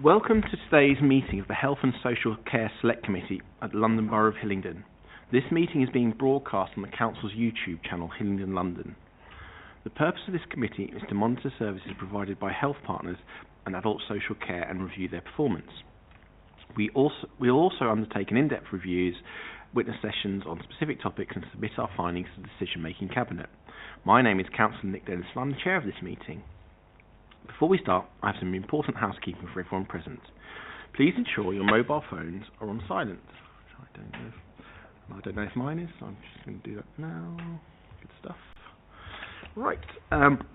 Welcome to today's meeting of the Health and Social Care Select Committee at the London Borough of Hillingdon. This meeting is being broadcast on the Council's YouTube channel, Hillingdon London. The purpose of this committee is to monitor services provided by health partners and adult social care and review their performance. We'll also undertake an in-depth reviews, witness sessions on specific topics and submit our findings to the decision-making cabinet. My name is Councillor Nick Denys and I'm the chair of this meeting. Before we start, I have some important housekeeping for everyone present. Please ensure your mobile phones are on silent. I don't know if mine is, so I'm just going to do that now. Good stuff. Right,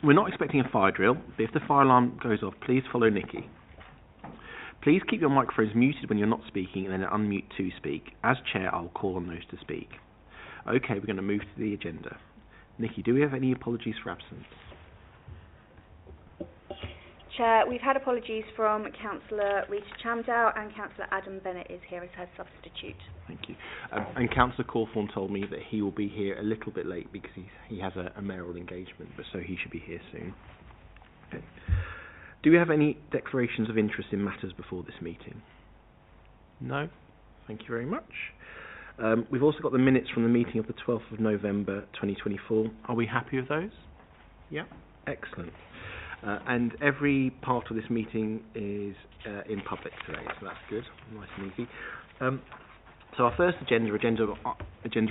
we're not expecting a fire drill, but if the fire alarm goes off, please follow Nikki. Please keep your microphones muted when you're not speaking and then unmute to speak. As chair, I'll call on those to speak. Okay, we're going to move to the agenda. Nikki, do we have any apologies for absence? Chair, we've had apologies from Councillor Rita Chamdow and Councillor Adam Bennett is here as her substitute. Thank you. And Councillor Cawthorne told me that he will be here a little bit late because he has a mayoral engagement, but so he should be here soon. Okay. Do we have any declarations of interest in matters before this meeting? No? Thank you very much. We've also got the minutes from the meeting of the 12th of November 2024. Are we happy with those? Yeah? Excellent. And every part of this meeting is in public today, so that's good, nice and easy. So our first agenda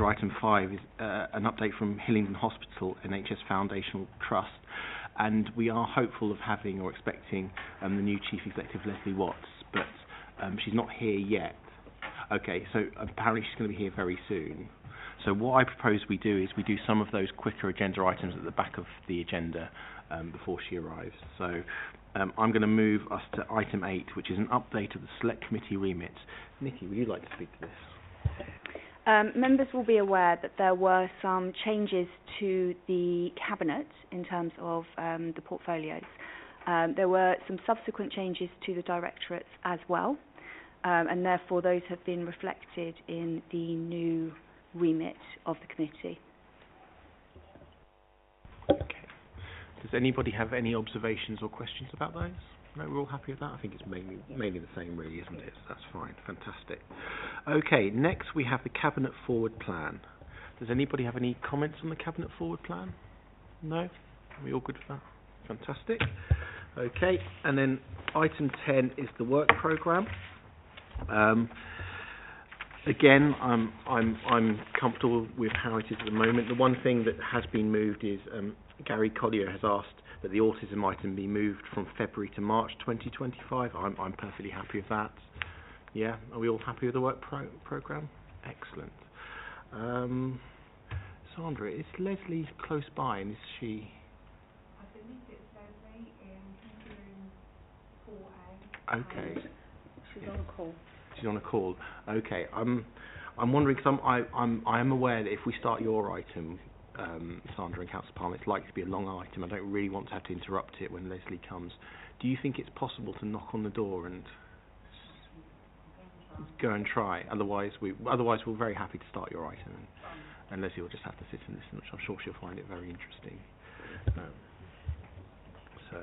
item 5 is an update from Hillingdon Hospital NHS Foundational Trust, and we are hopeful of having or expecting the new Chief Executive Leslie Watts, but she's not here yet. Okay, so apparently she's going to be here very soon. So what I propose we do is we do some of those quicker agenda items at the back of the agenda before she arrives. So I'm going to move us to item 8, which is an update of the Select Committee Remits. Nikki, would you like to speak to this? Members will be aware that there were some changes to the Cabinet in terms of the portfolios. There were some subsequent changes to the directorates as well, and therefore those have been reflected in the new remit of the committee. Okay. Does anybody have any observations or questions about those? No, we're all happy with that? I think it's mainly the same really, isn't it? So that's fine. Fantastic. Okay, next we have the Cabinet Forward Plan. Does anybody have any comments on the Cabinet Forward Plan? No? Are we all good with that? Fantastic. Okay, and then item 10 is the work programme. Again, I'm comfortable with how it is at the moment. The one thing that has been moved is Gary Collier has asked that the autism item be moved from February to March 2025. I'm perfectly happy with that. Yeah, are we all happy with the work programme? Excellent. Sandra, is Leslie close by, and is she? I believe it's Leslie in room 4A. Okay. She's on a call. She's on a call. Okay. I'm wondering because I am aware that if we start your item, Sandra and Councillor Palmer, it's likely to be a long item. I don't really want to have to interrupt it when Leslie comes. Do you think it's possible to knock on the door and go and try? Otherwise we're very happy to start your item, and Leslie will just have to sit and listen, which I'm sure she'll find it very interesting. So.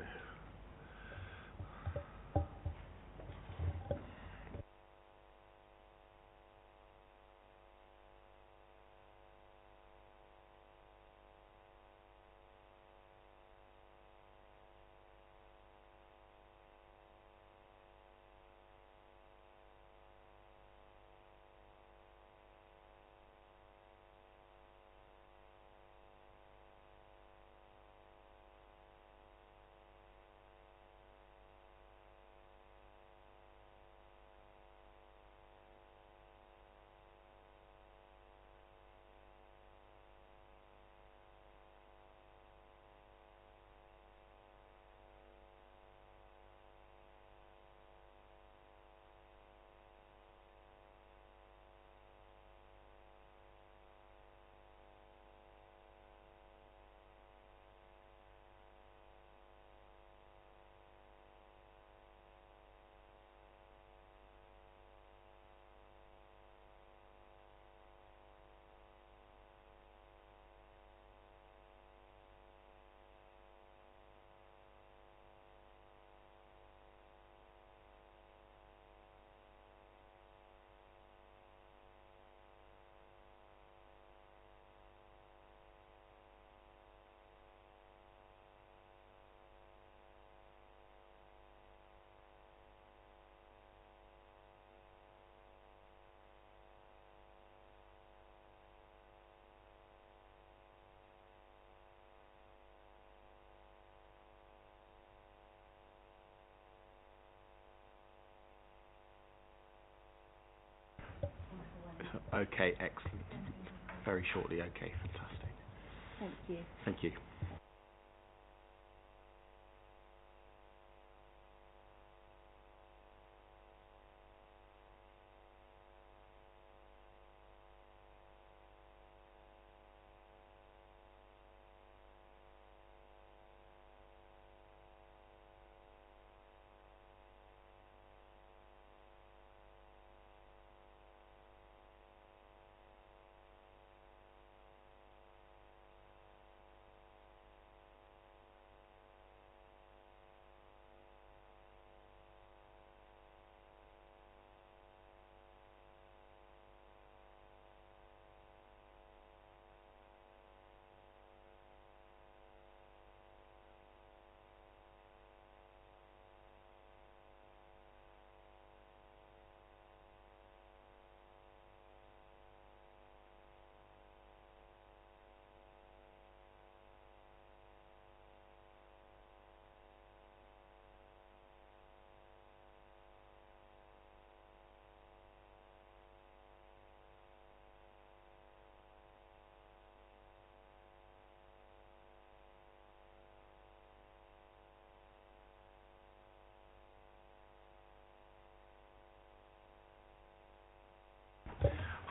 Okay, excellent. Very shortly. Okay, fantastic. Thank you. Thank you.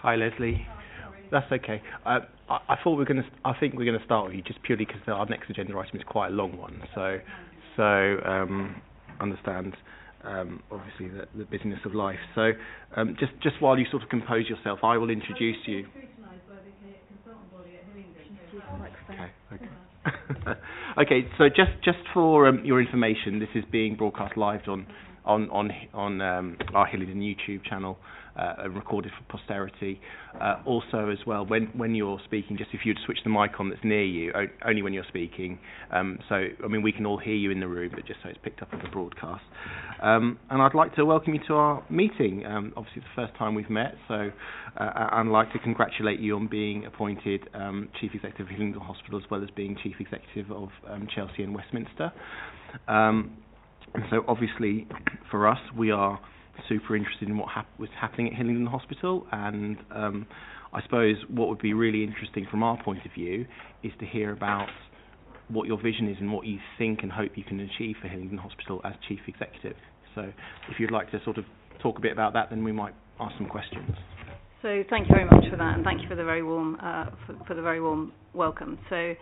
Hi, Leslie. That's okay. I thought I think we're going to start with you just purely because our next agenda item is quite a long one. So understand obviously the business of life. So just while you sort of compose yourself, I will introduce you. Okay. Okay. So just for your information, this is being broadcast live on our Hillingdon YouTube channel, recorded for posterity. Also, as well, when you're speaking, just if you'd switch the mic on that's near you, only when you're speaking. So, I mean, we can all hear you in the room, but just so it's picked up on the broadcast. And I'd like to welcome you to our meeting. Obviously, it's the first time we've met, so I'd like to congratulate you on being appointed Chief Executive of Hillingdon Hospital, as well as being Chief Executive of Chelsea and Westminster. And so, obviously, for us, we are super interested in what was happening at Hillingdon Hospital, and I suppose what would be really interesting from our point of view is to hear about what your vision is and what you think and hope you can achieve for Hillingdon Hospital as Chief Executive. So if you'd like to sort of talk a bit about that, then we might ask some questions. So thank you very much for that, and thank you for the very warm for the very warm welcome. So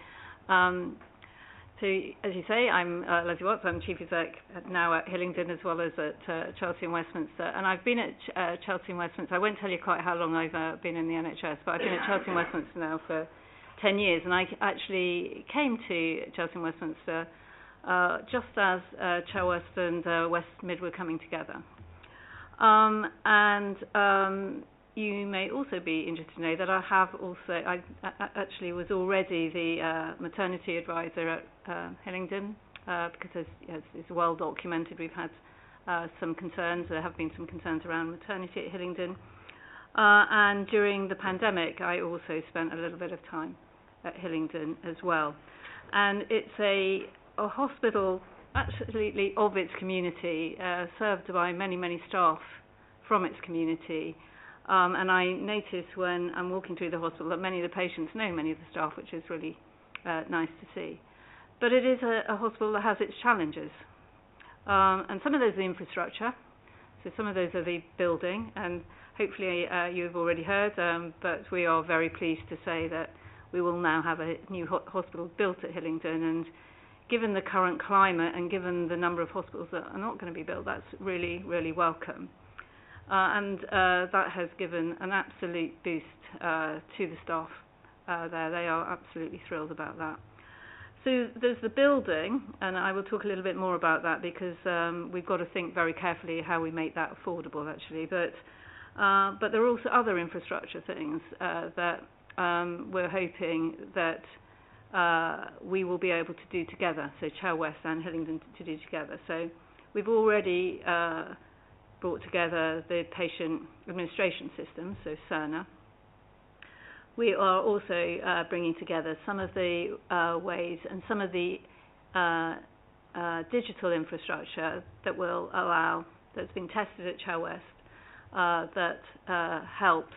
as you say, I'm Leslie Watts. I'm Chief Exec now at Hillingdon as well as at Chelsea and Westminster. And I've been at Chelsea and Westminster. I won't tell you quite how long I've been in the NHS, but I've been at Chelsea and Westminster now for 10 years. And I actually came to Chelsea and Westminster just as Chelsea and West Mid were coming together. You may also be interested to know that I actually was already the maternity advisor at Hillingdon, because as is well documented, we've had some concerns. There have been some concerns around maternity at Hillingdon. And during the pandemic, I also spent a little bit of time at Hillingdon as well. And it's a hospital absolutely of its community, served by many, many staff from its community. And I notice when I'm walking through the hospital that many of the patients know many of the staff, which is really nice to see. But it is a hospital that has its challenges. And some of those are the infrastructure. So some of those are the building. And hopefully you've already heard, but we are very pleased to say that we will now have a new hospital built at Hillingdon. And given the current climate and given the number of hospitals that are not going to be built, that's really, really welcome. And that has given an absolute boost to the staff there. They are absolutely thrilled about that. So there's the building, and I will talk a little bit more about that because we've got to think very carefully how we make that affordable, actually. But there are also other infrastructure things that we're hoping that we will be able to do together, so Chelsea West and Hillingdon to do together. So we've already brought together the patient administration system, so Cerner. We are also bringing together some of the ways and some of the digital infrastructure that will allow, that's been tested at Chelsea West, that helps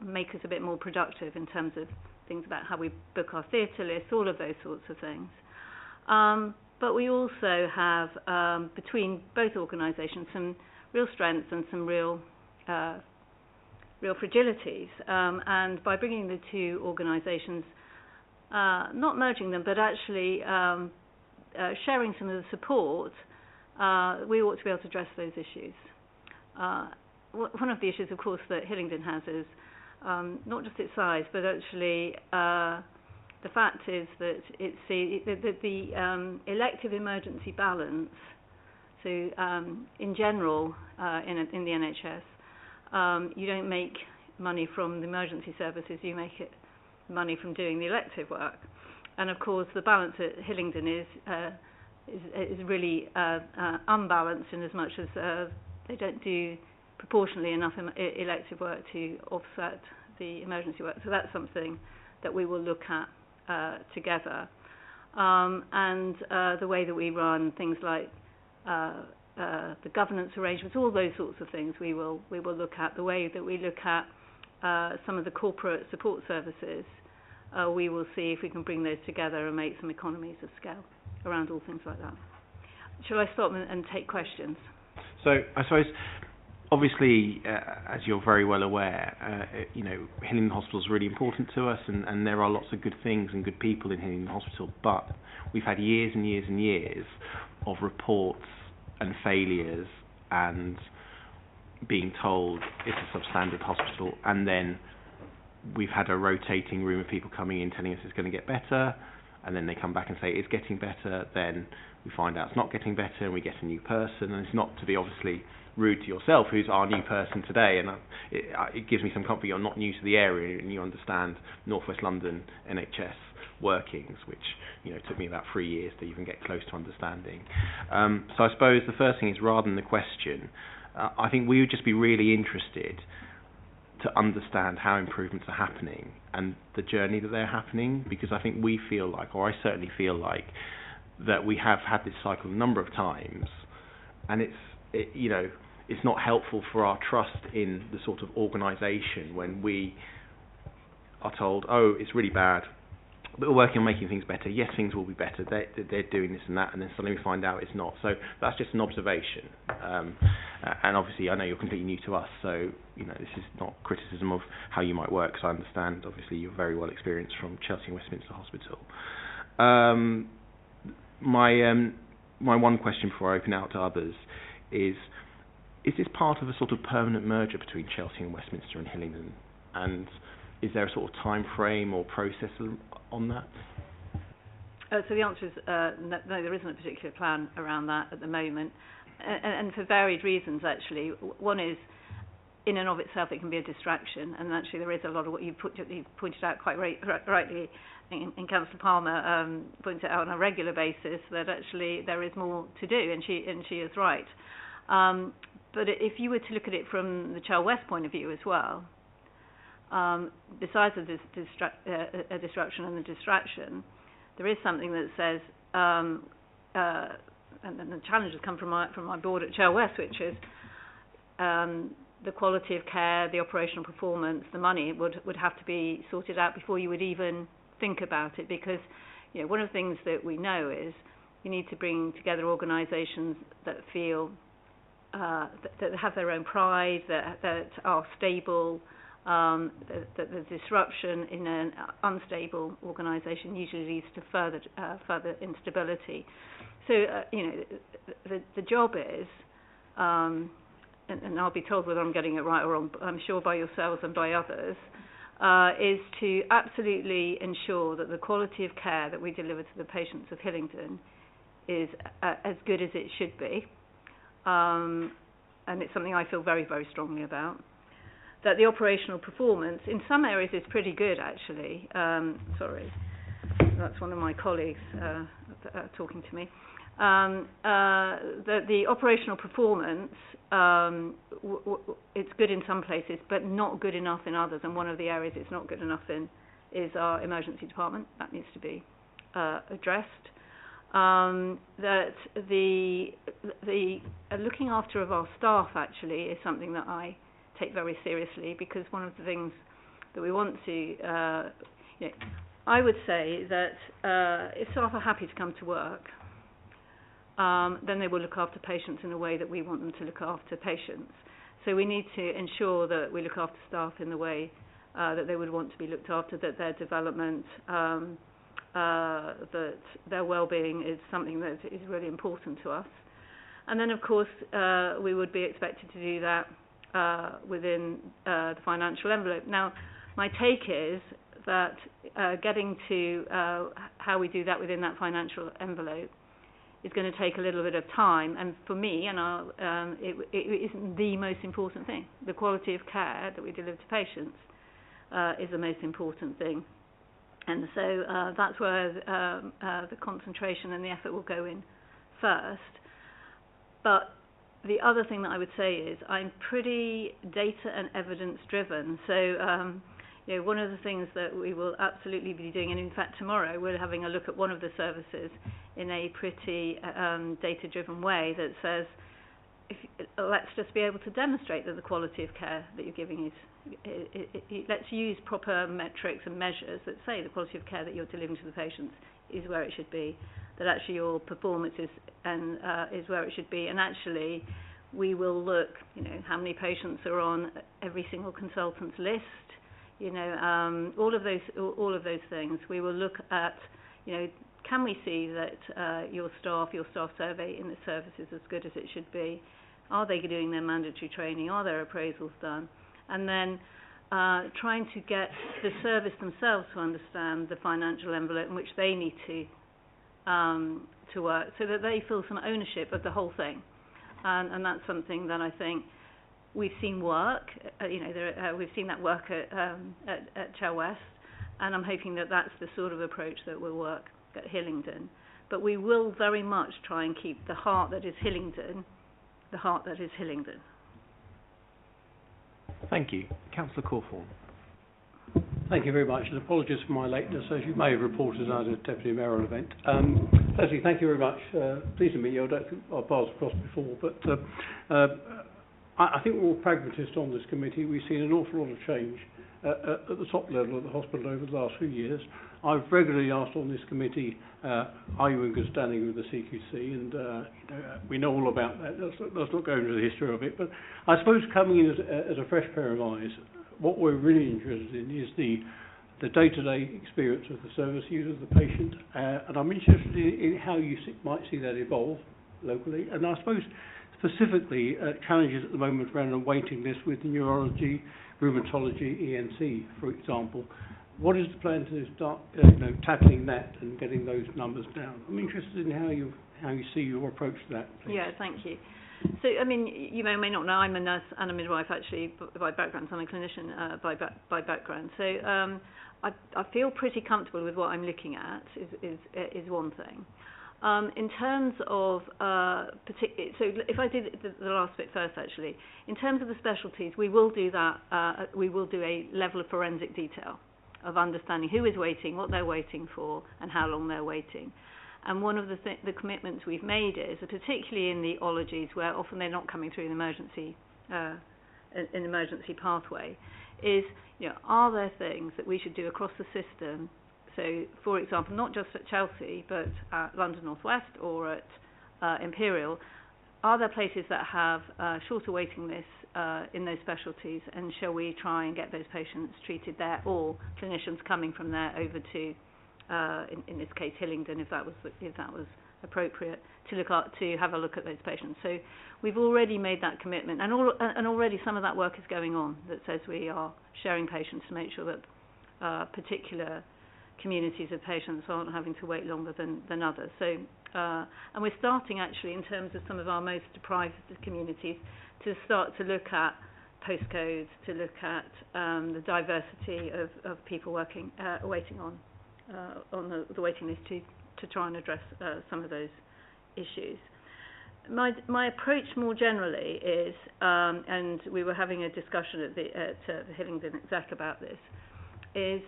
make us a bit more productive in terms of things about how we book our theatre lists, all of those sorts of things. But we also have, between both organisations, some real strengths and some real fragilities. And by bringing the two organisations, not merging them, but actually sharing some of the support, we ought to be able to address those issues. One of the issues, of course, that Hillingdon has is not just its size, but actually the fact is that it's the elective emergency balance. So in general, in the NHS, you don't make money from the emergency services, you make money from doing the elective work. And of course, the balance at Hillingdon is really unbalanced in as much as they don't do proportionally enough elective work to offset the emergency work. So that's something that we will look at together. And the way that we run things like the governance arrangements, all those sorts of things we will look at. The way that we look at some of the corporate support services, we will see if we can bring those together and make some economies of scale around all things like that. Shall I stop and take questions? So I suppose, obviously, as you're very well aware, Hillingdon Hospital is really important to us, and there are lots of good things and good people in Hillingdon Hospital, but we've had years and years and years of reports and failures and being told it's a substandard hospital, and then we've had a rotating room of people coming in telling us it's going to get better, and then they come back and say it's getting better, then we find out it's not getting better and we get a new person. And it's not to be obviously rude to yourself, who's our new person today, and it gives me some comfort you're not new to the area and you understand North West London NHS workings, which took me about 3 years to even get close to understanding. So I suppose the first thing is, rather than the question, I think we would just be really interested to understand how improvements are happening and the journey that they're happening, because I think we feel like, or I certainly feel like, that we have had this cycle a number of times, and it's not helpful for our trust in the sort of organisation when we are told, oh, it's really bad, but we're working on making things better. Yes, things will be better. They're doing this and that, and then suddenly we find out it's not. So that's just an observation. And obviously, I know you're completely new to us, so this is not criticism of how you might work, because I understand, obviously, you're very well experienced from Chelsea and Westminster Hospital. My one question before I open out to others is this part of a sort of permanent merger between Chelsea and Westminster and Hillingdon? And is there a sort of time frame or process on that? So the answer is no, there isn't a particular plan around that at the moment, and for varied reasons, actually. One is, in and of itself, it can be a distraction, and actually there is a lot of what you pointed out quite rightly, and Councillor Palmer points it out on a regular basis, that actually there is more to do, and she is right. But if you were to look at it from the Chelsea West point of view as well, besides the disruption and the distraction, there is something that says, and the challenge has come from my board at Chelsea West, which is the quality of care, the operational performance, the money would have to be sorted out before you would even think about it, because one of the things that we know is you need to bring together organisations that feel that have their own pride, that are stable. That the disruption in an unstable organisation usually leads to further instability. So the job is, and I'll be told whether I'm getting it right or wrong, but I'm sure by yourselves and by others, is to absolutely ensure that the quality of care that we deliver to the patients of Hillingdon is as good as it should be, and it's something I feel very, very strongly about. That the operational performance in some areas is pretty good, actually. Sorry, that's one of my colleagues talking to me. That the operational performance, it's good in some places, but not good enough in others. And one of the areas it's not good enough in is our emergency department. That needs to be addressed. That the looking after of our staff actually is something that I take very seriously, because one of the things that we want to, I would say that if staff are happy to come to work, then they will look after patients in a way that we want them to look after patients. So we need to ensure that we look after staff in the way that they would want to be looked after, that their development, that their well-being is something that is really important to us. And then, of course, we would be expected to do that within the financial envelope. Now, my take is that getting to how we do that within that financial envelope is going to take a little bit of time, and for me, it isn't the most important thing. The quality of care that we deliver to patients is the most important thing, and so that's where the concentration and the effort will go in first. But the other thing that I would say is I'm pretty data and evidence driven, so one of the things that we will absolutely be doing, and in fact tomorrow we're having a look at one of the services in a pretty data-driven way that says, let's just be able to demonstrate that the quality of care that you're giving is, let's use proper metrics and measures that say the quality of care that you're delivering to the patients is where it should be, that actually your performance is where it should be, and actually we will look, how many patients are on every single consultant's list, all of those things. We will look at, can we see that your staff survey in the service is as good as it should be? Are they doing their mandatory training? Are their appraisals done? And then trying to get the service themselves to understand the financial envelope in which they need to work, so that they feel some ownership of the whole thing. And that's something that I think we've seen work. We've seen that work at Chel West, and I'm hoping that that's the sort of approach that will work at Hillingdon. But we will very much try and keep the heart that is Hillingdon, the heart that is Hillingdon. Thank you. Councillor Cawthorne. Thank you very much, and apologies for my lateness. As you may have reported, I had a deputy mayoral event. Leslie, thank you very much. Pleased to meet you. I don't think our paths crossed before, but I think we're all pragmatists on this committee. We've seen an awful lot of change at the top level of the hospital over the last few years. I've regularly asked on this committee, are you in good standing with the CQC? And we know all about that. Let's not go into the history of it. But I suppose coming in as a fresh pair of eyes, what we're really interested in is the day-to-day experience of the service user, the patient, and I'm interested in how you might see that evolve locally. And I suppose specifically challenges at the moment around a waiting list with neurology, rheumatology, ENC, for example. What is the plan to start tackling that and getting those numbers down? I'm interested in how you see your approach to that, please. Yeah, thank you. So, you may or may not know, I'm a nurse and a midwife actually by background. So I'm a clinician by background. So I feel pretty comfortable with what I'm looking at is one thing. In terms of so if I did the last bit first, actually, in terms of the specialties, we will do that. We will do a level of forensic detail of understanding who is waiting, what they're waiting for, and how long they're waiting. And one of the commitments we've made is, particularly in the ologies where often they're not coming through an emergency pathway, is are there things that we should do across the system? So, for example, not just at Chelsea, but at London North West or at Imperial, are there places that have shorter waiting lists in those specialties, and shall we try and get those patients treated there, or clinicians coming from there over to, in this case, Hillingdon, if that was appropriate, to have a look at those patients. So we've already made that commitment, and already some of that work is going on that says we are sharing patients to make sure that particular communities of patients aren't having to wait longer than others. So, and we're starting actually in terms of some of our most deprived communities to start to look at postcodes, to look at the diversity of people waiting on the waiting list to try and address some of those issues. My approach more generally is, and we were having a discussion at the Hillingdon exec about this, is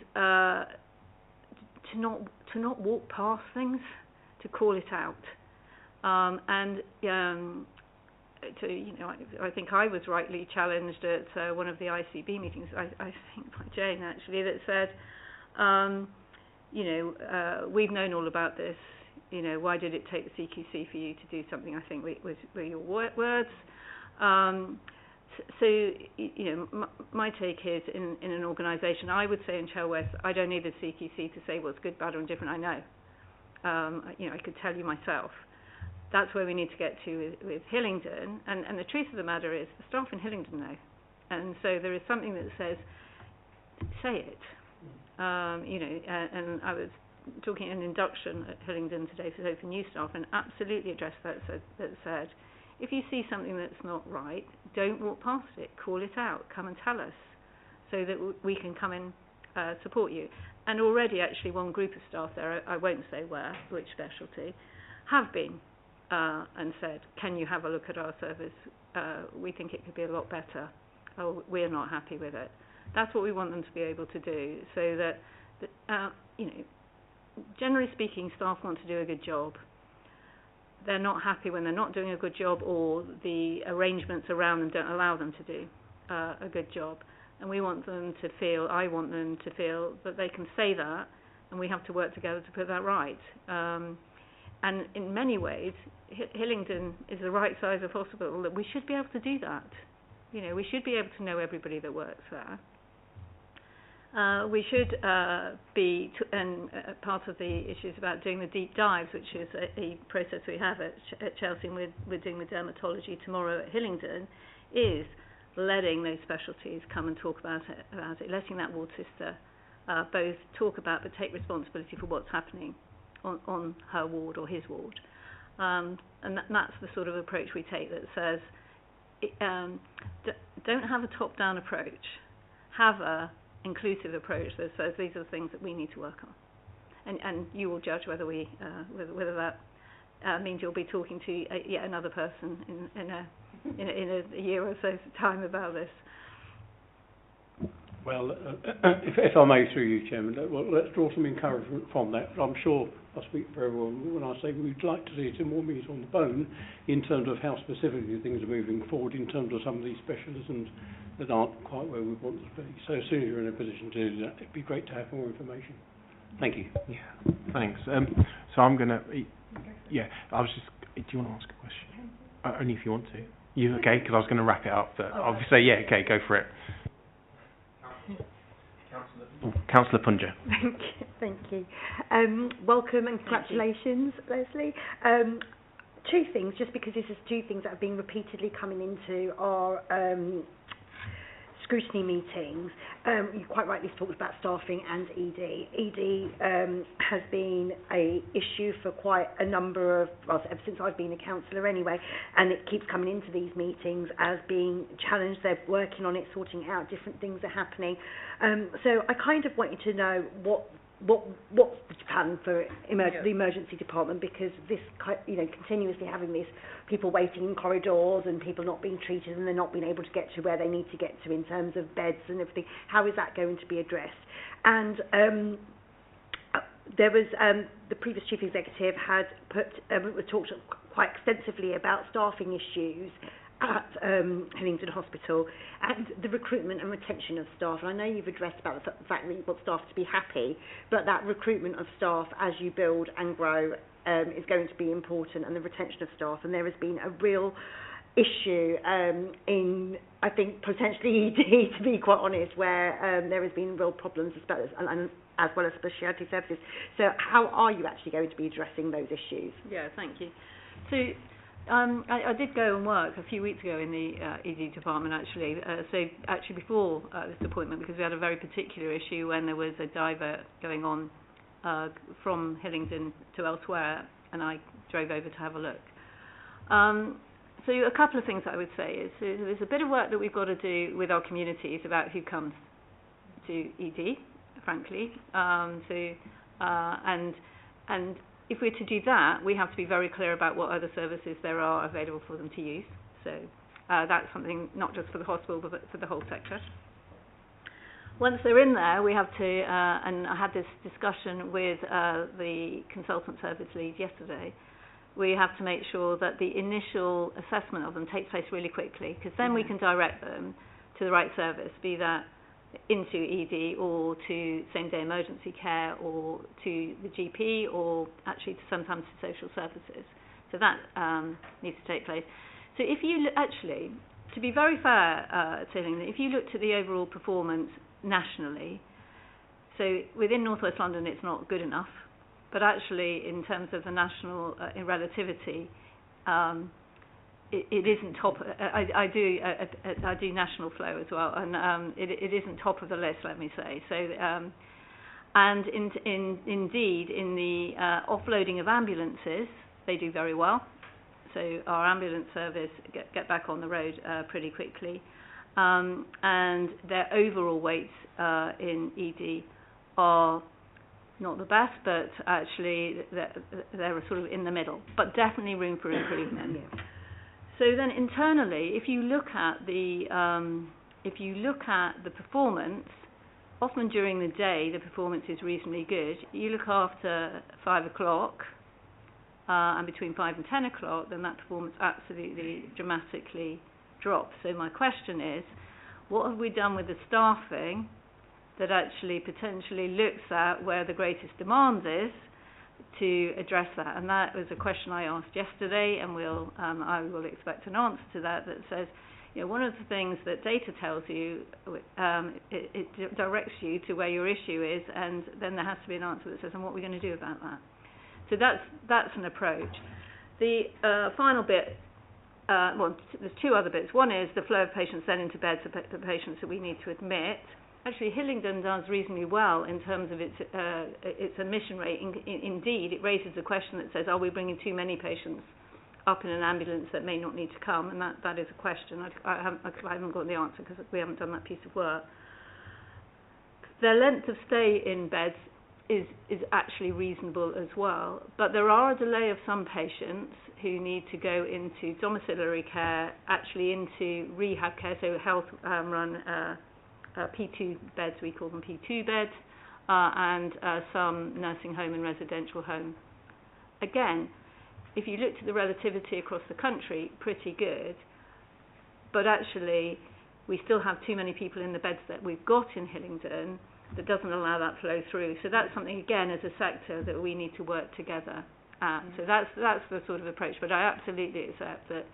to not walk past things, to call it out. And I think I was rightly challenged at one of the ICB meetings, I think by Jane actually, that said, we've known all about this, why did it take the CQC for you to do something? I think were your words. My take is in an organisation, I would say in Chell West, I don't need the CQC to say what's good, bad or indifferent. I know. I could tell you myself. That's where we need to get to with Hillingdon. And the truth of the matter is, the staff in Hillingdon know. And so there is something that says, say it. And I was talking at an induction at Hillingdon today for new staff, and absolutely addressed that said, if you see something that's not right, don't walk past it. Call it out. Come and tell us so that we can come and support you. And already, actually, one group of staff there, I won't say which specialty, have been and said, can you have a look at our service? We think it could be a lot better. Oh, we're not happy with it. That's what we want them to be able to do, so that generally speaking, staff want to do a good job. They're not happy when they're not doing a good job, or the arrangements around them don't allow them to do a good job. And we want them to feel, I want them to feel that they can say that, and we have to work together to put that right. And in many ways, Hillingdon is the right size of hospital that we should be able to do that. We should be able to know everybody that works there. We should be, part of the issues about doing the deep dives, which is a process we have at Chelsea, and we're doing the dermatology tomorrow at Hillingdon, is letting those specialties come and talk about it, letting that ward sister both talk about but take responsibility for what's happening on her ward or his ward. And that's the sort of approach we take that says, don't have a top-down approach, have a inclusive approach that says these are the things that we need to work on, and you will judge whether whether that means you'll be talking to yet another person in a year or so's time about this. Well, if I may, through you, Chairman, let's draw some encouragement from that. I'm sure I speak for everyone when I say we'd like to see some more meat on the bone in terms of how specifically things are moving forward in terms of some of these specialisms that aren't quite where we want them to be. So as soon as you're in a position to do that, it'd be great to have more information. Thank you. Yeah, thanks. So I'm going to... I was just... Do you want to ask a question? Only if you want to. You okay? Because I was going to wrap it up. But obviously, okay, go for it. Councillor Punja. Thank you. Welcome and congratulations, Leslie. Two things, just because this is two things that have been repeatedly coming into our scrutiny meetings. You quite rightly talked about staffing and ED. ED has been a issue for quite a number of, ever since I've been a councillor anyway, and it keeps coming into these meetings as being challenged. They're working on it, sorting it out, different things are happening. So I kind of want you to know what's the plan for the emergency department, because this, continuously having these people waiting in corridors and people not being treated and they're not being able to get to where they need to get to in terms of beds and everything. How is that going to be addressed? And there was the previous chief executive had talked quite extensively about staffing issues at Hillingdon Hospital and the recruitment and retention of staff. And I know you've addressed about the fact that you want staff to be happy, but that recruitment of staff as you build and grow is going to be important, and the retention of staff. And there has been a real issue in, I think, potentially ED, to be quite honest, where there has been real problems as well as specialty services. So how are you actually going to be addressing those issues? Yeah, thank you. So I did go and work a few weeks ago in the ED department, actually. So actually before this appointment, because we had a very particular issue when there was a divert going on from Hillingdon to elsewhere, and I drove over to have a look. So a couple of things that I would say is there's a bit of work that we've got to do with our communities about who comes to ED, frankly. And if we're to do that, we have to be very clear about what other services there are available for them to use. So that's something not just for the hospital, but for the whole sector. Once they're in there, we have to, and I had this discussion with the consultant service lead yesterday, we have to make sure that the initial assessment of them takes place really quickly, because then we can direct them to the right service, be that into ED or to same-day emergency care or to the GP or actually sometimes to social services. So that needs to take place. So if you actually, to be very fair to Hillingdon, if you looked at the overall performance nationally, so within North West London it's not good enough, but actually in terms of the national in relativity, it isn't top. I do national flow as well, and it isn't top of the list, let me say. So, and indeed in the offloading of ambulances, they do very well. So our ambulance service get back on the road pretty quickly, and their overall weights in ED are not the best, but actually they're sort of in the middle, but definitely room for improvement. Yeah. So then internally, if you look at the performance, often during the day the performance is reasonably good. You look after 5 o'clock and between 5 and 10 o'clock, then that performance absolutely dramatically drops. So my question is, what have we done with the staffing that actually potentially looks at where the greatest demand is to address that? And that was a question I asked yesterday, and I will expect an answer to that says, you know, one of the things that data tells you, it directs you to where your issue is, and then there has to be an answer that says, and what are we going to do about that? So that's an approach. The final bit, there's 2 other bits. One is the flow of patients then into beds, the patients that we need to admit. Actually, Hillingdon does reasonably well in terms of its admission rate. Indeed, it raises a question that says, are we bringing too many patients up in an ambulance that may not need to come? And that is a question. I haven't got the answer because we haven't done that piece of work. Their length of stay in beds is actually reasonable as well. But there are a delay of some patients who need to go into domiciliary care, actually into rehab care, so health-run P2 beds, we call them P2 beds, and some nursing home and residential home. Again, if you looked at the relativity across the country, pretty good, but actually we still have too many people in the beds that we've got in Hillingdon that doesn't allow that flow through. So that's something, again, as a sector that we need to work together at. So that's the sort of approach, but I absolutely accept that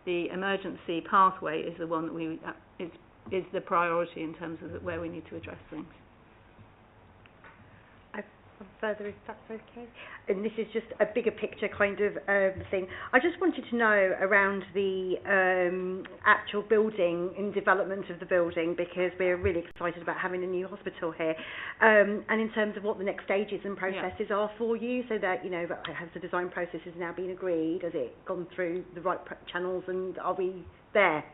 the emergency pathway is the one that is the priority in terms of where we need to address things. Further, if that's okay. And this is just a bigger picture kind of thing. I just wanted to know around the actual building and development of the building, because we're really excited about having a new hospital here. And in terms of what the next stages and processes are for you, so that, you know, has the design process has now been agreed? Has it gone through the right channels, and are we there?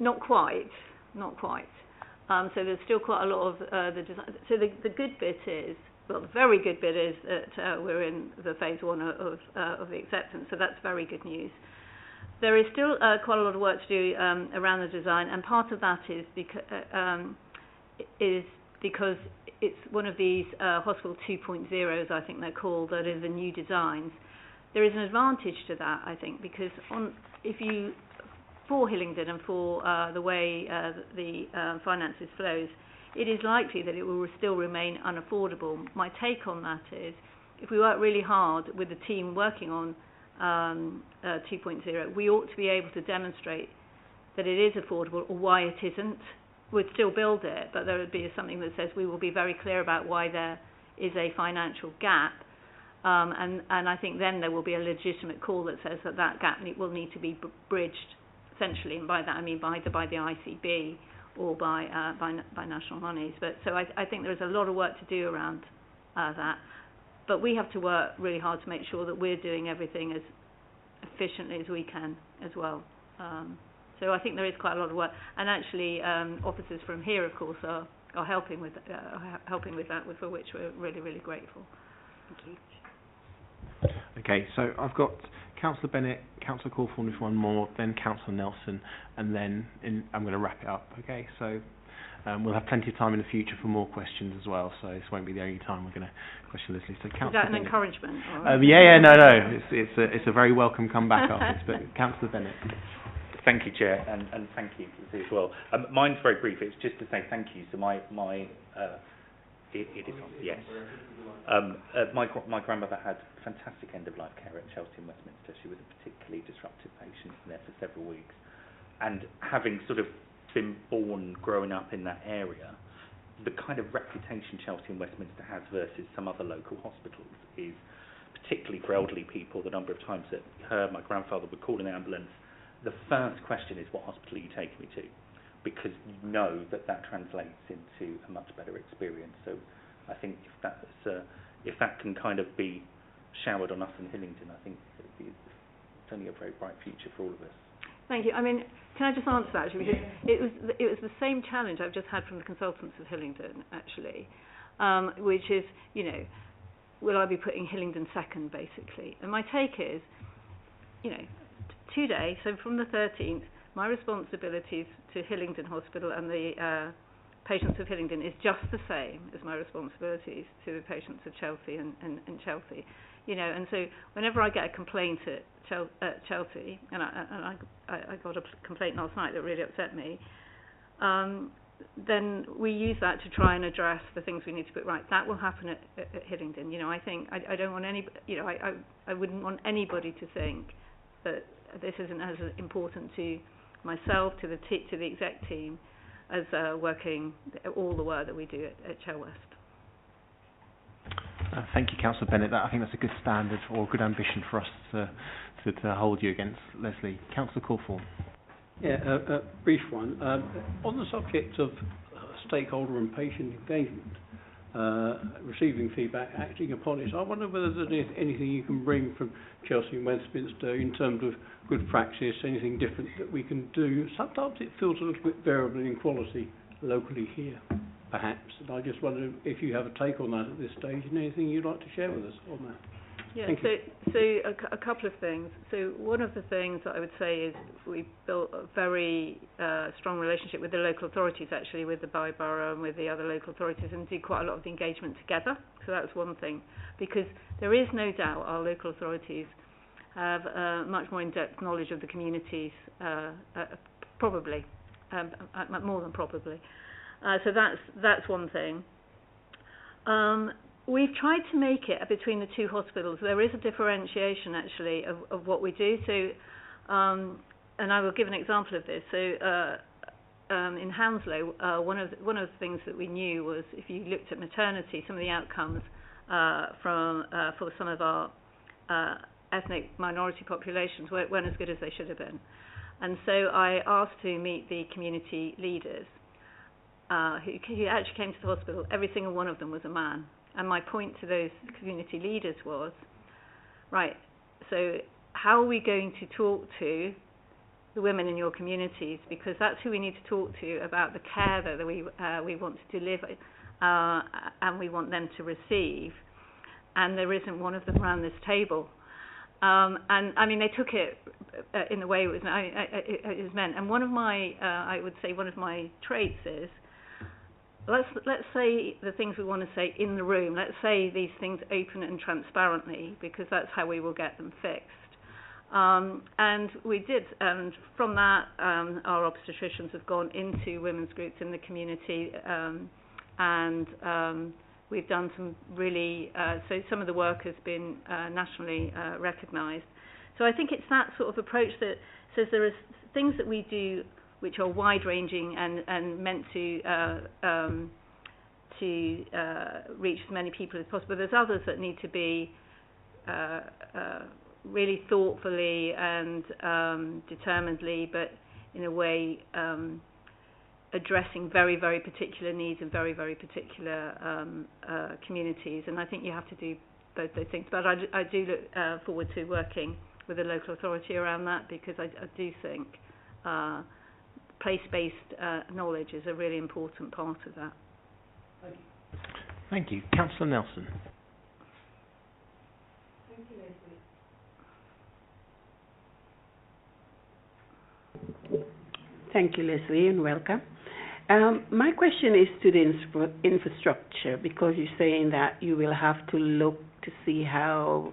Not quite. So there's still quite a lot of the design. So the good bit is, well, the very good bit is that we're in the phase 1 of the acceptance, so that's very good news. There is still quite a lot of work to do around the design, and part of that is because it's one of these hospital 2.0s, I think they're called, that is the new designs. There is an advantage to that, I think, because for Hillingdon and for the way the finances flows, it is likely that it will still remain unaffordable. My take on that is, if we work really hard with the team working on 2.0, we ought to be able to demonstrate that it is affordable, or why it isn't. We'd still build it, but there would be something that says we will be very clear about why there is a financial gap. And I think then there will be a legitimate call that says that gap will need to be bridged, essentially, and by that I mean either by the ICB or by national monies. But so I think there is a lot of work to do around that. But we have to work really hard to make sure that we're doing everything as efficiently as we can as well. So I think there is quite a lot of work, and actually officers from here, of course, are helping with that, for which we're really, really grateful. Thank you. Okay, so I've got Councillor Bennett, Councillor Cawthorne with one more, then Councillor Nelson, and then I'm going to wrap it up. Okay, so We'll have plenty of time in the future for more questions as well, so this won't be the only time we're going to question Leslie. So, is that an encouragement? No. It's a very welcome comeback after this. But Councillor Bennett. Thank you, Chair, and thank you as well. Mine's very brief. It's just to say thank you. So it is on, yes. My grandmother had fantastic end-of-life care at Chelsea and Westminster. She was a particularly disruptive patient there for several weeks. And having sort of been born, growing up in that area, the kind of reputation Chelsea and Westminster has versus some other local hospitals is, particularly for elderly people, the number of times that my grandfather would call an ambulance, the first question is, what hospital are you taking me to? Because you know that translates into a much better experience. So I think if that can kind of be showered on us in Hillingdon, I think it's only a very bright future for all of us. Thank you. I mean, can I just answer that actually? Because it was the same challenge I've just had from the consultants of Hillingdon actually, which is, will I be putting Hillingdon second basically? And my take is, today, so from the 13th, my responsibilities to Hillingdon Hospital and the patients of Hillingdon is just the same as my responsibilities to the patients of Chelsea and Chelsea. And so whenever I get a complaint at Chelsea, and I got a complaint last night that really upset me, then we use that to try and address the things we need to put right. That will happen at Hillingdon. I think I don't want any, I wouldn't want anybody to think that this isn't as important to myself, to the exec team, as working all the work that we do at Chel West. Thank you, Councillor Bennett. I think that's a good standard or a good ambition for us to hold you against, Leslie. Councillor Corforn. Yeah, a brief one. On the subject of stakeholder and patient engagement, receiving feedback, acting upon it, I wonder whether there's anything you can bring from Chelsea and Westminster in terms of good practice, anything different that we can do. Sometimes it feels a little bit variable in quality locally here, perhaps, and I just wonder if you have a take on that at this stage and anything you'd like to share with us on that. Yeah, so a couple of things. So one of the things that I would say is we built a very strong relationship with the local authorities, actually, with the Borough and with the other local authorities, and did quite a lot of the engagement together. So that's one thing, because there is no doubt our local authorities have much more in-depth knowledge of the communities, probably, more than probably. So that's one thing. We've tried to make it between the two hospitals. There is a differentiation, actually, of what we do. So, and I will give an example of this. So, in Hounslow, one of the things that we knew was if you looked at maternity, some of the outcomes for some of our ethnic minority populations weren't as good as they should have been. And so I asked to meet the community leaders who actually came to the hospital. Every single one of them was a man. And my point to those community leaders was, right, so how are we going to talk to the women in your communities? Because that's who we need to talk to about the care that we want to deliver and we want them to receive. And there isn't one of them around this table. And I mean, they took it in the way it was meant. And one of my, I would say, one of my traits is, let's say the things we want to say in the room. Let's say these things open and transparently, because that's how we will get them fixed. And we did, and from that, our obstetricians have gone into women's groups in the community, and we've done some really, so some of the work has been nationally recognised. So I think it's that sort of approach that says there are things that we do which are wide-ranging and meant to reach as many people as possible. There's others that need to be really thoughtfully and determinedly, but in a way addressing very, very particular needs in very, very particular communities. And I think you have to do both those things. But I do look forward to working with the local authority around that, because I do think place-based knowledge is a really important part of that. Thank you. Councillor Nelson. Thank you, Leslie. Thank you, Leslie, and welcome. My question is to the infrastructure, because you're saying that you will have to look to see how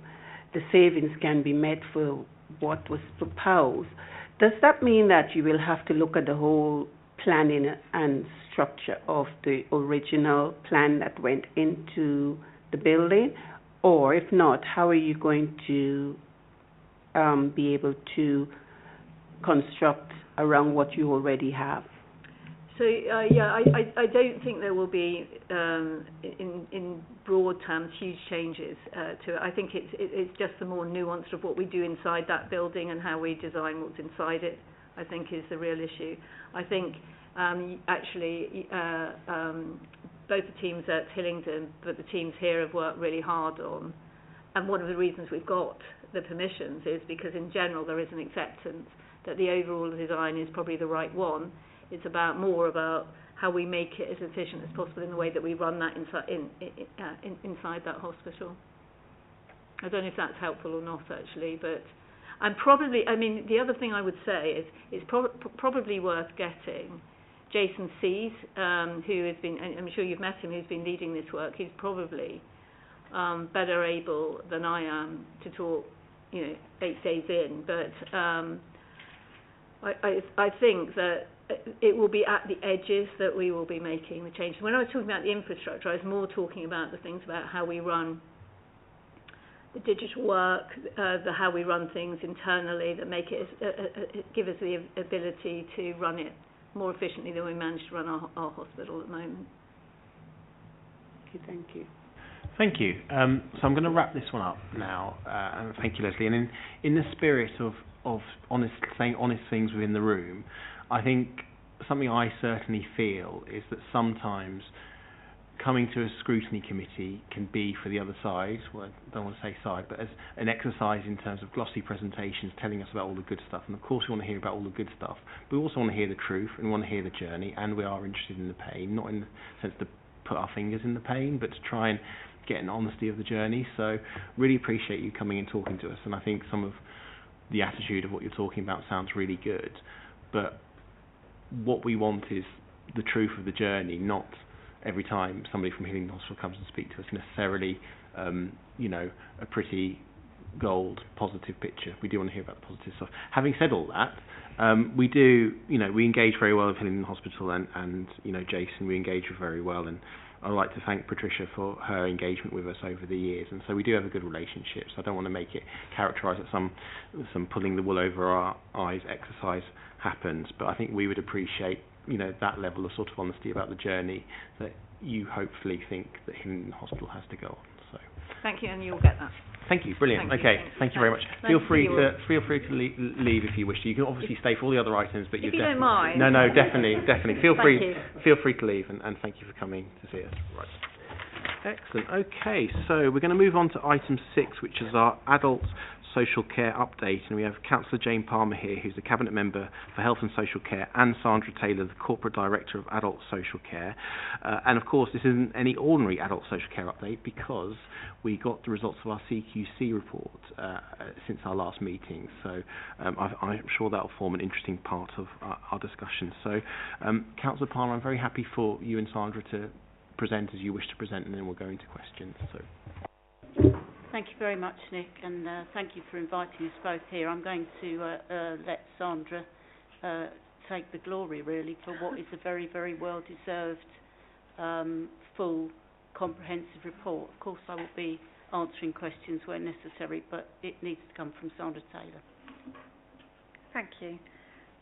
the savings can be met for what was proposed. Does that mean that you will have to look at the whole planning and structure of the original plan that went into the building? Or if not, how are you going to be able to construct around what you already have? So I don't think there will be, in broad terms, huge changes to it. I think it's just the more nuanced of what we do inside that building and how we design what's inside it, I think, is the real issue. I think actually both the teams at Hillingdon, but the teams here have worked really hard on, and one of the reasons we've got the permissions is because in general there is an acceptance that the overall design is probably the right one. It's more about how we make it as efficient as possible in the way that we run that inside that hospital. I don't know if that's helpful or not, actually, but the other thing I would say is it's probably worth getting Jason Sees, who has been, I'm sure you've met him, who's been leading this work. He's probably better able than I am to talk, 8 days in, but I think that it will be at the edges that we will be making the changes. When I was talking about the infrastructure, I was more talking about the things about how we run the digital work, how we run things internally that make it give us the ability to run it more efficiently than we manage to run our hospital at the moment. Okay, thank you. Thank you. So I'm going to wrap this one up now. And thank you, Leslie. And in the spirit of saying honest things within the room, I think something I certainly feel is that sometimes coming to a scrutiny committee can be for the other side, well, I don't want to say side, but as an exercise in terms of glossy presentations telling us about all the good stuff. And of course we want to hear about all the good stuff, but we also want to hear the truth and we want to hear the journey, and we are interested in the pain, not in the sense to put our fingers in the pain, but to try and get an honesty of the journey. So really appreciate you coming and talking to us, and I think some of the attitude of what you're talking about sounds really good, but what we want is the truth of the journey, not every time somebody from Hillingdon Hospital comes and speaks to us necessarily a pretty gold positive picture. We do want to hear about the positive stuff. Having said all that, we engage very well with Hillingdon Hospital and Jason, we engage with very well, and I'd like to thank Patricia for her engagement with us over the years, and so we do have a good relationship. So I don't want to make it characterised as some pulling the wool over our eyes exercise happens, but I think we would appreciate that level of sort of honesty about the journey that you hopefully think that Hillingdon Hospital has to go on. So thank you, and you'll get that. Thank you, brilliant. Thank okay, you. thank you very much. Feel free to leave if you wish to. You can obviously stay for all the other items, but if you don't mind. No, definitely. Feel free to leave, and thank you for coming to see us. Right. Excellent. Okay, so we're going to move on to item 6, which is our adult social care update, and we have Councillor Jane Palmer here, who's the Cabinet Member for Health and Social Care, and Sandra Taylor, the Corporate Director of Adult Social Care. And of course, this isn't any ordinary adult social care update, because we got the results of our CQC report since our last meeting, so I'm sure that will form an interesting part of our discussion. So, Councillor Palmer, I'm very happy for you and Sandra to present as you wish to present, and then we'll go into questions. So. Thank you very much, Nick, and thank you for inviting us both here. I'm going to let Sandra take the glory, really, for what is a very, very well-deserved, full, comprehensive report. Of course, I will be answering questions where necessary, but it needs to come from Sandra Taylor. Thank you.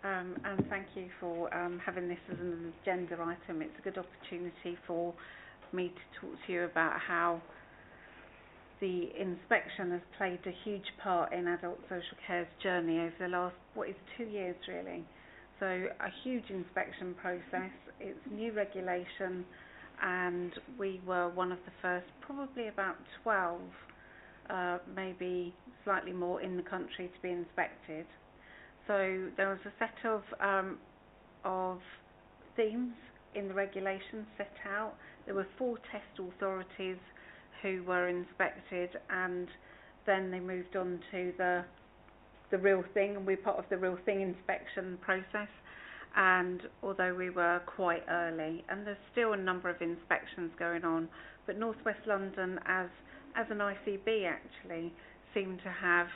And thank you for having this as an agenda item. It's a good opportunity for me to talk to you about how the inspection has played a huge part in adult social care's journey over the last, 2 years really. So a huge inspection process, it's new regulation, and we were one of the first, probably about 12, maybe slightly more in the country to be inspected. So there was a set of themes in the regulations set out. There were 4 test authorities who were inspected, and then they moved on to the real thing, and we're part of the real thing inspection process. and although we were quite early, and there's still a number of inspections going on, but North West London as an ICB actually seem to have,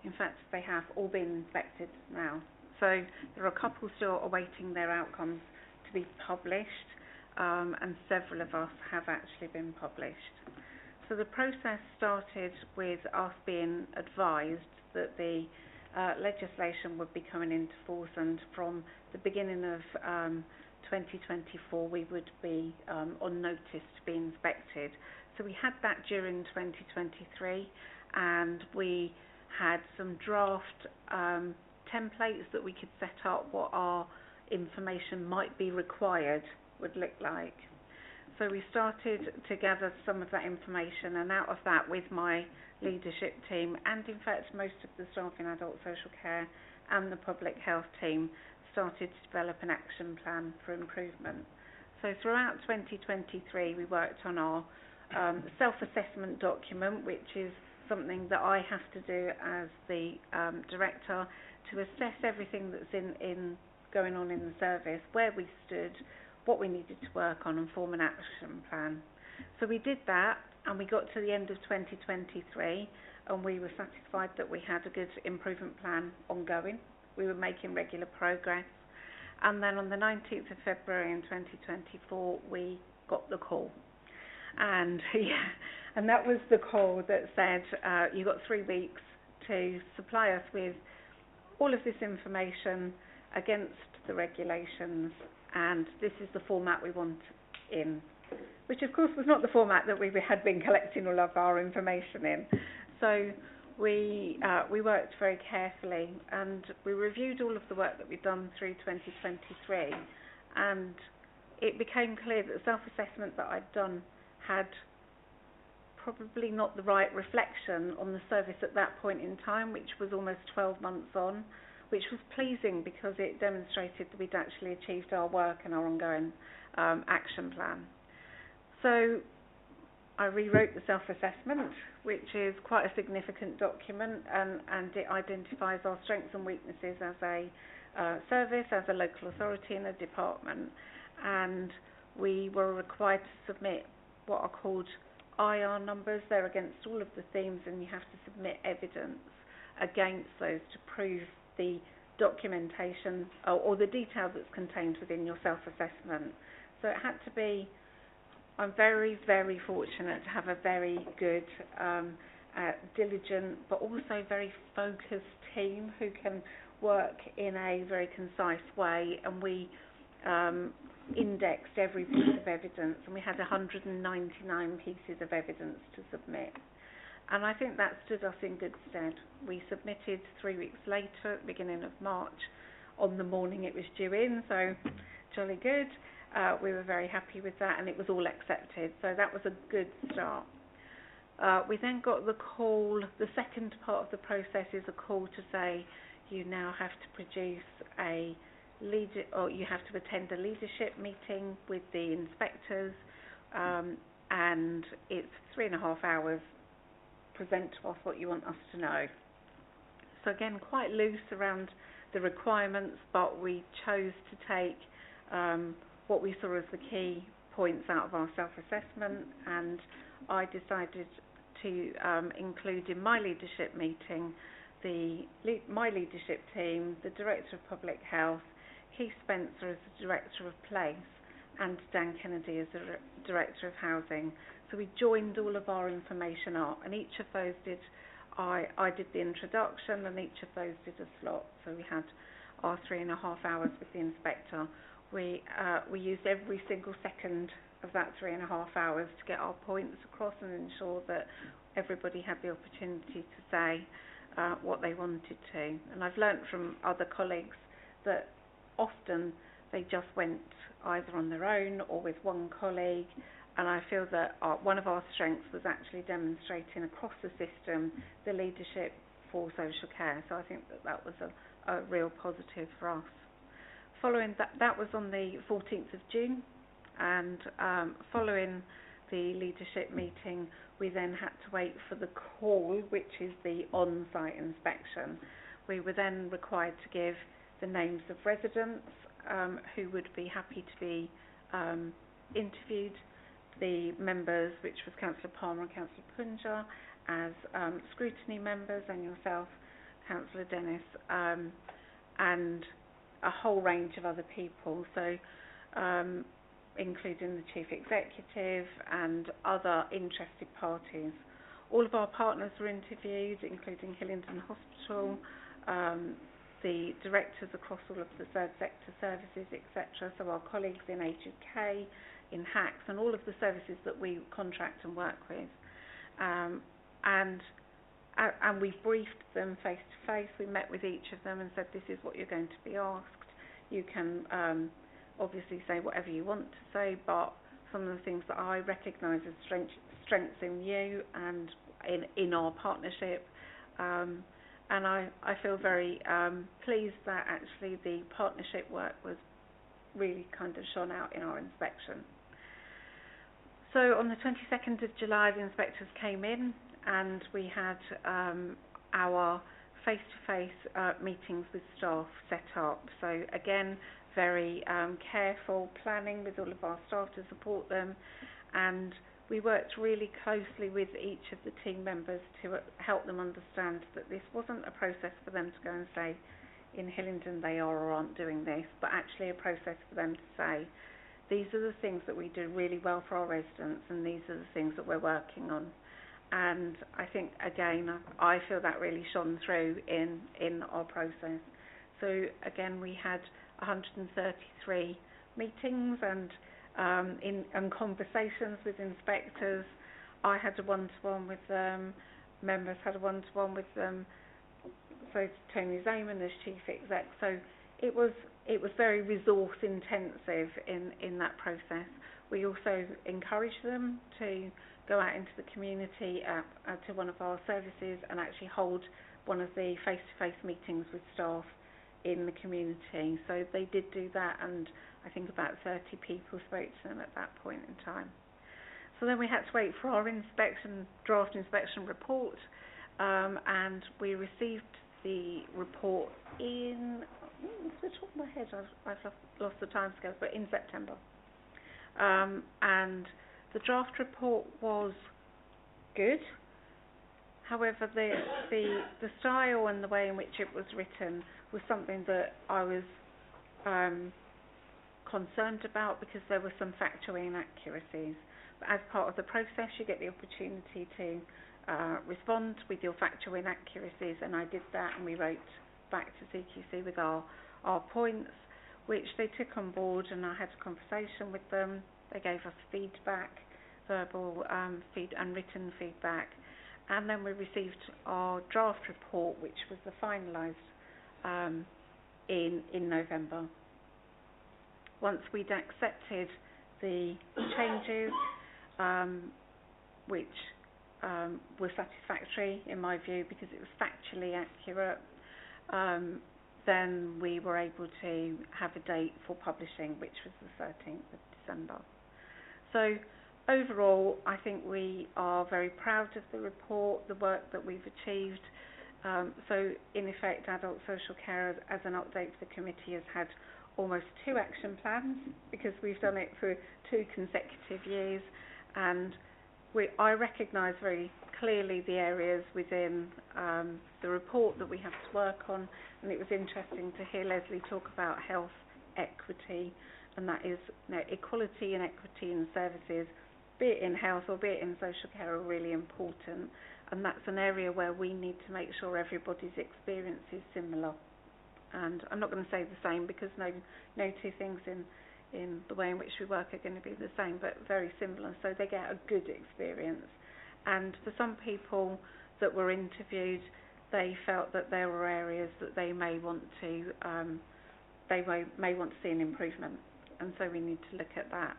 in fact they have all been inspected now. So there are a couple still awaiting their outcomes to be published, and several of us have actually been published. So the process started with us being advised that the legislation would be coming into force, and from the beginning of 2024 we would be on notice to be inspected. So we had that during 2023, and we had some draft templates that we could set up what our information might be required would look like. So we started to gather some of that information, and out of that, with my leadership team and in fact most of the staff in adult social care and the public health team, started to develop an action plan for improvement. So throughout 2023 we worked on our self-assessment document, which is something that I have to do as the director, to assess everything that's in going on in the service, where we stood, what we needed to work on, and form an action plan. So we did that, and we got to the end of 2023, and we were satisfied that we had a good improvement plan ongoing. We were making regular progress, and then on the 19th of February in 2024 we got the call, and and that was the call that said you got 3 weeks to supply us with all of this information against the regulations, and this is the format we want in, which of course was not the format that we had been collecting all of our information in. So we worked very carefully, and we reviewed all of the work that we'd done through 2023, and it became clear that the self-assessment that I'd done had probably not the right reflection on the service at that point in time, which was almost 12 months on, which was pleasing because it demonstrated that we'd actually achieved our work and our ongoing action plan. So I rewrote the self-assessment, which is quite a significant document, and it identifies our strengths and weaknesses as a service, as a local authority and a department. And we were required to submit what are called IR numbers. They're against all of the themes, and you have to submit evidence against those to prove the documentation or the detail that's contained within your self-assessment. So it had to be, I'm very, very fortunate to have a very good, diligent, but also very focused team who can work in a very concise way, and we indexed every piece of evidence, and we had 199 pieces of evidence to submit. And I think that stood us in good stead. We submitted 3 weeks later, at the beginning of March, on the morning it was due in, so jolly good. We were very happy with that, and it was all accepted, so that was a good start. We then got the call. The second part of the process is a call to say you now have to produce you have to attend a leadership meeting with the inspectors, and it's 3.5 hours. Present to us what you want us to know. So again, quite loose around the requirements, but we chose to take what we saw as the key points out of our self-assessment, and I decided to include in my leadership meeting my leadership team, the Director of Public Health, Keith Spencer as the Director of Place, and Dan Kennedy as the Director of Housing. So we joined all of our information up, and each of those I did the introduction, and each of those did a slot. So we had our 3.5 hours with the inspector. We used every single second of that 3.5 hours to get our points across and ensure that everybody had the opportunity to say what they wanted to. And I've learnt from other colleagues that often they just went either on their own or with one colleague, and I feel that one of our strengths was actually demonstrating across the system the leadership for social care. So I think that was a real positive for us. Following that was on the 14th of June, and following the leadership meeting, we then had to wait for the call, which is the on-site inspection. We were then required to give the names of residents, who would be happy to be interviewed. The members, which was Councillor Palmer and Councillor Punja, as scrutiny members, and yourself, Councillor Denys, and a whole range of other people, so including the Chief Executive and other interested parties. All of our partners were interviewed, including Hillingdon Hospital, the directors across all of the third sector services, etc., so our colleagues in Age UK, in HACS, and all of the services that we contract and work with. And we briefed them face to face. We met with each of them and said, this is what you're going to be asked. You can obviously say whatever you want to say, but some of the things that I recognise as strengths in you and in our partnership, and I feel very pleased that actually the partnership work was really kind of shone out in our inspection. So on the 22nd of July, the inspectors came in and we had our face-to-face meetings with staff set up. So again, very careful planning with all of our staff to support them, and we worked really closely with each of the team members to help them understand that this wasn't a process for them to go and say, in Hillingdon they are or aren't doing this, but actually a process for them to say, these are the things that we do really well for our residents, and these are the things that we're working on. And I think, again, I feel that really shone through in our process. So again, we had 133 meetings and conversations with inspectors. I had a one-to-one with them, members had a one-to-one with them, so Tony Zaman as Chief Exec. So it was very resource intensive in that process. We also encouraged them to go out into the community to one of our services and actually hold one of the face-to-face meetings with staff in the community. So they did do that, and I think about 30 people spoke to them at that point in time. So then we had to wait for our draft inspection report, and we received the report in, off the top of my head, I've lost the time scale, but in September. And the draft report was good. However, the style and the way in which it was written was something that I was concerned about, because there were some factual inaccuracies. But as part of the process, you get the opportunity to respond with your factual inaccuracies, and I did that, and we wrote back to CQC with our points, which they took on board, and I had a conversation with them. They gave us feedback, verbal and written feedback, and then we received our draft report, which was the finalised in November. Once we'd accepted the changes, which were satisfactory in my view because it was factually accurate, then we were able to have a date for publishing, which was the 13th of December. So overall, I think we are very proud of the report, the work that we've achieved. So in effect, Adult Social Care, as an update to the committee, has had almost 2 action plans, because we've done it for 2 consecutive years, and I recognise very clearly the areas within the report that we have to work on, and it was interesting to hear Leslie talk about health equity, and that is, equality and equity in services, be it in health or be it in social care, are really important, and that's an area where we need to make sure everybody's experience is similar. And I'm not going to say the same, because no 2 things in the way in which we work are going to be the same, but very similar, so they get a good experience. And for some people that were interviewed, they felt that there were areas that they may want to see an improvement, and so we need to look at that.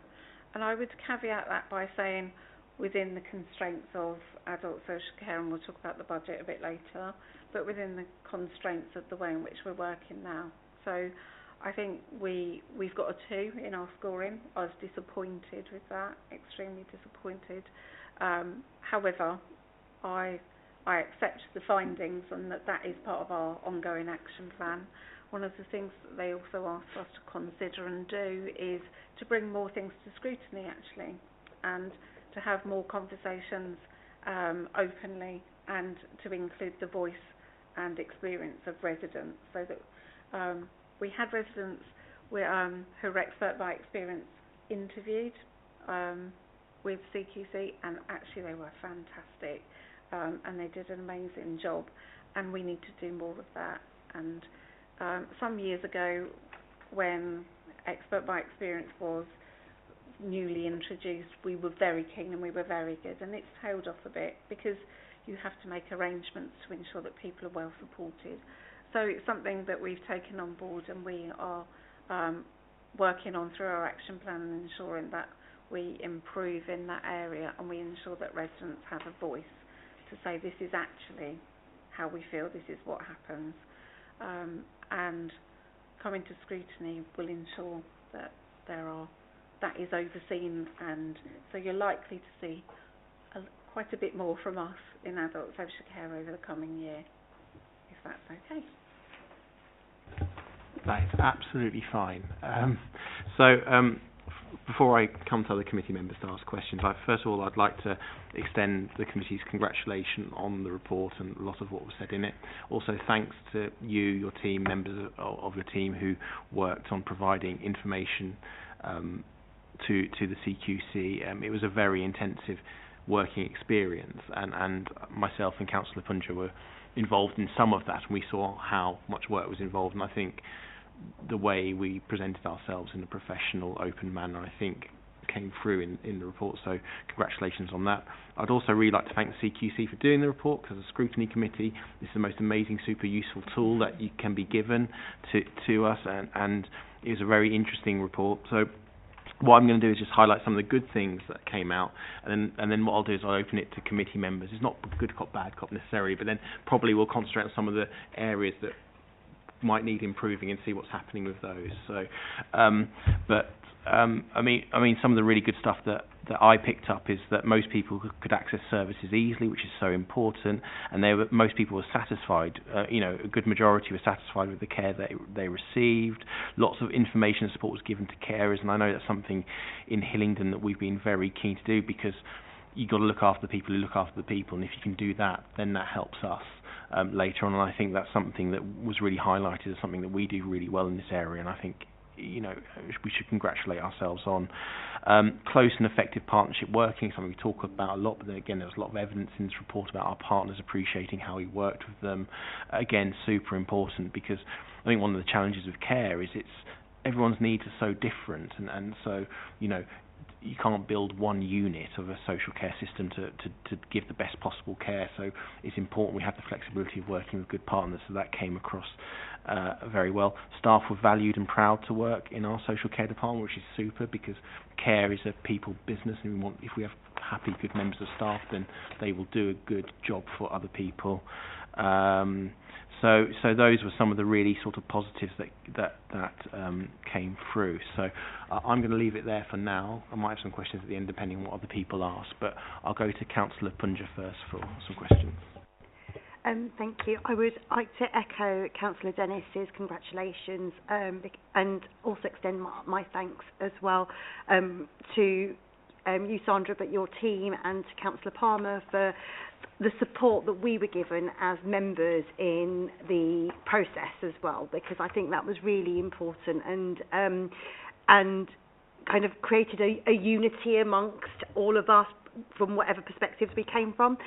And I would caveat that by saying, within the constraints of adult social care, and we'll talk about the budget a bit later, but within the constraints of the way in which we're working now. So I think we've got a 2 in our scoring. I was disappointed with that, extremely disappointed. However, I accept the findings, and that is part of our ongoing action plan. one of the things that they also asked us to consider and do is to bring more things to scrutiny, actually, and to have more conversations openly, and to include the voice and experience of residents, so that we had residents who were expert by experience interviewed with CQC, and actually they were fantastic, and they did an amazing job, and we need to do more of that. And some years ago, when expert by experience was newly introduced, we were very keen and we were very good, and it's tailed off a bit because you have to make arrangements to ensure that people are well supported. So it's something that we've taken on board, and we are working on through our action plan and ensuring that we improve in that area, and we ensure that residents have a voice to say this is actually how we feel, this is what happens, and coming to scrutiny will ensure that that is overseen, and so you're likely to see quite a bit more from us in adult social care over the coming year, if that's okay. That is absolutely fine. Before I come to other committee members to ask questions, first of all, I'd like to extend the committee's congratulations on the report and a lot of what was said in it. Also, thanks to you, your team, members of your team who worked on providing information to the CQC. It was a very intensive working experience, and myself and Councillor Punja were involved in some of that, and we saw how much work was involved, and I think the way we presented ourselves in a professional, open manner, I think came through in the report, so congratulations on that. I'd also really like to thank the CQC for doing the report, because the scrutiny committee, this is the most amazing, super useful tool that you can be given to us, and it was a very interesting report. So what I'm going to do is just highlight some of the good things that came out, and then what I'll do is I'll open it to committee members. It's not good cop, bad cop necessarily, but then probably we'll concentrate on some of the areas that might need improving and see what's happening with those. So, I mean, some of the really good stuff that I picked up is that most people could access services easily, which is so important, and most people were satisfied. A good majority were satisfied with the care that they received. Lots of information and support was given to carers, and I know that's something in Hillingdon that we've been very keen to do, because you've got to look after the people who look after the people, and if you can do that, then that helps us later on. And I think that's something that was really highlighted as something that we do really well in this area, and I think we should congratulate ourselves on. Close and effective partnership working, something we talk about a lot, but then again there's a lot of evidence in this report about our partners appreciating how we worked with them. Again, super important, because I think one of the challenges of care is everyone's needs are so different, and so you can't build one unit of a social care system to give the best possible care, so it's important we have the flexibility of working with good partners, so that came across very well. Staff were valued and proud to work in our social care department, which is super, because care is a people business, and if we have happy, good members of staff, then they will do a good job for other people. So those were some of the really sort of positives that came through. So I'm going to leave it there for now. I might have some questions at the end, depending on what other people ask, but I'll go to Councillor Punja first for some questions. Thank you. I would like to echo Councillor Denys's congratulations, and also extend my thanks as well to you, Sandra, but your team, and to Councillor Palmer for the support that we were given as members in the process as well, because I think that was really important, and kind of created a unity amongst all of us from whatever perspectives we came from.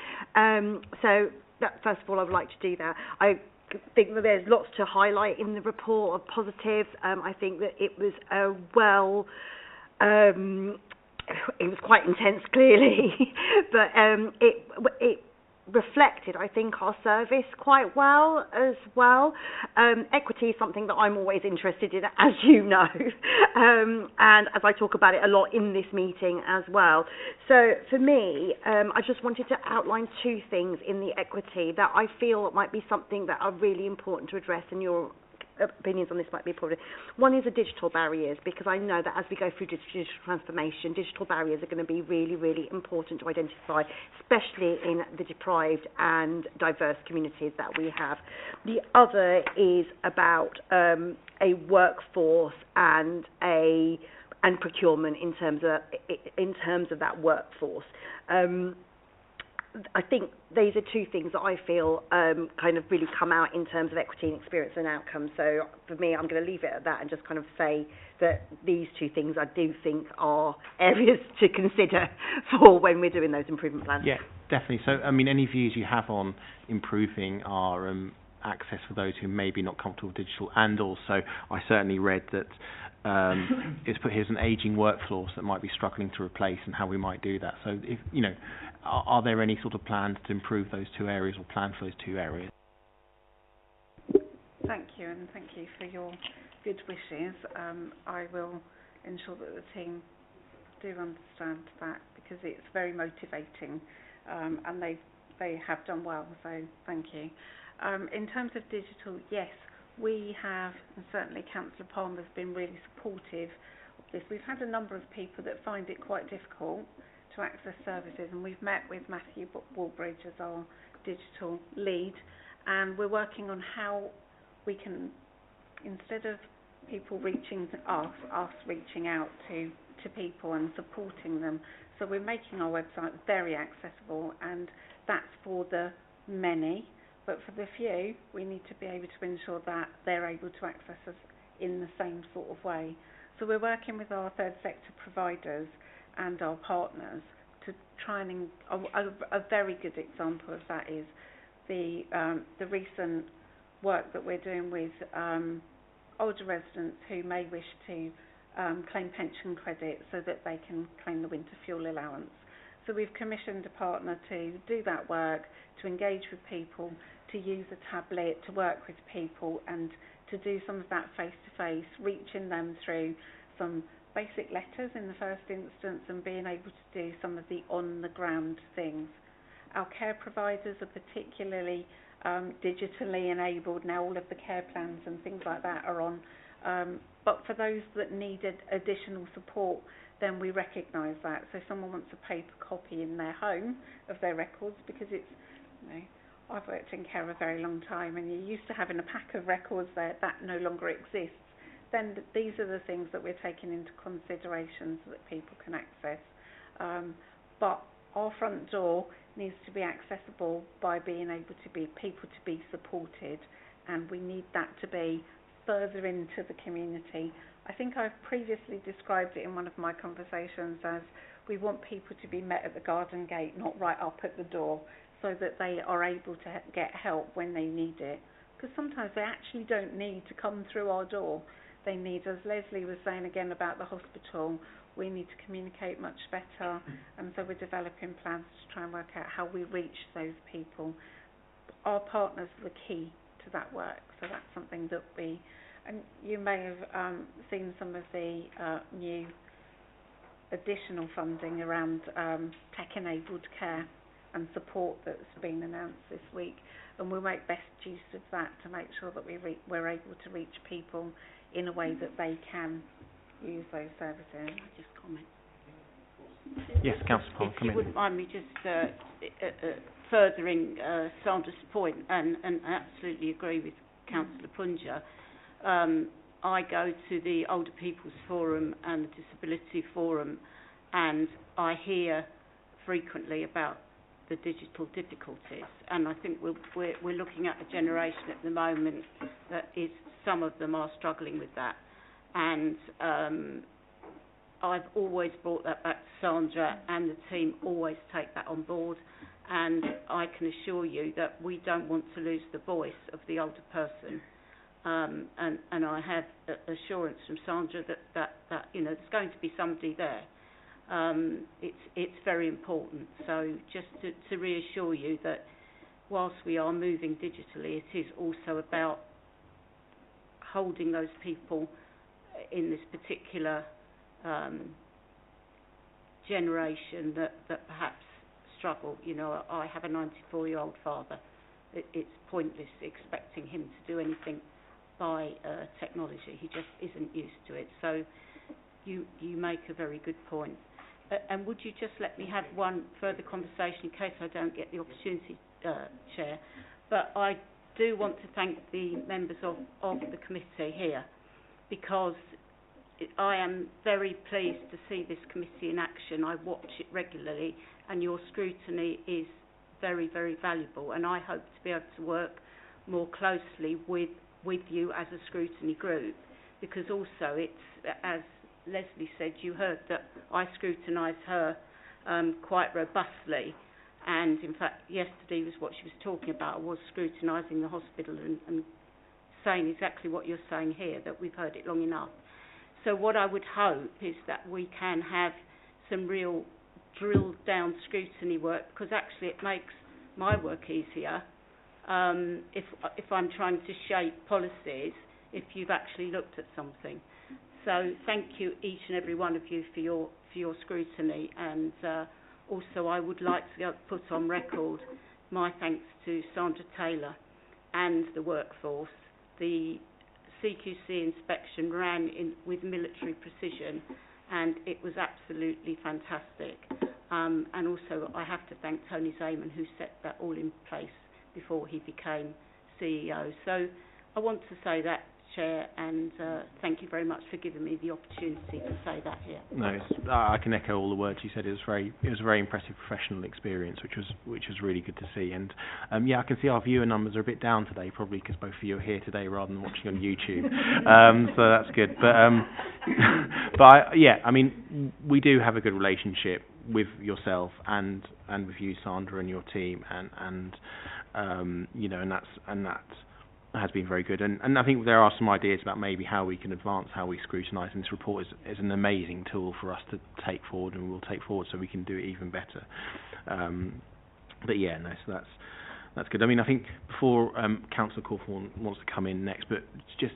So that, first of all, I would like to do that. I think that there's lots to highlight in the report of positives. I think that it was it was quite intense, clearly, but it reflected, I think, our service quite well as well. Equity is something that I'm always interested in, as you know, and as I talk about it a lot in this meeting as well. So for me, I just wanted to outline two things in the equity that I feel might be something that are really important to address, and you're opinions on this might be important. One is the digital barriers, because I know that as we go through digital transformation, digital barriers are going to be really, really important to identify, especially in the deprived and diverse communities that we have. The other is about a workforce and procurement in terms of that workforce. I think these are two things that I feel kind of really come out in terms of equity and experience and outcomes. So for me, I'm going to leave it at that and just kind of say that these two things I do think are areas to consider for when we're doing those improvement plans. Yeah, definitely. So, I mean, any views you have on improving our access for those who may be not comfortable with digital, and also I certainly read that it's put here's an ageing workforce that might be struggling to replace and how we might do that. So, if you know, are there any sort of plans to improve those two areas or plan for those two areas? Thank you, and thank you for your good wishes. I will ensure that the team do understand that, because it's very motivating, and they have done well, so thank you. In terms of digital, yes, we have, and certainly Councillor Palmer has been really supportive of this. We've had a number of people that find it quite difficult to access services, and we've met with Matthew Walbridge as our digital lead, and we're working on how we can, instead of people reaching us reaching out to people and supporting them. So we're making our website very accessible, and that's for the many. But for the few, we need to be able to ensure that they're able to access us in the same sort of way. So we're working with our third sector providers and our partners to try and a very good example of that is the recent work that we're doing with older residents who may wish to claim pension credit so that they can claim the winter fuel allowance. So we've commissioned a partner to do that work, to engage with people, to use a tablet, to work with people, and to do some of that face-to-face, reaching them through some basic letters in the first instance, and being able to do some of the on-the-ground things. Our care providers are particularly digitally enabled now. All of the care plans and things like that are on. But for those that needed additional support, then we recognise that. So if someone wants a paper copy in their home of their records, because it's, you know, I've worked in care a very long time, and you're used to having a pack of records there, that no longer exists, then these are the things that we're taking into consideration so that people can access. But our front door needs to be accessible by being able to be people to be supported, and we need that to be further into the community. I think I've previously described it in one of my conversations as we want people to be met at the garden gate, not right up at the door, so that they are able to get help when they need it. Because sometimes they actually don't need to come through our door. They need, as Leslie was saying again about the hospital, we need to communicate much better, and so we're developing plans to try and work out how we reach those people. Our partners are the key to that work, so that's something that we, and you may have seen some of the new additional funding around tech-enabled care and support that's been announced this week, and we'll make best use of that to make sure that we're able to reach people in a way that they can use those services. Can I just comment? Yes, Councillor Palmer, come in. If you wouldn't mind me just furthering Sandra's point, and I absolutely agree with Councillor Plunger. I go to the Older People's Forum and the Disability Forum, and I hear frequently about the digital difficulties, and I think we're looking at a generation at the moment that is, some of them are struggling with that, and I've always brought that back to Sandra, and the team always take that on board, and I can assure you that we don't want to lose the voice of the older person, and I have assurance from Sandra that you know there's going to be somebody there. It's very important. So just to reassure you that whilst we are moving digitally, it is also about holding those people in this particular generation that perhaps struggle. You know, I have a 94-year-old father. It's pointless expecting him to do anything by technology. He just isn't used to it. So you make a very good point. And would you just let me have one further conversation in case I don't get the opportunity, Chair? But I do want to thank the members of the committee here, because I am very pleased to see this committee in action. I watch it regularly, and your scrutiny is very, very valuable, and I hope to be able to work more closely with you as a scrutiny group, because also it's, as Leslie said, you heard that I scrutinise her quite robustly, and in fact yesterday was what she was talking about. I was scrutinising the hospital and saying exactly what you're saying here, that we've heard it long enough. So what I would hope is that we can have some real drilled down scrutiny work, because actually it makes my work easier if I'm trying to shape policies, if you've actually looked at something. So thank you, each and every one of you, for your scrutiny, and also I would like to put on record my thanks to Sandra Taylor and the workforce. The CQC inspection ran with military precision, and it was absolutely fantastic. And also I have to thank Tony Zaman, who set that all in place before he became CEO. So I want to say that, Chair, and thank you very much for giving me the opportunity to say that here. No, I can echo all the words you said. It was a very impressive professional experience, which was really good to see. And yeah, I can see our viewer numbers are a bit down today, probably because both of you are here today rather than watching on YouTube. So that's good. But yeah, I mean, we do have a good relationship with yourself and with you, Sandra, and your team, and you know, and that has been very good, and I think there are some ideas about maybe how we can advance how we scrutinise, and this report is an amazing tool for us to take forward, and we'll take forward so we can do it even better. But yeah, no, so that's good. I mean, I think before Councillor Cawthorne wants to come in next, but it's just,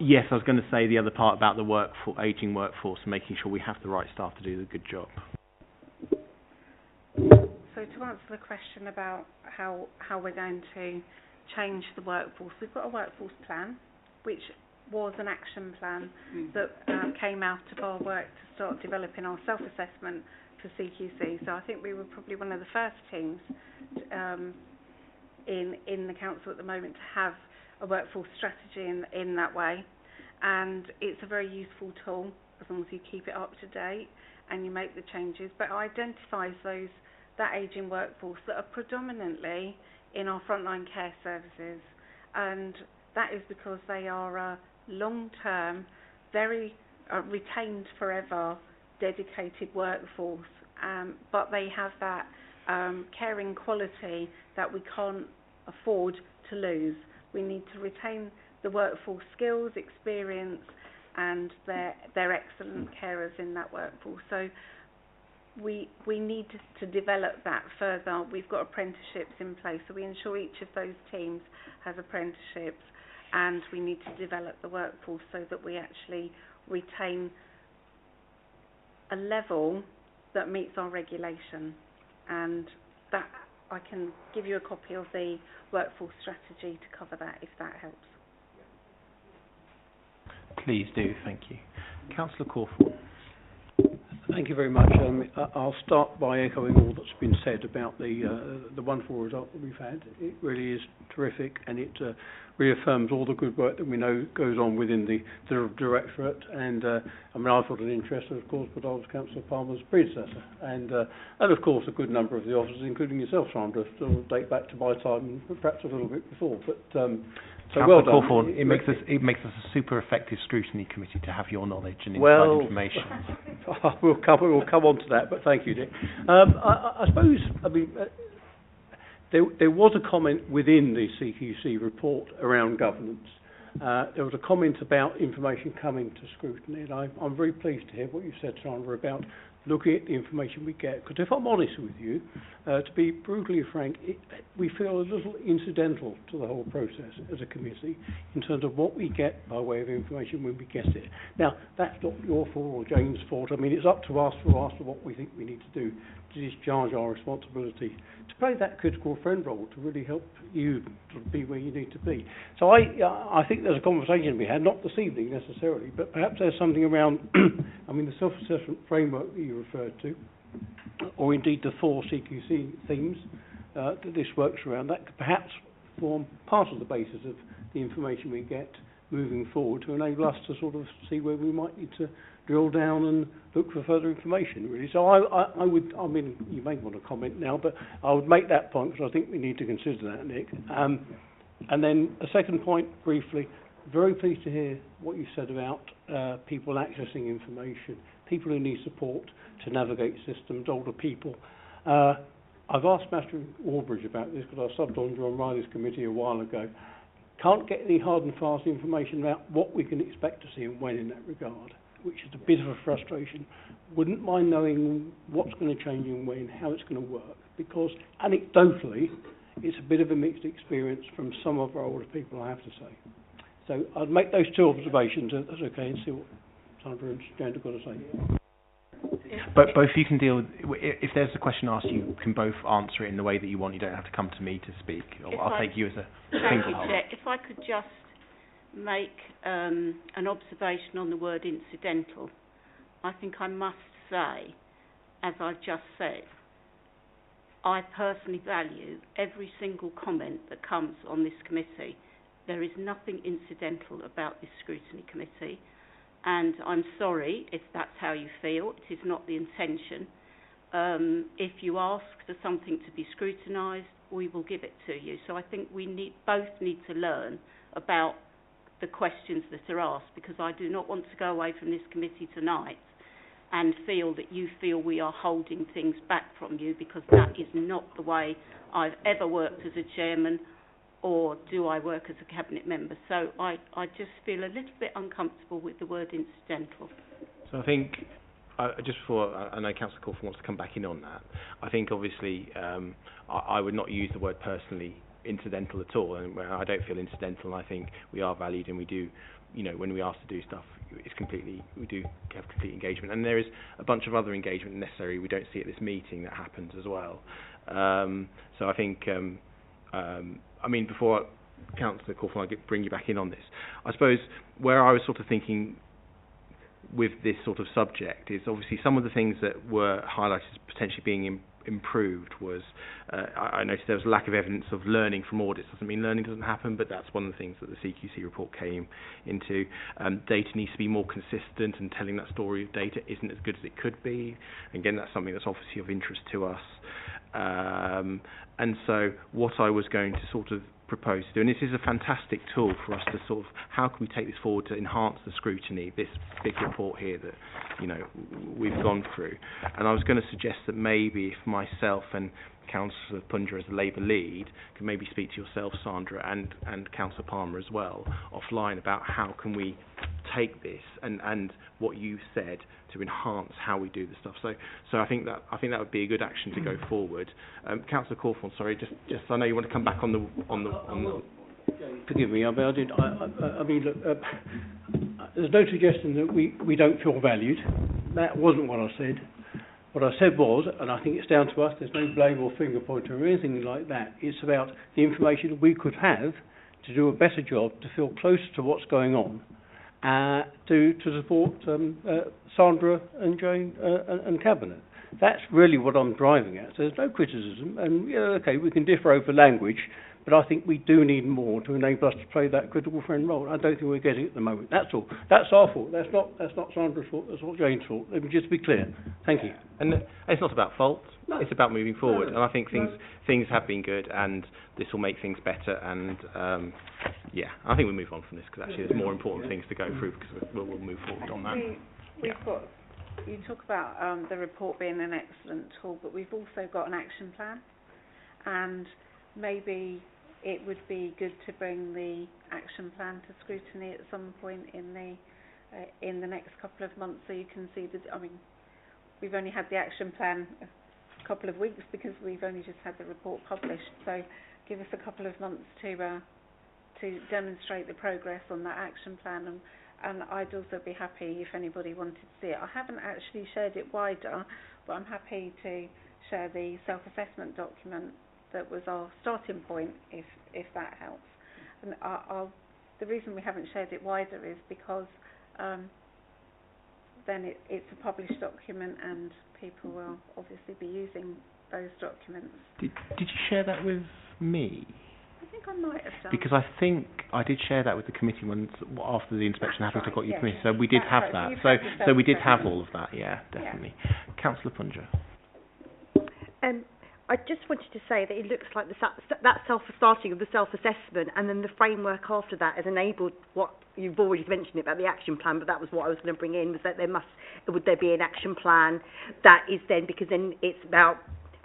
yes, I was going to say the other part about the ageing workforce and making sure we have the right staff to do the good job. So to answer the question about how we're going to change the workforce, we've got a workforce plan, which was an action plan that came out of our work to start developing our self-assessment for CQC. So I think we were probably one of the first teams in the council at the moment to have a workforce strategy in that way, and it's a very useful tool as long as you keep it up to date and you make the changes, but it identifies that ageing workforce that are predominantly in our frontline care services, and that is because they are a long-term, very retained forever, dedicated workforce, but they have that caring quality that we can't afford to lose. We need to retain the workforce skills, experience, and they're excellent carers in that workforce. So we need to develop that further. We've got apprenticeships in place, so we ensure each of those teams has apprenticeships, and we need to develop the workforce so that we actually retain a level that meets our regulation. And that, I can give you a copy of the workforce strategy to cover that, if that helps. Please do, thank you. Councillor Cawthorne. Thank you very much. I'll start by echoing all that's been said about the wonderful result that we've had. It really is terrific, and it reaffirms all the good work that we know goes on within the directorate. And I mean, I've got an interest, of course, but I was Councillor Palmer's predecessor, and of course a good number of the officers, including yourself, Sandra, still date back to my time, perhaps a little bit before. But so well done. Cawthorne, it makes us a super effective scrutiny committee to have your knowledge and inside information. We'll come on to that, but thank you, Nick. I suppose, I mean, there was a comment within the CQC report around governance. There was a comment about information coming to scrutiny, and I'm very pleased to hear what you said, Sandra, about looking at the information we get. Because if I'm honest with you, to be brutally frank, we feel a little incidental to the whole process as a committee in terms of what we get by way of information when we get it. Now, that's not your fault or Jane's fault. I mean, it's up to us for what we think we need to do to discharge our responsibility to play that critical friend role to really help you sort of be where you need to be. So I think there's a conversation to be had, not this evening necessarily, but perhaps there's something around, I mean, the self-assessment framework that you referred to, or indeed the 4 CQC themes that this works around, that could perhaps form part of the basis of the information we get moving forward to enable us to sort of see where we might need to drill down and look for further information, really. So I would, I mean, you may want to comment now, but I would make that point because I think we need to consider that, Nick. And then a second point, briefly, very pleased to hear what you said about people accessing information, people who need support to navigate systems, older people. I've asked Master Warbridge about this because I subbed on John Riley's committee a while ago. Can't get any hard and fast information about what we can expect to see and when in that regard, which is a bit of a frustration. Wouldn't mind knowing what's going to change and when, how it's going to work, because anecdotally, it's a bit of a mixed experience from some of our older people, I have to say. So I'd make those 2 observations, if that's okay, and see what Sandra and Jane have got to say. But both you can deal with, if there's a question asked, you can both answer it in the way that you want. You don't have to come to me to speak. I'll take you as a single holder. If I could just make an observation on the word incidental. I think I must say, as I've just said, I personally value every single comment that comes on this committee. There is nothing incidental about this scrutiny committee, and I'm sorry if that's how you feel. It is not the intention. If you ask for something to be scrutinised, we will give it to you. So I think we both need to learn about the questions that are asked, because I do not want to go away from this committee tonight and feel that you feel we are holding things back from you, because that is not the way I've ever worked as a chairman, or do I work as a cabinet member. So I just feel a little bit uncomfortable with the word incidental. So I think, just before, I know Councillor Corford wants to come back in on that, I think obviously I would not use the word personally incidental at all, and I don't feel incidental, and I think we are valued, and we do, you know, when we ask to do stuff, we do have complete engagement, and there is a bunch of other engagement necessary we don't see at this meeting that happens as well. So I think, I mean, before Councillor Corford, I bring you back in on this, I suppose where I was sort of thinking with this sort of subject is obviously some of the things that were highlighted as potentially being improved was, I noticed there was a lack of evidence of learning from audits. Doesn't mean learning doesn't happen, but that's one of the things that the CQC report came into. Data needs to be more consistent, and telling that story of data isn't as good as it could be. Again, that's something that's obviously of interest to us. And so what I was going to sort of propose to do, and this is a fantastic tool for us to sort of, how can we take this forward to enhance the scrutiny, this big report here that, you know, we've gone through. And I was going to suggest that maybe if myself and Councillor Punja as the Labour lead could maybe speak to yourself, Sandra, and Councillor Palmer as well, offline, about how can we take this and what you said to enhance how we do the stuff. So I think that would be a good action to go forward. Councillor Corford, sorry, just I know you want to come back on the. Forgive me, I mean, look, there's no suggestion that we don't feel valued. That wasn't what I said. What I said was, and I think it's down to us, there's no blame or finger pointing or anything like that. It's about the information we could have to do a better job, to feel closer to what's going on, to support Sandra and Jane and Cabinet. That's really what I'm driving at. So there's no criticism, and yeah, okay, we can differ over language, but I think we do need more to enable us to play that critical friend role. I don't think we're getting it at the moment. That's all. That's our fault. That's not Sandra's fault. That's not Jane's fault. Let me just be clear. Thank you. And it's not about fault. No. It's about moving forward. No. And I think things have been good, and this will make things better. And yeah, I think we'll move on from this, because actually there's more important things to go through, because we'll move forward on that. We've got. You talk about the report being an excellent tool, but we've also got an action plan, and maybe it would be good to bring the action plan to scrutiny at some point in the next couple of months, so you can see I mean, we've only had the action plan a couple of weeks because we've only just had the report published. So give us a couple of months to demonstrate the progress on that action plan, and I'd also be happy if anybody wanted to see it. I haven't actually shared it wider, but I'm happy to share the self-assessment document that was our starting point, if that helps. And the reason we haven't shared it wider is because then it's a published document and people will obviously be using those documents. Did you share that with me? I think I might have done. Because I think I did share that with the committee once after the inspection happened. I got your yes. permission, so we did That's have right. that. You've So we did have all of that. Yeah, definitely. Yeah. Councillor Punger. I just wanted to say that it looks like that starting of the self-assessment and then the framework after that has enabled what you've already mentioned about the action plan, but that was what I was going to bring in, was that would there be an action plan that is then, because then it's about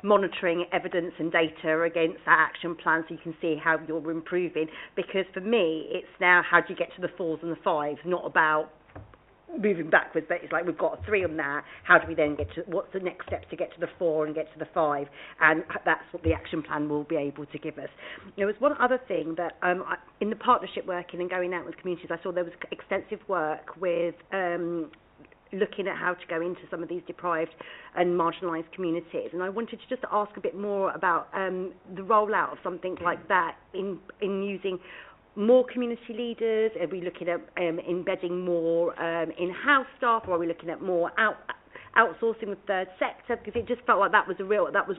monitoring evidence and data against that action plan so you can see how you're improving. Because for me, it's now how do you get to the 4s and the 5s, not about moving backwards, but it's like we've got a 3 on that, how do we then get to, what's the next step to get to the 4 and get to the 5, and that's what the action plan will be able to give us. There was one other thing that in the partnership working and going out with communities, I saw there was extensive work with looking at how to go into some of these deprived and marginalised communities, and I wanted to just ask a bit more about the rollout of something like that in using more community leaders. Are we looking at embedding more in-house staff, or are we looking at more outsourcing with third sector? Because it just felt like that was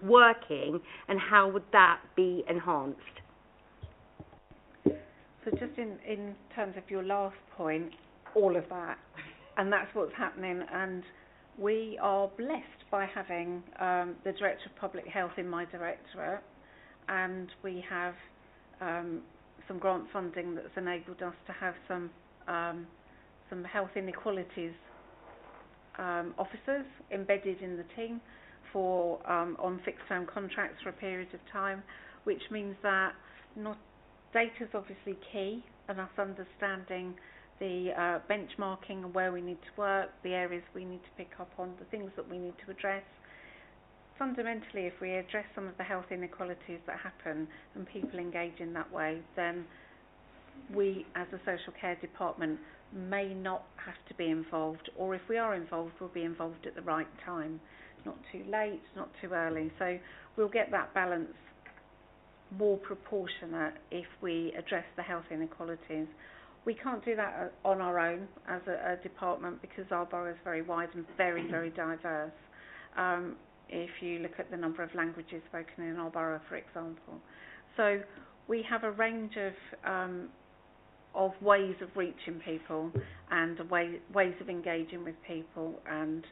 working, and how would that be enhanced? So just in terms of your last point, all of that, and that's what's happening, and we are blessed by having the Director of Public Health in my directorate, and we have some grant funding that's enabled us to have some health inequalities officers embedded in the team for on fixed-term contracts for a period of time, which means that data's obviously key, and us understanding the benchmarking and where we need to work, the areas we need to pick up on, the things that we need to address. Fundamentally, if we address some of the health inequalities that happen and people engage in that way, then we as a social care department may not have to be involved, or if we are involved, we'll be involved at the right time. Not too late, not too early. So we'll get that balance more proportionate if we address the health inequalities. We can't do that on our own as a department because our borough is very wide and very, very diverse. If you look at the number of languages spoken in our borough, for example. So we have a range of ways of reaching people and ways of engaging with people, and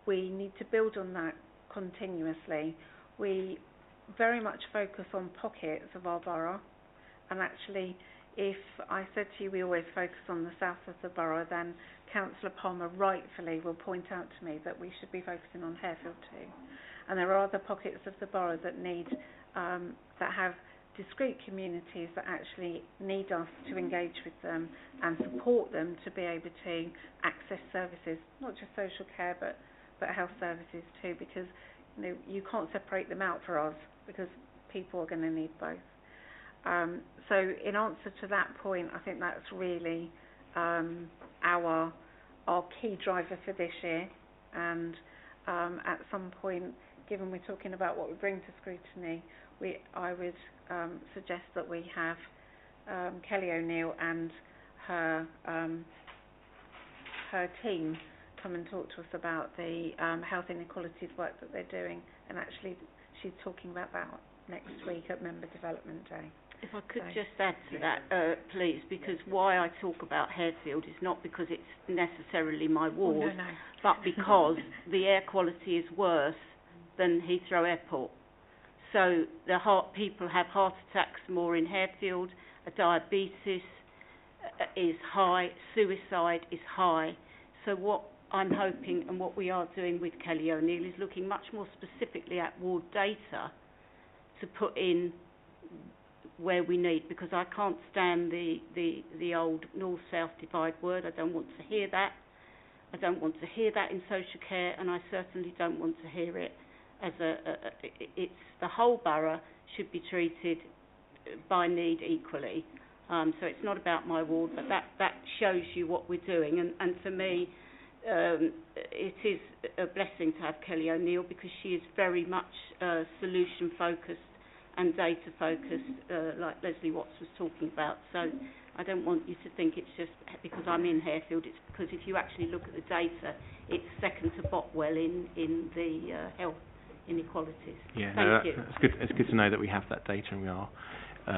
we need to build on that continuously. We very much focus on pockets of our borough, and actually if I said to you we always focus on the south of the borough, then Councillor Palmer rightfully will point out to me that we should be focusing on Harefield too. And there are other pockets of the borough that need, that have discrete communities that actually need us to engage with them and support them to be able to access services, not just social care but health services too, because you can't separate them out for us because people are going to need both. So in answer to that point, I think that's really our key driver for this year, and at some point, given we're talking about what we bring to scrutiny, I would suggest that we have Kelly O'Neill and her team come and talk to us about the health inequalities work that they're doing, and actually she's talking about that next week at Member Development Day. If I could just add to that, please, because why I talk about Harefield is not because it's necessarily my ward, but because the air quality is worse than Heathrow Airport. So people have heart attacks more in Harefield, diabetes is high, suicide is high. So what I'm hoping and what we are doing with Kelly O'Neill is looking much more specifically at ward data to put in where we need, because I can't stand the old north-south divide word. I don't want to hear that. I don't want to hear that in social care, and I certainly don't want to hear it as it's the whole borough should be treated by need equally. So it's not about my ward, but that shows you what we're doing. And for me, it is a blessing to have Kelly O'Neill, because she is very much solution focused and data focused, like Leslie Watts was talking about. So I don't want you to think it's just because I'm in Harefield. It's because if you actually look at the data, it's second to Botwell in the health inequalities. Yeah, Thank you. It's good to know that we have that data and we are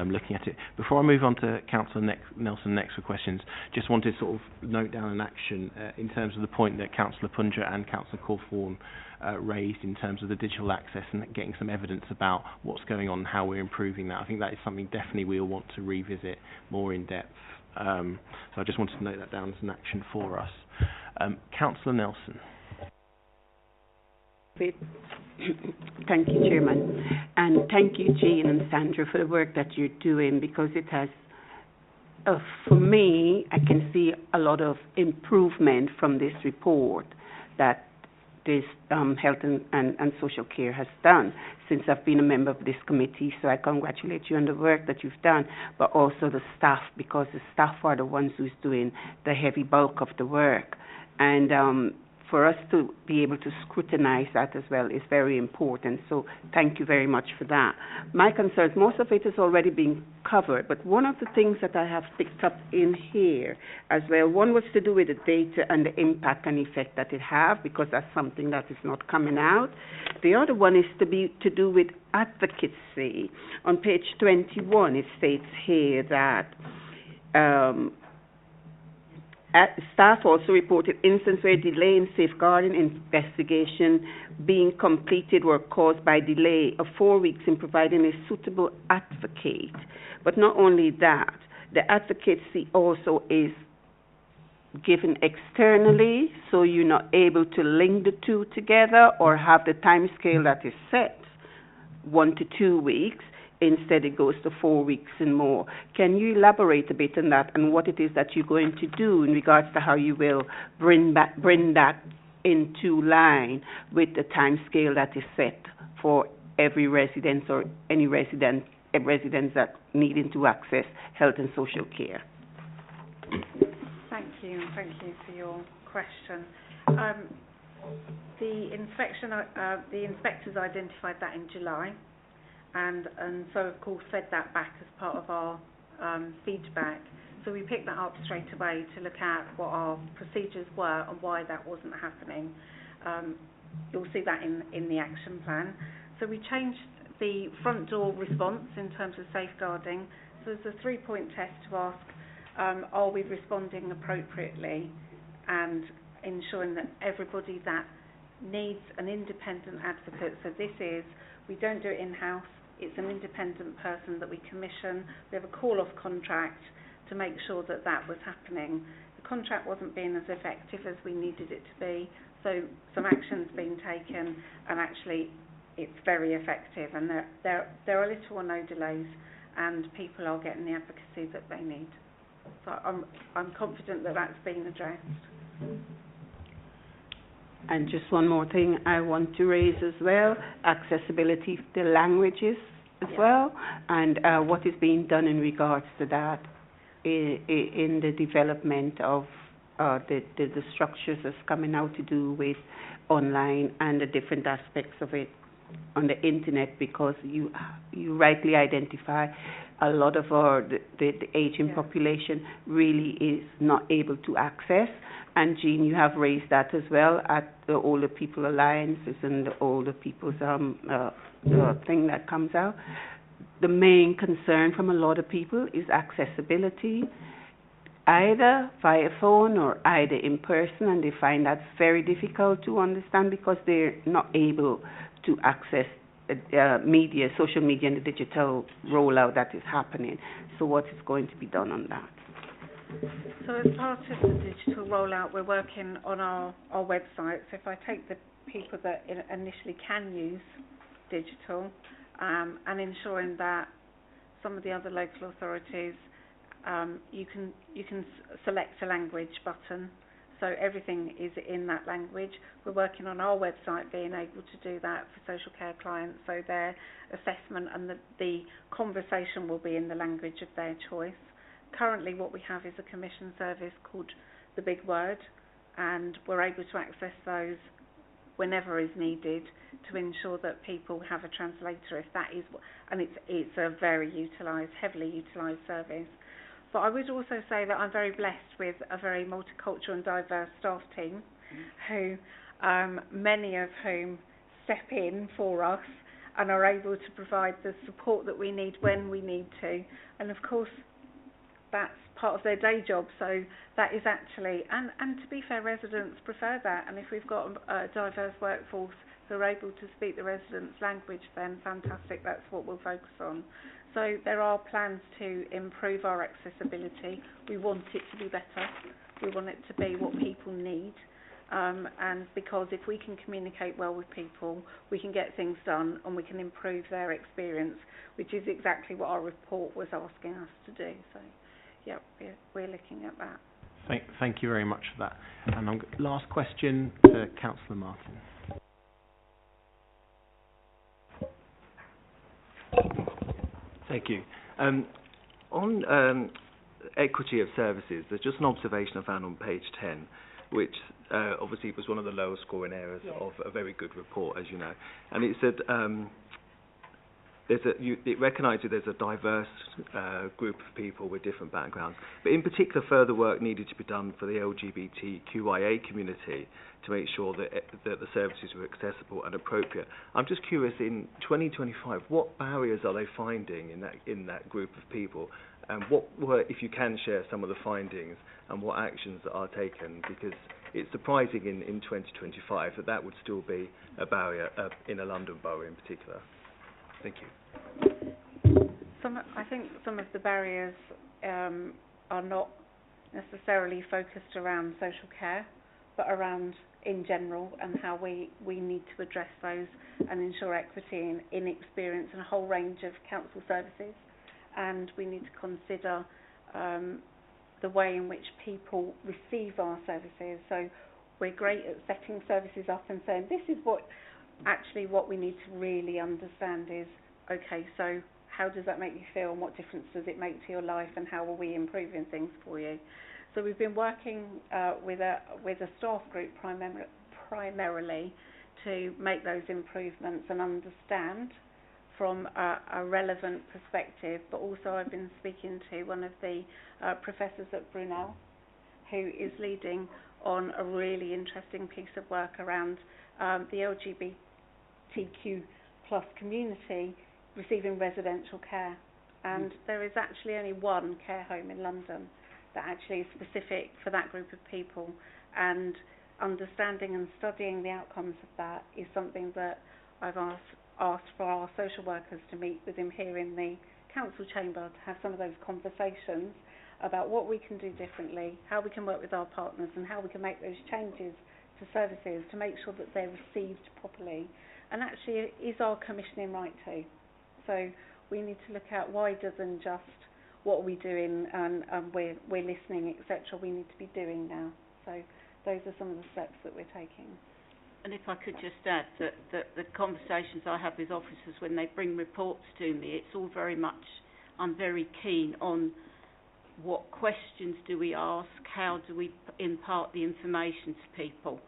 looking at it. Before I move on to Councillor Nelson next for questions, just wanted to sort of note down an action in terms of the point that Councillor Punja and Councillor Cawthorne raised in terms of the digital access and getting some evidence about what's going on and how we're improving that. I think that is something definitely we'll want to revisit more in depth. So I just wanted to note that down as an action for us. Councillor Nelson. Thank you, Chairman. And thank you, Jean and Sandra, for the work that you're doing, because it has, for me, I can see a lot of improvement from this report that this health and social care has done since I've been a member of this committee. So I congratulate you on the work that you've done, but also the staff, because the staff are the ones who's doing the heavy bulk of the work. And for us to be able to scrutinize that as well is very important. So thank you very much for that. My concerns, most of it has already been covered, but one of the things that I have picked up in here as well, one was to do with the data and the impact and effect that it have, because that's something that is not coming out. The other one is to do with advocacy. On page 21, it states here that staff also reported instances where delay in safeguarding investigation being completed were caused by delay of 4 weeks in providing a suitable advocate. But not only that, the advocacy also is given externally, so you're not able to link the two together or have the time scale that is set, 1 to 2 weeks. Instead, it goes to 4 weeks and more. Can you elaborate a bit on that and what it is that you're going to do in regards to how you will bring that into line with the time scale that is set for every residence or any residents that needing to access health and social care? Thank you for your question. The inspectors identified that in July. And so, of course, fed that back as part of our feedback. So we picked that up straight away to look at what our procedures were and why that wasn't happening. You'll see that in the action plan. So we changed the front door response in terms of safeguarding. So there's a 3-point test to ask, are we responding appropriately and ensuring that everybody that needs an independent advocate, so this is, we don't do it in-house, it's an independent person that we commission. We have a call-off contract to make sure that that was happening. The contract wasn't being as effective as we needed it to be, so some action's been taken, and actually it's very effective, and there are little or no delays, and people are getting the advocacy that they need. So I'm confident that that's been addressed. And just one more thing I want to raise as well, accessibility to languages as well, and what is being done in regards to that in the development of the structures that's coming out to do with online and the different aspects of it on the internet, because you rightly identify a lot of the aging population really is not able to access. And Jean, you have raised that as well at the Older People Alliances and the Older People's thing that comes out. The main concern from a lot of people is accessibility, either via phone or either in person, and they find that very difficult to understand because they're not able to access media, social media, and the digital rollout that is happening. So what is going to be done on that? So as part of the digital rollout, we're working on our website. So if I take the people that initially can use digital, and ensuring that some of the other local authorities, you can select a language button. So everything is in that language. We're working on our website being able to do that for social care clients, so their assessment and the conversation will be in the language of their choice. Currently what we have is a commission service called The Big Word, and we're able to access those whenever is needed to ensure that people have a translator if that is, and it's a very heavily utilised service. But I would also say that I'm very blessed with a very multicultural and diverse staff team who, many of whom step in for us and are able to provide the support that we need when we need to. And of course, that's part of their day job, so that is actually, and to be fair, residents prefer that, and if we've got a diverse workforce who are able to speak the residents' language, then fantastic, that's what we'll focus on. So there are plans to improve our accessibility. We want it to be better. We want it to be what people need, and because if we can communicate well with people, we can get things done and we can improve their experience, which is exactly what our report was asking us to do. So yeah, we're looking at that. Thank you very much for that. And last question to Councillor Martin. Thank you. On equity of services, there's just an observation I found on page 10, which obviously was one of the lowest scoring areas of a very good report, as you know. And it said it recognises there's a diverse group of people with different backgrounds, but in particular further work needed to be done for the LGBTQIA community to make sure that the services were accessible and appropriate. I'm just curious, in 2025, what barriers are they finding in that group of people, and what were, if you can share some of the findings and what actions are taken, because it's surprising in 2025 that would still be a barrier in a London borough in particular. Thank you. I think some of the barriers are not necessarily focused around social care, but around in general, and how we need to address those and ensure equity in experience in a whole range of council services. And we need to consider the way in which people receive our services. So we're great at setting services up and saying, this is what we need to really understand is, okay, so how does that make you feel, and what difference does it make to your life, and how are we improving things for you? So we've been working with a staff group primarily to make those improvements and understand from a relevant perspective, but also I've been speaking to one of the professors at Brunel who is leading on a really interesting piece of work around the LGBTQ plus community receiving residential care. And there is actually only one care home in London that actually is specific for that group of people, and understanding and studying the outcomes of that is something that I've asked for our social workers to meet with him here in the council chamber to have some of those conversations about what we can do differently, how we can work with our partners, and how we can make those changes to services to make sure that they're received properly. And actually, is our commissioning right too? So we need to look at wider than just what are we doing and we're listening, etc. We need to be doing now. So those are some of the steps that we're taking. And if I could just add that the conversations I have with officers when they bring reports to me, it's all very much, I'm very keen on what questions do we ask, how do we impart the information to people,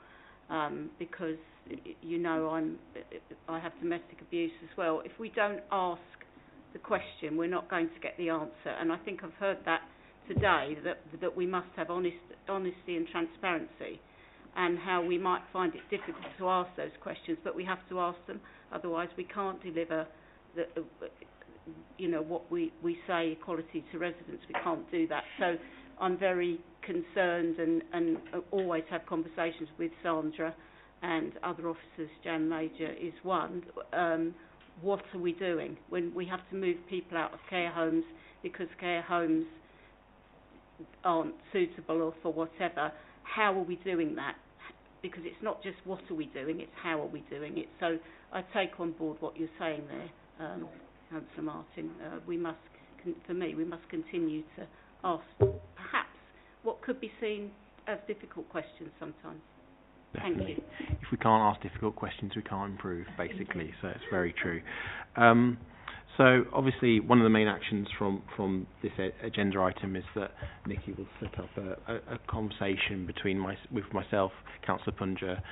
because you know I have domestic abuse as well. If we don't ask the question, we're not going to get the answer, and I think I've heard that today, that we must have honesty and transparency, and how we might find it difficult to ask those questions, but we have to ask them, otherwise we can't deliver what we say, equality to residents. We can't do that. So I'm very concerned and always have conversations with Sandra and other officers. Jan Major is one. What are we doing when we have to move people out of care homes because care homes aren't suitable or for whatever? How are we doing that? Because it's not just what are we doing, it's how are we doing it. So I take on board what you're saying there, Councillor Martin. We must continue to ask perhaps what could be seen difficult questions sometimes. Definitely. Thank you. If we can't ask difficult questions, we can't improve, basically. So it's very true. So obviously, one of the main actions from this agenda item is that Nikki will set up a conversation with myself, Councillor Punja,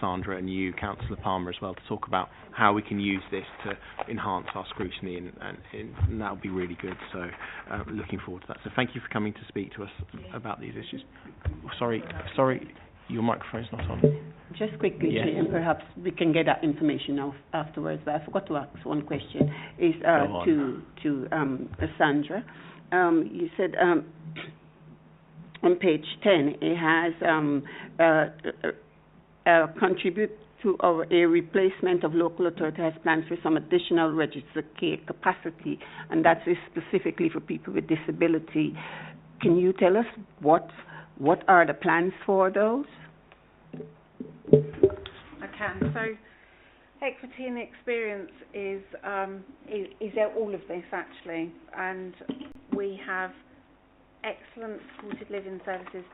Sandra, and you, Councillor Palmer, as well, to talk about how we can use this to enhance our scrutiny, and that will be really good. So looking forward to that. So thank you for coming to speak to us about these issues. Sorry, your microphone's not on. Just quickly, Yes. Chair, and perhaps we can get that information afterwards, but I forgot to ask one question. Is to Sandra. You said on page 10 it has contribute to a replacement of local authority has plans for some additional registered care capacity, and that is specifically for people with disability. Can you tell us what are the plans for those? I can. So, equity and experience is all of this actually, and we have excellent supported living services.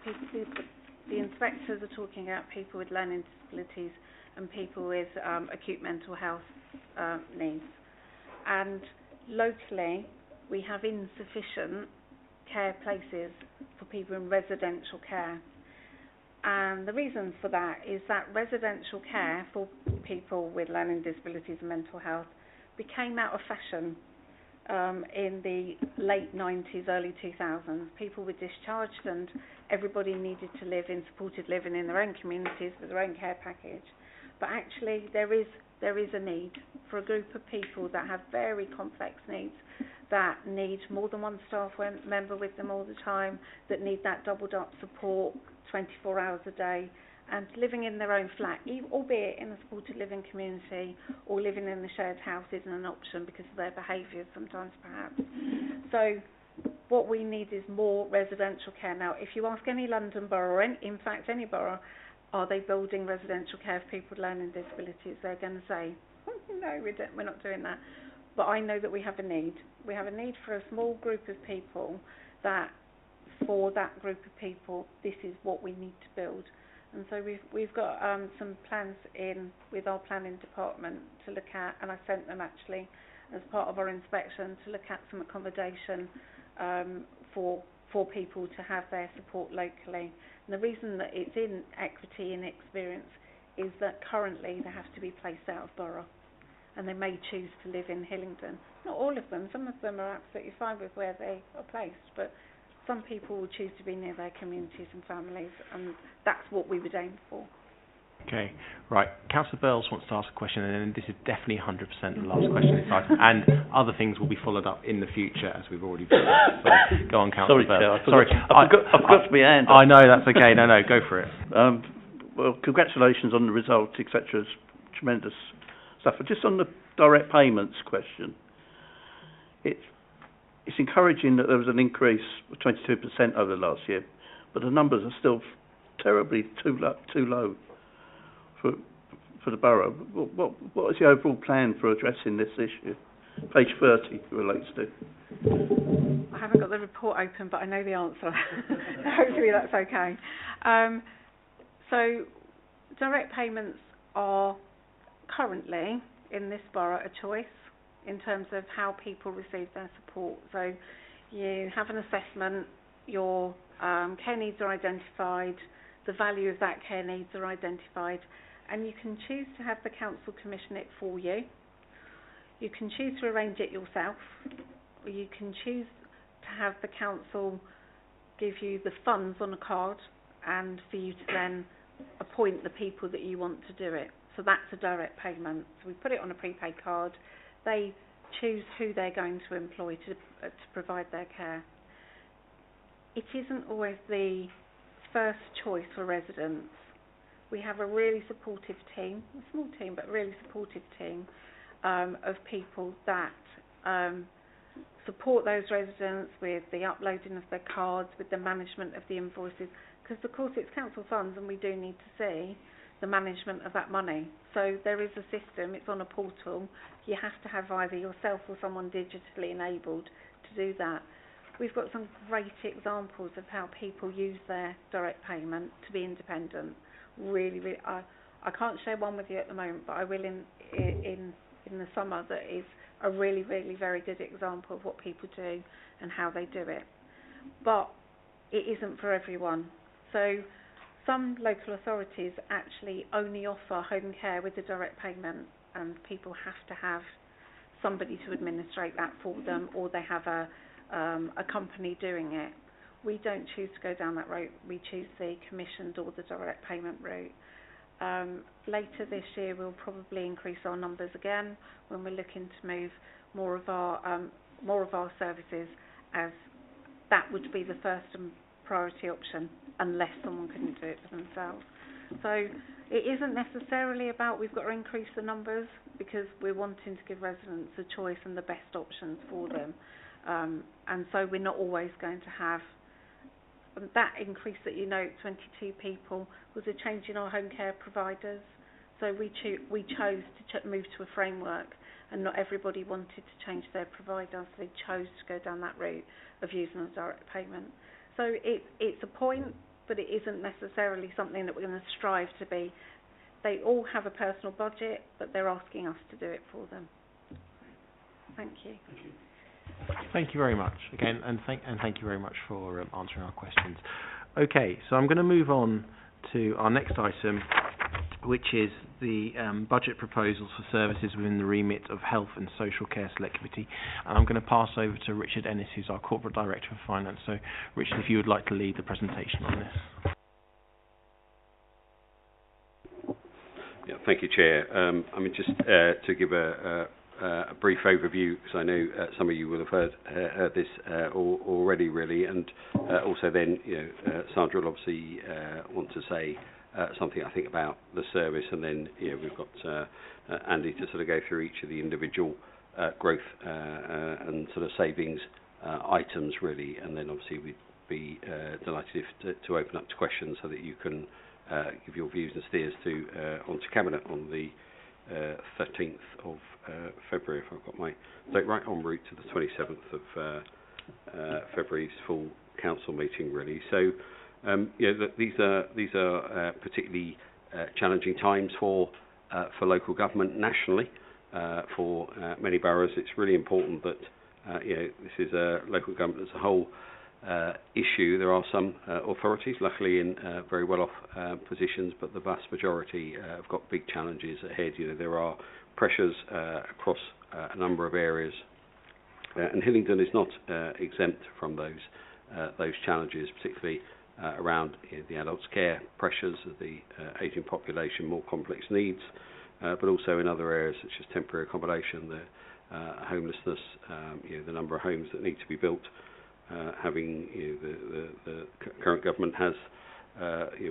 The inspectors are talking about people with learning disabilities and people with acute mental health needs, and locally we have insufficient care places for people in residential care. And the reason for that is that residential care for people with learning disabilities and mental health became out of fashion in the late 90s, early 2000s. People were discharged and everybody needed to live in supported living in their own communities with their own care package. But actually there is a need for a group of people that have very complex needs, that need more than one staff member with them all the time, that need that doubled up support 24 hours a day, and living in their own flat, albeit in a supported living community or living in the shared house, isn't an option because of their behaviours sometimes perhaps. So what we need is more residential care. Now, if you ask any London borough, or in fact any borough, are they building residential care for people with learning disabilities, they're going to say, no, we're not doing that. But I know that we have a need. We have a need for a small group of people that, for that group of people, this is what we need to build. And so we've got some plans in with our planning department to look at, and I sent them actually as part of our inspection, to look at some accommodation for people to have their support locally. And the reason that it's in equity and experience is that currently they have to be placed out of borough, and they may choose to live in Hillingdon. Not all of them. Some of them are absolutely fine with where they are placed, but some people will choose to be near their communities and families, and that's what we would aim for. Okay, right. Councillor Burles wants to ask a question, and then this is definitely 100% the last question this item, and other things will be followed up in the future, as we've already discussed. So go on, Councillor Burles. I forgot to be hand. I know, that's okay. No, go for it. Well, congratulations on the results, etc. It's tremendous stuff. But just on the direct payments question, it's encouraging that there was an increase of 22% over the last year, but the numbers are still terribly too low for the borough. What is the overall plan for addressing this issue? Page 30 relates to. I haven't got the report open, but I know the answer. Hopefully that's okay. So direct payments are currently in this borough a choice in terms of how people receive their support. So you have an assessment, your care needs are identified, the value of that care needs are identified, and you can choose to have the council commission it for you. You can choose to arrange it yourself, or you can choose to have the council give you the funds on a card and for you to then appoint the people that you want to do it. So that's a direct payment. So we put it on a prepaid card. They choose who they're going to employ to provide their care. It isn't always the first choice for residents. We have a really supportive team, a small team, but really supportive team of people that support those residents with the uploading of their cards, with the management of the invoices, because of course it's council funds and we do need to see the management of that money. So there is a system, it's on a portal. You have to have either yourself or someone digitally enabled to do that. we've got some great examples of how people use their direct payment to be independent. Really, I can't share one with you at the moment, but I will in the summer. That is a really, really very good example of what people do and how they do it. But it isn't for everyone. So some local authorities actually only offer home care with a direct payment, and people have to have somebody to administrate that for them, or they have a company doing it. We don't choose to go down that route. We choose the commissioned or the direct payment route. Later this year, we'll probably increase our numbers again when we're looking to move more of our services, as that would be the first and priority option, unless someone couldn't do it for themselves. So it isn't necessarily about we've got to increase the numbers, because we're wanting to give residents a choice and the best options for them. And so we're not always going to have that increase that 22 people was a change in our home care providers. So we chose to move to a framework, and not everybody wanted to change their provider, so they chose to go down that route of using a direct payment. So it's a point, but it isn't necessarily something that we're going to strive to be. They all have a personal budget, but they're asking us to do it for them. Thank you. Thank you very much again, and thank you very much for answering our questions. Okay, so I'm going to move on to our next item, which is the budget proposals for services within the remit of Health and Social Care Select Committee. And I'm going to pass over to Richard Denys, who's our Corporate Director of Finance. So, Richard, if you would like to lead the presentation on this. Yeah, thank you, Chair. Just to give a brief overview, because I know some of you will have heard this already, really, and also then, Sandra will obviously want to say something, I think, about the service, and then we've got Andy to sort of go through each of the individual growth and sort of savings items, really, and then obviously we'd be delighted to open up to questions so that you can give your views and steers onto Cabinet on the 13th of February, if I've got my date right, en route to the 27th of February's full council meeting, really. So, these are particularly challenging times for local government nationally. For many boroughs, it's really important that this is a local government as a whole issue. There are some authorities, luckily, in very well-off positions, but the vast majority have got big challenges ahead. There are pressures across a number of areas, and Hillingdon is not exempt from those challenges, particularly around the adults' care pressures of the ageing population, more complex needs, but also in other areas such as temporary accommodation, the homelessness, the number of homes that need to be built. Having the current government has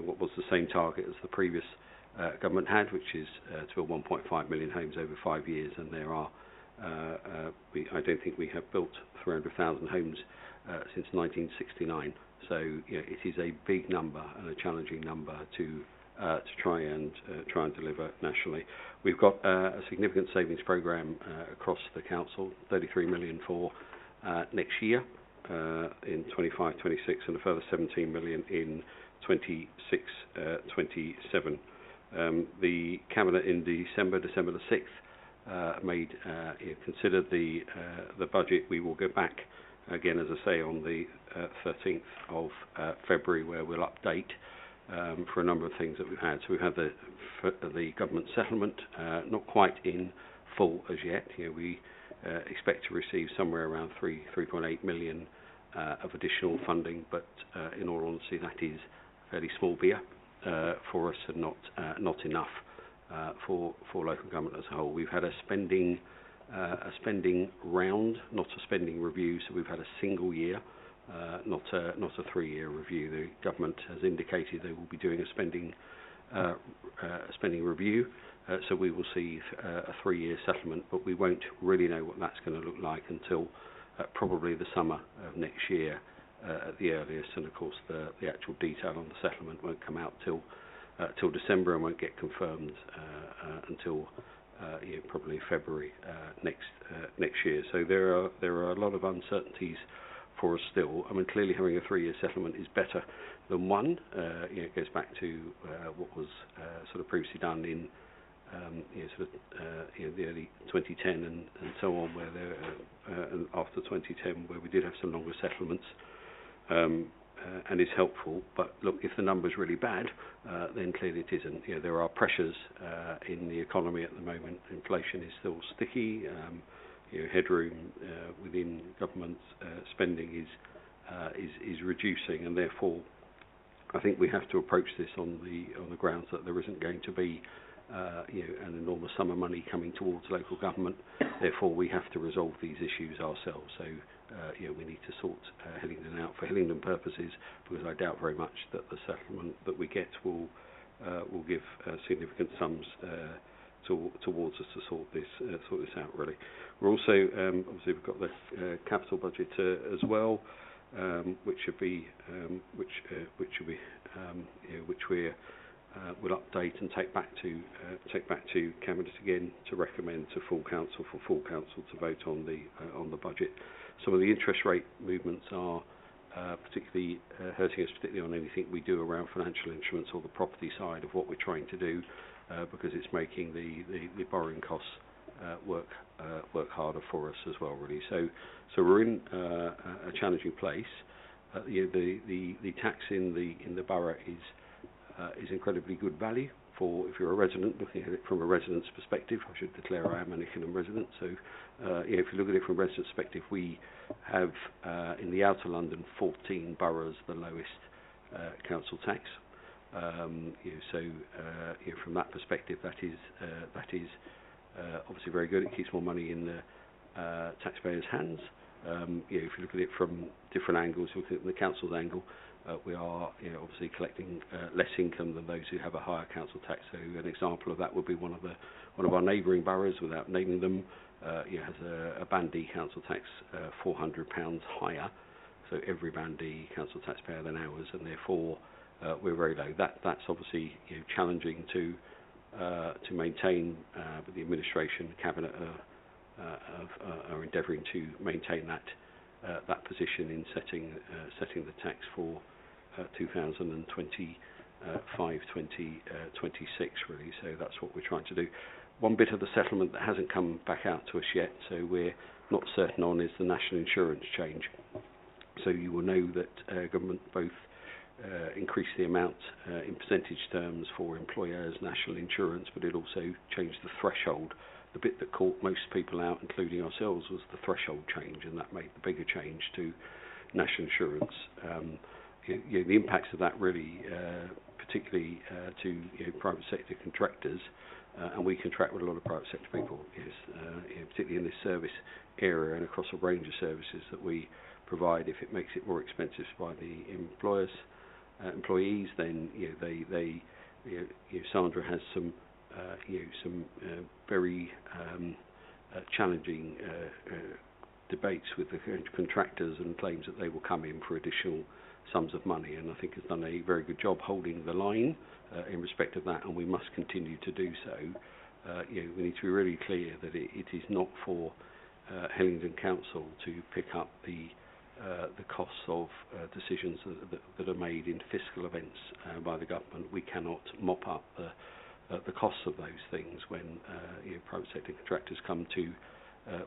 what was the same target as the previous government had, which is to build 1.5 million homes over 5 years, and there are I don't think we have built 300,000 homes since 1969. So it is a big number and a challenging number to try and deliver nationally. We've got a significant savings programme across the council, 33 million for next year. In 25-26, and a further 17 million in 26-27. The Cabinet in December the 6th, considered the budget. We will go back again, as I say, on the 13th of February, where we'll update for a number of things that we've had. So we've had the government settlement, not quite in full as yet. We expect to receive somewhere around 3.8 million of additional funding, but in all honesty, that is fairly small beer for us, and not enough for local government as a whole. We've had a spending round, not a spending review. So we've had a single year, not a 3-year review. The government has indicated they will be doing a spending review. So we will see a 3-year settlement, but we won't really know what that's going to look like until probably the summer of next year at the earliest. And of course, the actual detail on the settlement won't come out till December, and won't get confirmed until probably February next year. So there are a lot of uncertainties for us still. I mean, clearly having a 3-year settlement is better than one. It goes back to what was sort of previously done in the early 2010 and so on, where and after 2010, where we did have some longer settlements, and is helpful. But look, if the number's really bad, then clearly it isn't. There are pressures in the economy at the moment. Inflation is still sticky. Headroom within government spending is reducing, and therefore I think we have to approach this on the grounds that there isn't going to be an enormous sum of money coming towards local government. Therefore, we have to resolve these issues ourselves. So, we need to sort Hillingdon out for Hillingdon purposes, because I doubt very much that the settlement that we get will give significant sums towards us to sort this out. Really, we're also obviously we've got the capital budget as well, which we'll update and take back to cabinet again to recommend to full council to vote on the budget. Some of the interest rate movements are particularly hurting us, particularly on anything we do around financial instruments or the property side of what we're trying to do, because it's making the borrowing costs work harder for us as well, really. So we're in a challenging place. The tax in the borough is incredibly good value for, if you're a resident, looking at it from a resident's perspective. I should declare I am an Hillingdon resident. So if you look at it from a resident's perspective, we have in the outer London 14 boroughs the lowest council tax. From that perspective, that is obviously very good. It keeps more money in the taxpayers' hands. If you look at it from different angles, you look at the council's angle, we are obviously collecting less income than those who have a higher council tax. So an example of that would be one of our neighbouring boroughs, without naming them, has a Band D council tax £400 higher. So every Band D council taxpayer than ours, and therefore we're very low. That's obviously challenging to maintain, but the administration, cabinet are endeavouring to maintain that position in setting the tax for 2025-2026 really. So that's what we're trying to do. One bit of the settlement that hasn't come back out to us yet, so we're not certain on, is the national insurance change. So you will know that government both increased the amount in percentage terms for employers' national insurance, but it also changed the threshold. The bit that caught most people out, including ourselves, was the threshold change, and that made the bigger change to national insurance. The impacts of that really, particularly to private sector contractors, and we contract with a lot of private sector people, particularly in this service area and across a range of services that we provide. If it makes it more expensive by the employees, then Sandra has some very challenging debates with the contractors and claims that they will come in for additional sums of money, and I think has done a very good job holding the line in respect of that, and we must continue to do so. We need to be really clear that it is not for Hillingdon Council to pick up the costs of decisions that are made in fiscal events by the government. We cannot mop up the costs of those things when private sector contractors come to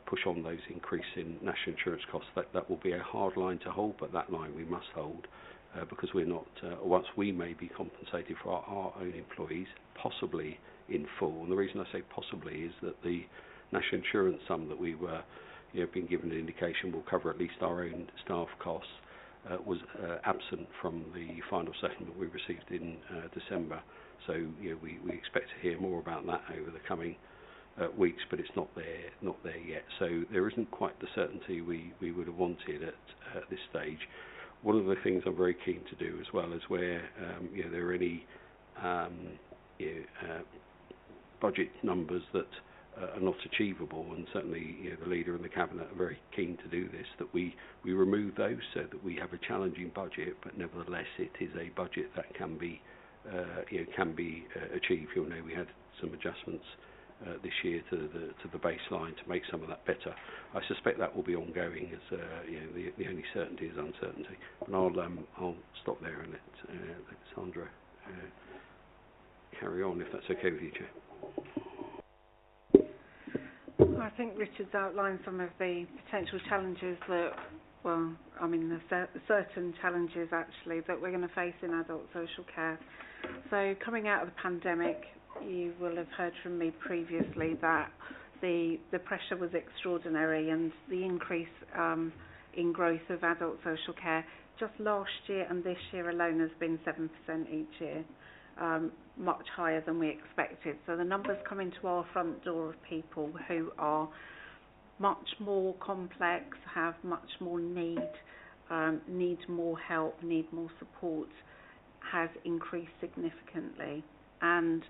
push on those increase in national insurance costs. That will be a hard line to hold, but that line we must hold, because we're not, once we may be compensated for our own employees, possibly in full. And the reason I say possibly is that the national insurance sum that we were being given an indication will cover at least our own staff costs, was absent from the final settlement we received in December. So we expect to hear more about that over the coming weeks, but it's not there yet. So there isn't quite the certainty we would have wanted at this stage. One of the things I'm very keen to do as well is where there are any budget numbers that are not achievable, and certainly the leader and the cabinet are very keen to do this, that we remove those so that we have a challenging budget, but nevertheless it is a budget that can be achieved. You'll know we had some adjustments this year to the baseline to make some of that better. I suspect that will be ongoing, as the only certainty is uncertainty. And I'll stop there and let Sandra carry on, if that's okay with you, Chair. I think Richard's outlined some of the potential challenges that, the certain challenges actually that we're going to face in adult social care. So coming out of the pandemic, you will have heard from me previously that the pressure was extraordinary, and the increase in growth of adult social care just last year and this year alone has been 7% each year, much higher than we expected. So the numbers coming to our front door of people who are much more complex, have much more need more help, need more support, has increased significantly. And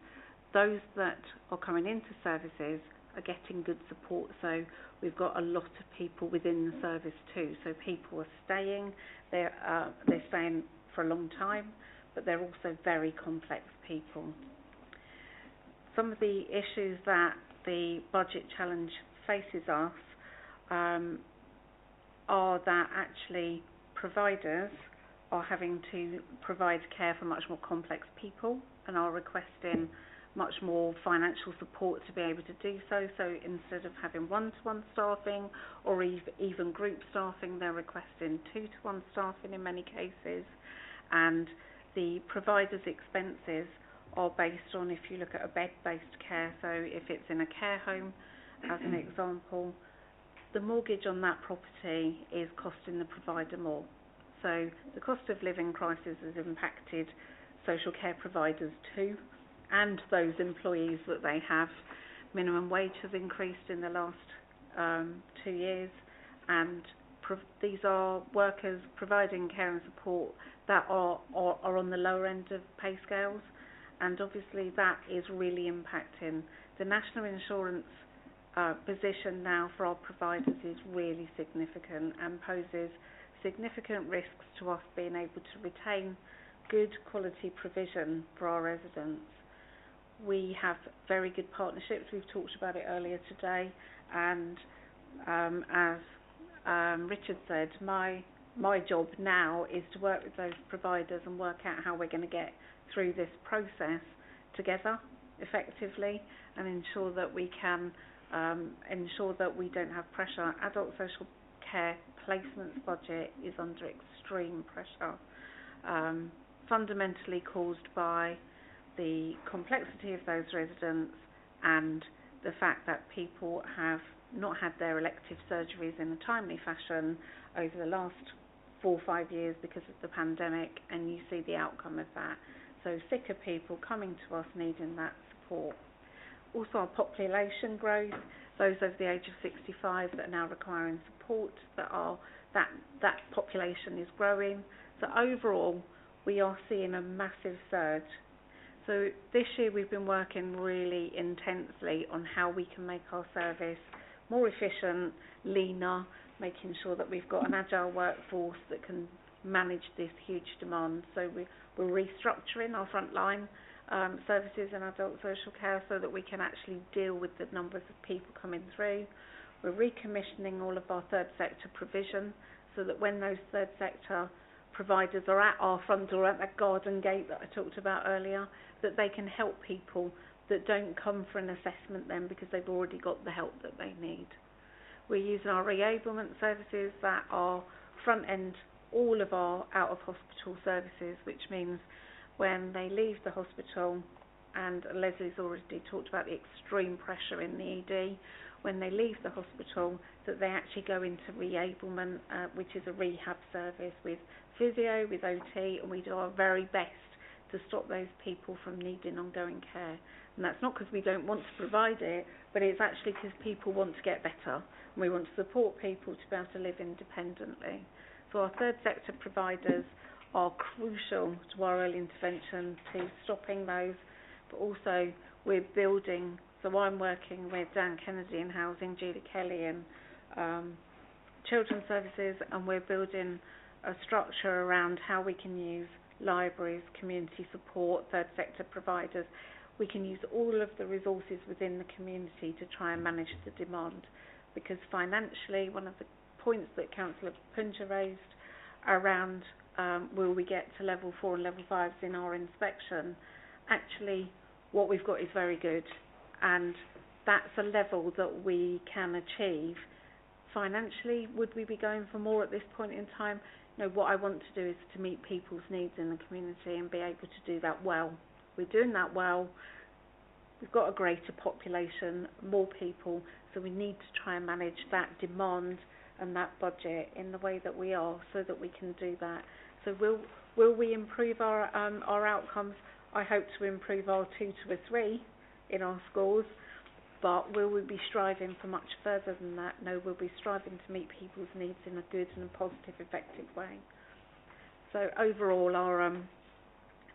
those that are coming into services are getting good support. So we've got a lot of people within the service too. So people are staying, they're staying for a long time, but they're also very complex people. Some of the issues that the budget challenge faces us are that actually providers are having to provide care for much more complex people and are requesting much more financial support to be able to do so. So instead of having one-to-one staffing or even group staffing, they're requesting two-to-one staffing in many cases. And the provider's expenses are based on, if you look at a bed-based care, so if it's in a care home, as an example, the mortgage on that property is costing the provider more. So the cost of living crisis has impacted social care providers too, and those employees that they have. Minimum wage has increased in the last 2 years, and these are workers providing care and support that are on the lower end of pay scales, and obviously that is really impacting. The national insurance position now for our providers is really significant and poses significant risks to us being able to retain good quality provision for our residents. We have very good partnerships. We've talked about it earlier today, and as Richard said, my job now is to work with those providers and work out how we're going to get through this process together effectively and ensure that we can ensure that we don't have pressure. Adult social care placements budget is under extreme pressure, fundamentally caused by the complexity of those residents and the fact that people have not had their elective surgeries in a timely fashion over the last 4 or 5 years because of the pandemic, and you see the outcome of that. So sicker people coming to us needing that support. Also our population growth, those over the age of 65 that are now requiring support, that population is growing. So overall we are seeing a massive surge. So this year we've been working really intensely on how we can make our service more efficient, leaner, making sure that we've got an agile workforce that can manage this huge demand. So we're restructuring our frontline services in adult social care so that we can actually deal with the numbers of people coming through. We're recommissioning all of our third sector provision so that when those third sector providers are at our front door, at that garden gate that I talked about earlier, that they can help people that don't come for an assessment then because they've already got the help that they need. We're using our reablement services that are front end all of our out of hospital services, which means when they leave the hospital, and Leslie's already talked about the extreme pressure in the ED, when they leave the hospital, that they actually go into reablement, which is a rehab service with physio, with OT, and we do our very best to stop those people from needing ongoing care. And that's not because we don't want to provide it, but it's actually because people want to get better, and we want to support people to be able to live independently. So our third sector providers are crucial to our early intervention, to stopping those, but also we're building. So I'm working with Dan Kennedy in housing, Julie Kelly in children's services, and we're building a structure around how we can use libraries, community support, third sector providers. we can use all of the resources within the community to try and manage the demand. Because financially, one of the points that Councillor Punja raised around will we get to level 4 and level 5s in our inspection, actually what we've got is very good, and that's a level that we can achieve. Financially, would we be going for more at this point in time? No, what I want to do is to meet people's needs in the community and be able to do that well. We're doing that well. We've got a greater population, more people, so we need to try and manage that demand and that budget in the way that we are, so that we can do that. So will we improve our outcomes? I hope to improve our 2 to a 3 in our schools, but will we be striving for much further than that? No, we'll be striving to meet people's needs in a good and a positive, effective way. So overall, our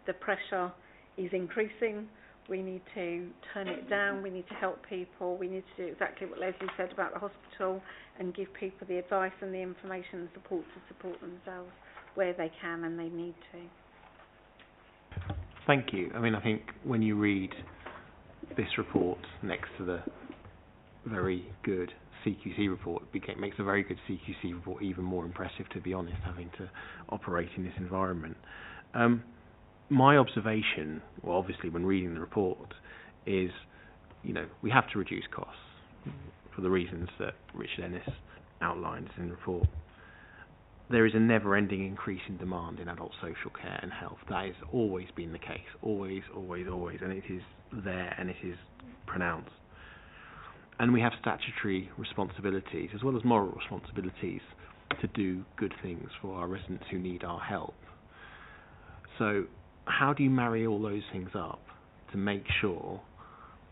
the pressure is increasing. We need to turn it down. We need to help people. We need to do exactly what Leslie said about the hospital and give people the advice and the information and support to support themselves where they can and they need to. Thank you. I mean, I think when you read this report next to the very good CQC report, it makes a very good CQC report even more impressive, to be honest, having to operate in this environment. My observation, well, obviously when reading the report, is, we have to reduce costs for the reasons that Richard Denys outlines in the report. There is a never-ending increase in demand in adult social care and health. That has always been the case, always, always, always, and it is there and it is pronounced. And we have statutory responsibilities as well as moral responsibilities to do good things for our residents who need our help. So how do you marry all those things up to make sure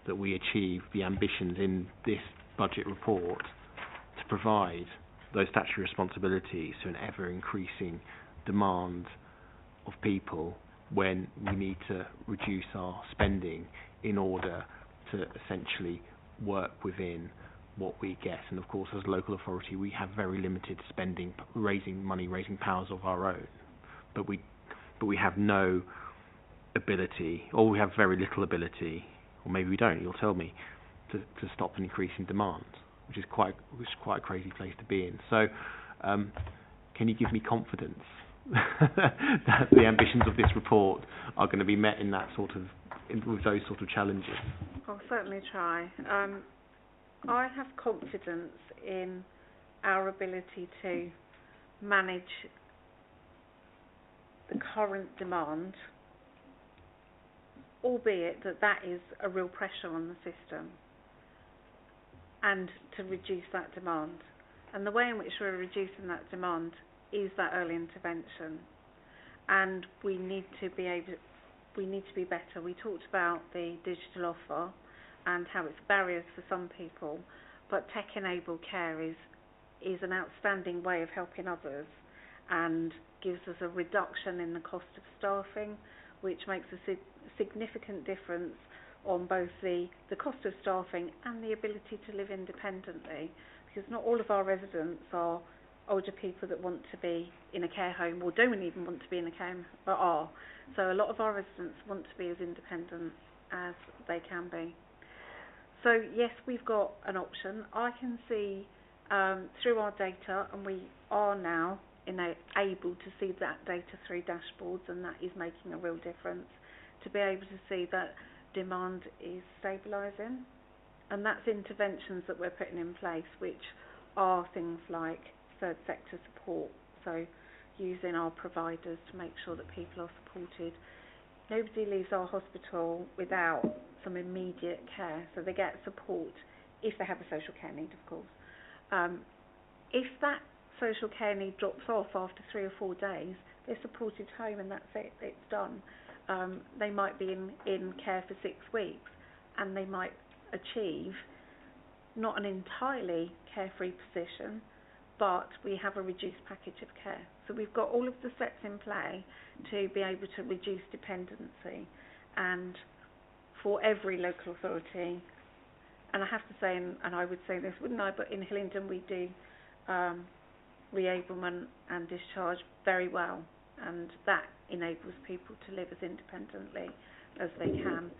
that we achieve the ambitions in this budget report to provide those statutory responsibilities to an ever-increasing demand of people when we need to reduce our spending in order to essentially work within what we get? And of course, as a local authority, we have very limited spending, raising powers of our own, but we have no ability, or we have very little ability, or maybe we don't, you'll tell me, to stop an increase in demand, which is quite a crazy place to be in. So can you give me confidence that the ambitions of this report are going to be met in that with those sort of challenges? I'll certainly try. I have confidence in our ability to manage the current demand, albeit that is a real pressure on the system, and to reduce that demand. And the way in which we're reducing that demand is that early intervention. And we need to be better. We talked about the digital offer and how it's barriers for some people, but tech-enabled care is an outstanding way of helping others and gives us a reduction in the cost of staffing, which makes a significant difference on both the cost of staffing and the ability to live independently, because not all of our residents are older people that want to be in a care home or don't even want to be in a care home, but are. So a lot of our residents want to be as independent as they can be. So yes, we've got an option. I can see through our data, and we are now able to see that data through dashboards, and that is making a real difference, to be able to see that demand is stabilising, and that's interventions that we're putting in place, which are things like third sector support, so using our providers to make sure that people are supported. Nobody leaves our hospital without some immediate care, so they get support if they have a social care need, of course. If that social care need drops off after 3 or 4 days, they're supported home and that's it, it's done. They might be in care for 6 weeks, and they might achieve not an entirely carefree position, but we have a reduced package of care. So we've got all of the steps in play to be able to reduce dependency. And for every local authority, and I have to say, and I would say this, wouldn't I, but in Hillingdon we do reablement and discharge very well, and that enables people to live as independently as they can.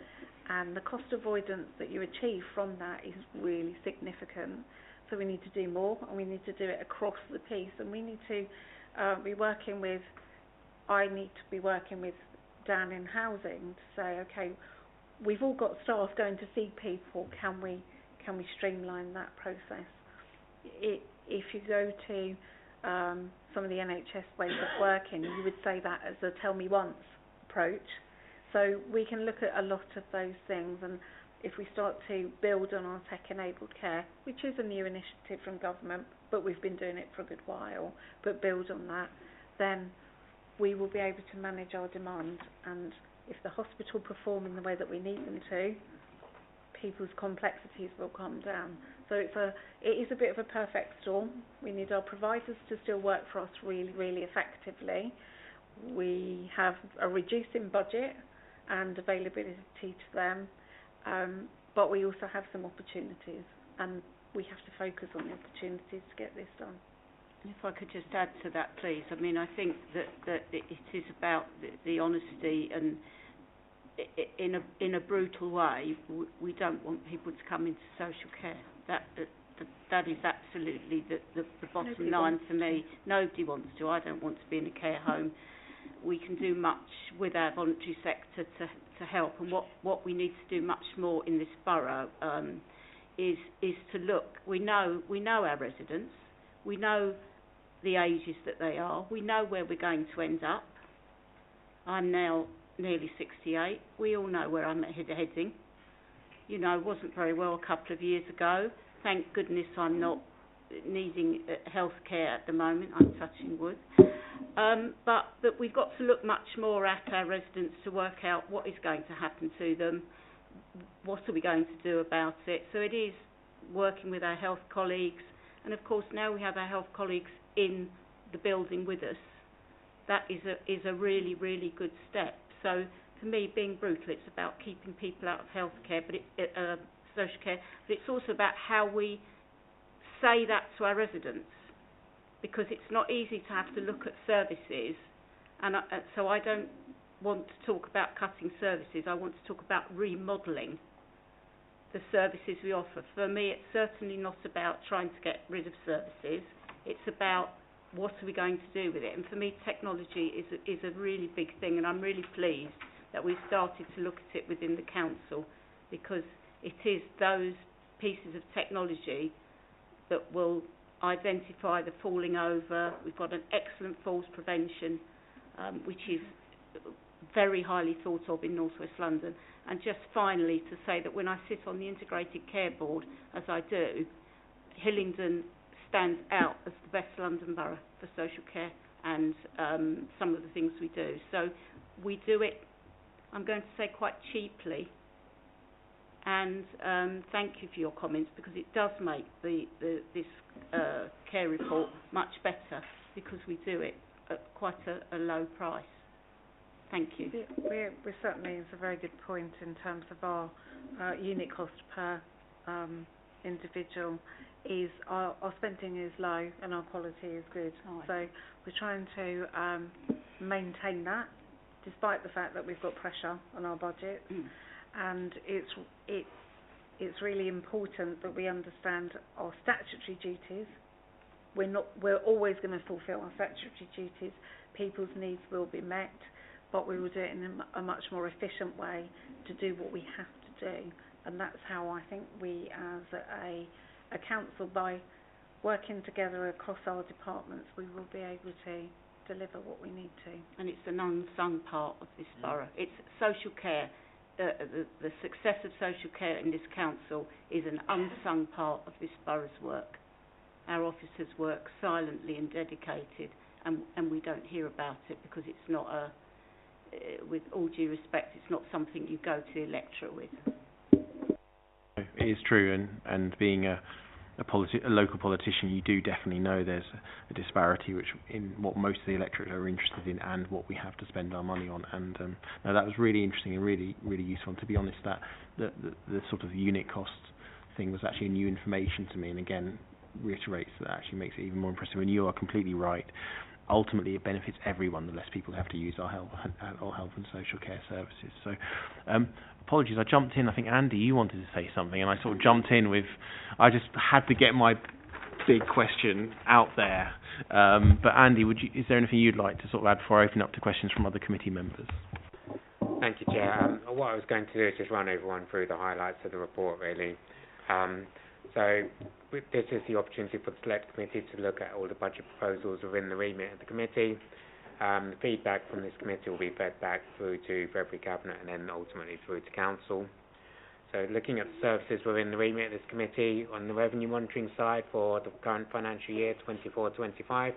and the cost avoidance that you achieve from that is really significant. So we need to do more, and we need to do it across the piece, and we need to be working with, I need to be working with Dan in housing to say, okay, we've all got staff going to see people, can we streamline that process? If you go to some of the NHS ways of working, you would say that as a tell me once approach. So we can look at a lot of those things, and if we start to build on our tech-enabled care, which is a new initiative from government, but we've been doing it for a good while, but build on that, then we will be able to manage our demand. And if the hospital perform in the way that we need them to, people's complexities will calm down. So it is a bit of a perfect storm. We need our providers to still work for us really, really effectively. We have a reducing budget and availability to them, but we also have some opportunities, and we have to focus on the opportunities to get this done. If I could just add to that, please. I mean, I think that it is about the honesty, and in a brutal way, we don't want people to come into social care. That is absolutely the bottom line for me. Nobody wants to. I don't want to be in a care home. We can do much with our voluntary sector to help, and what we need to do much more in this borough is to look. We know our residents. We know the ages that they are. We know where we're going to end up. I'm now nearly 68. We all know where I'm heading. You know, I wasn't very well a couple of years ago. Thank goodness I'm not needing health care at the moment. I'm touching wood. But we've got to look much more at our residents to work out what is going to happen to them, what are we going to do about it. So it is working with our health colleagues, and of course now we have our health colleagues in the building with us. That is a really, really good step. So for me, being brutal, it's about keeping people out of health care, but social care, but it's also about how we say that to our residents, because it's not easy to have to look at services, and so I don't want to talk about cutting services. I want to talk about remodelling the services we offer. For me, it's certainly not about trying to get rid of services. It's about what are we going to do with it. And for me, technology is a really big thing, and I'm really pleased that we've started to look at it within the council, because it is those pieces of technology that will identify the falling over. We've got an excellent falls prevention, which is very highly thought of in North West London. And just finally to say that when I sit on the Integrated Care Board, as I do, Hillingdon stands out as the best London borough for social care and some of the things we do. So we do it, I'm going to say, quite cheaply. And thank you for your comments, because it does make this care report much better, because we do it at quite a low price. Thank you. We're certainly, it's a very good point in terms of our unit cost per individual. Is our spending is low and our quality is good. So we're trying to maintain that, despite the fact that we've got pressure on our budget. And it's really important that we understand our statutory duties. We're always going to fulfil our statutory duties. People's needs will be met, but we will do it in a much more efficient way to do what we have to do. And that's how I think we, as a council, by working together across our departments, we will be able to deliver what we need to. And it's an unsung part of this borough. It's social care. The success of social care in this council is an unsung part of this borough's work. Our officers work silently and dedicated, and we don't hear about it because it's not with all due respect, it's not something you go to the electorate with. It is true, and being a local politician, you do definitely know there's a disparity which in what most of the electorate are interested in and what we have to spend our money on. And no, that was really interesting and really, really useful. And to be honest, that the sort of unit cost thing was actually new information to me, and again reiterates that actually makes it even more impressive. And you are completely right. ultimately it benefits everyone. The less people have to use our health and social care services. So, apologies, I jumped in. I think Andy, you wanted to say something, and I sort of jumped in with. I just had to get my big question out there. But Andy, is there anything you'd like to sort of add before I open up to questions from other committee members? Thank you, Chair. What I was going to do is just run everyone through the highlights of the report, really. This is the opportunity for the Select Committee to look at all the budget proposals within the remit of the committee. The feedback from this committee will be fed back through to February Cabinet and then ultimately through to Council. So looking at the services within the remit of this committee, on the revenue monitoring side for the current financial year 24-25,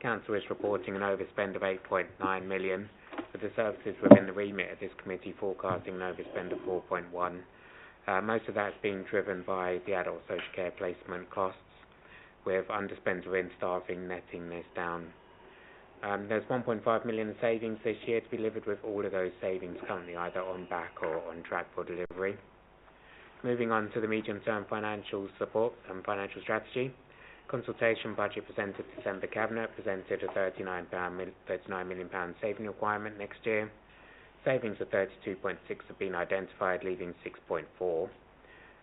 Council is reporting an overspend of 8.9 million, with the services within the remit of this committee forecasting an overspend of 4.1. Most of that is being driven by the adult social care placement costs, with underspend within staffing netting this down. There's 1.5 million in savings this year to be delivered, with all of those savings currently either on back or on track for delivery. Moving on to the medium-term financial support and financial strategy. Consultation budget presented to December Cabinet presented a £39 million saving requirement next year. Savings of 32.6 have been identified, leaving 6.4.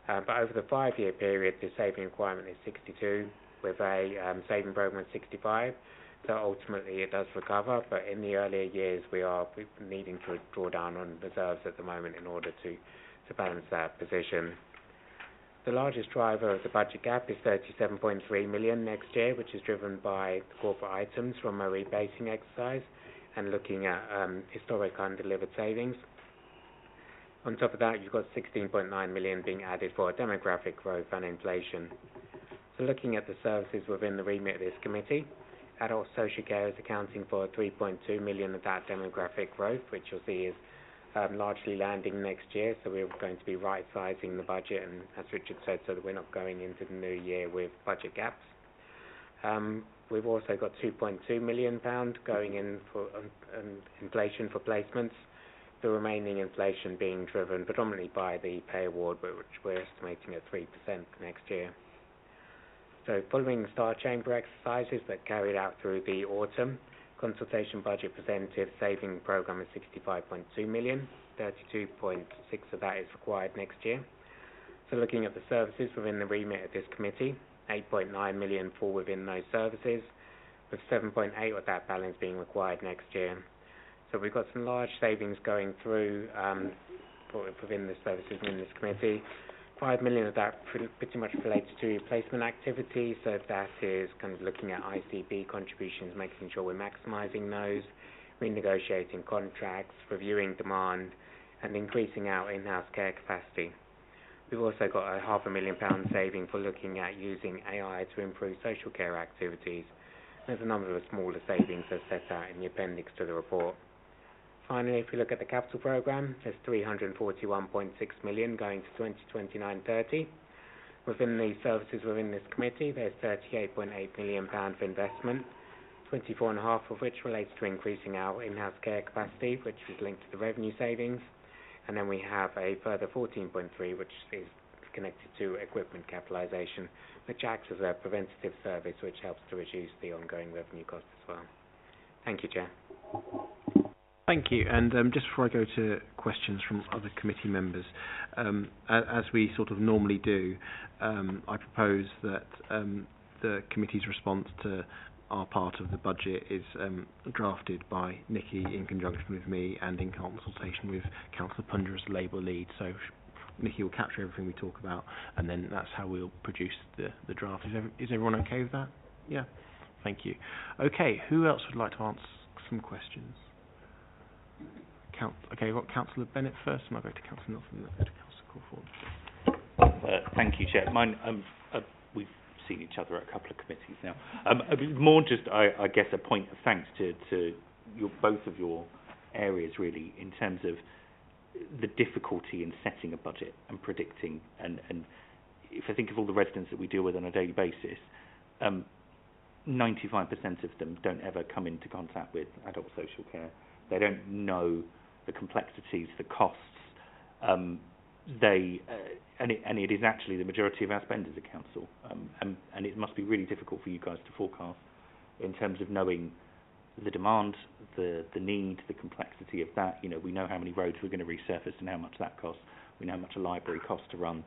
But over the 5-year period, the saving requirement is 62, with a saving program of 65. So ultimately it does recover, but in the earlier years we are needing to draw down on reserves at the moment in order to balance that position. The largest driver of the budget gap is 37.3 million next year, which is driven by the corporate items from a rebasing exercise and looking at historic undelivered savings. On top of that, you've got 16.9 million being added for demographic growth and inflation. So looking at the services within the remit of this committee, adult social care is accounting for 3.2 million of that demographic growth, which you'll see is largely landing next year. So we're going to be right-sizing the budget, and as Richard said, so that we're not going into the new year with budget gaps. We've also got £2.2 million going in for inflation for placements, the remaining inflation being driven predominantly by the pay award, which we're estimating at 3% next year. So following the Star Chamber exercises that carried out through the autumn, consultation budget presented saving programme is 65.2 million, 32.6 of that is required next year. So looking at the services within the remit of this committee, 8.9 million fall within those services, with 7.8 of that balance being required next year. So we've got some large savings going through within the services in this committee. 5 million of that pretty much relates to placement activities, so that is kind of looking at ICB contributions, making sure we're maximising those, renegotiating contracts, reviewing demand, and increasing our in-house care capacity. We've also got a £500,000 saving for looking at using AI to improve social care activities. There's a number of smaller savings as set out in the appendix to the report. Finally, if we look at the capital programme, there's 341.6 million going to 2029-30. Within the services within this committee, there's £38.8 million for investment, 24.5 of which relates to increasing our in-house care capacity, which is linked to the revenue savings. And then we have a further 14.3, which is connected to equipment capitalisation, which acts as a preventative service, which helps to reduce the ongoing revenue costs as well. Thank you, Chair. Thank you. And just before I go to questions from other committee members, as we sort of normally do, I propose that the committee's response to our part of the budget is drafted by Nikki in conjunction with me and in consultation with Councillor Punger as Labour lead. So Nikki will capture everything we talk about, and then that's how we'll produce the draft. Is everyone okay with that? Yeah. Thank you. Okay, who else would like to ask some questions? Okay, we've got Councillor Bennett first, and I'll go to Councillor Nelson, and then I'll go to Councillor Crawford. Thank you, Chair. We've seen each other at a couple of committees now. More just, I guess, a point of thanks to both of your areas, really, in terms of the difficulty in setting a budget and predicting. And if I think of all the residents that we deal with on a daily basis, 95% of them don't ever come into contact with adult social care. They don't know the complexities, the costs. And it is actually the majority of our spend as a council. And it must be really difficult for you guys to forecast in terms of knowing the demand, the need, the complexity of that. You know, we know how many roads we're going to resurface and how much that costs. We know how much a library costs to run.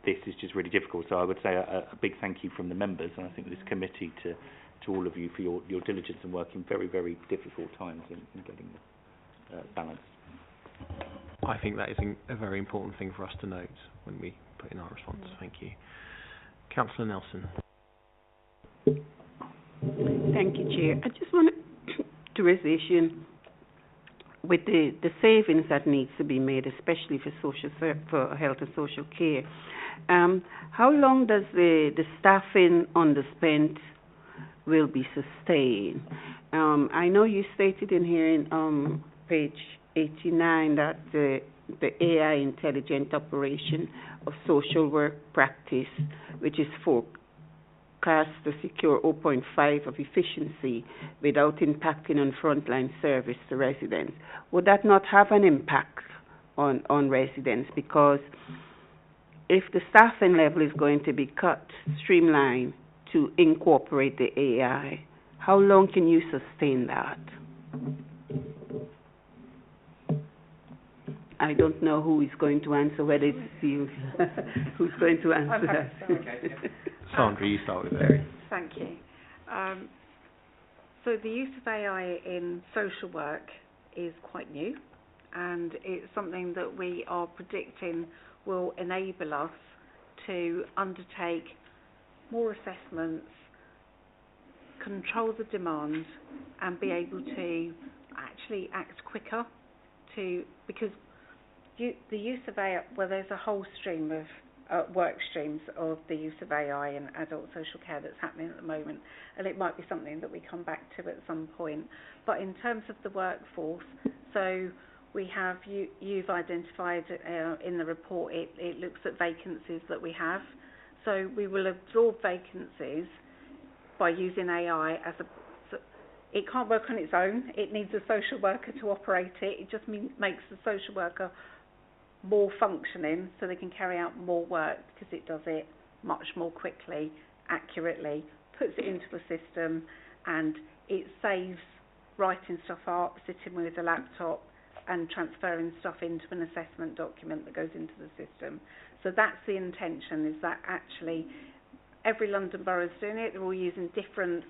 This is just really difficult. So I would say a big thank you from the members, and I think this committee to all of you for your diligence and work in very, very difficult times in getting this balanced. I think that is a very important thing for us to note when we put in our response. Thank you. Councillor Nelson. Thank you, Chair. I just want to raise the issue with the savings that needs to be made, especially for health and social care. How long does the staffing underspent will be sustained? I know you stated in here in page 89 that the AI intelligent operation of social work practice, which is forecast to secure 0.5 of efficiency without impacting on frontline service to residents. Would that not have an impact on residents? Because if the staffing level is going to be cut, streamlined to incorporate the AI, how long can you sustain that? I don't know who is going to answer, whether it's you who's going to answer that. Okay. Sandra, you start with that. Thank you. So the use of AI in social work is quite new, and it's something that we are predicting will enable us to undertake more assessments, control the demand, and be able to actually act quicker because the use of AI, well, there's a whole stream of work streams of the use of AI in adult social care that's happening at the moment, and it might be something that we come back to at some point. But in terms of the workforce, so we have, you've identified in the report, it looks at vacancies that we have. So we will absorb vacancies by using AI it can't work on its own. It needs a social worker to operate it. It just makes the social worker more functioning so they can carry out more work because it does it much more quickly, accurately, puts it into a system, and it saves writing stuff up, sitting with a laptop and transferring stuff into an assessment document that goes into the system. So that's the intention, is that actually every London borough is doing it. They're all using different,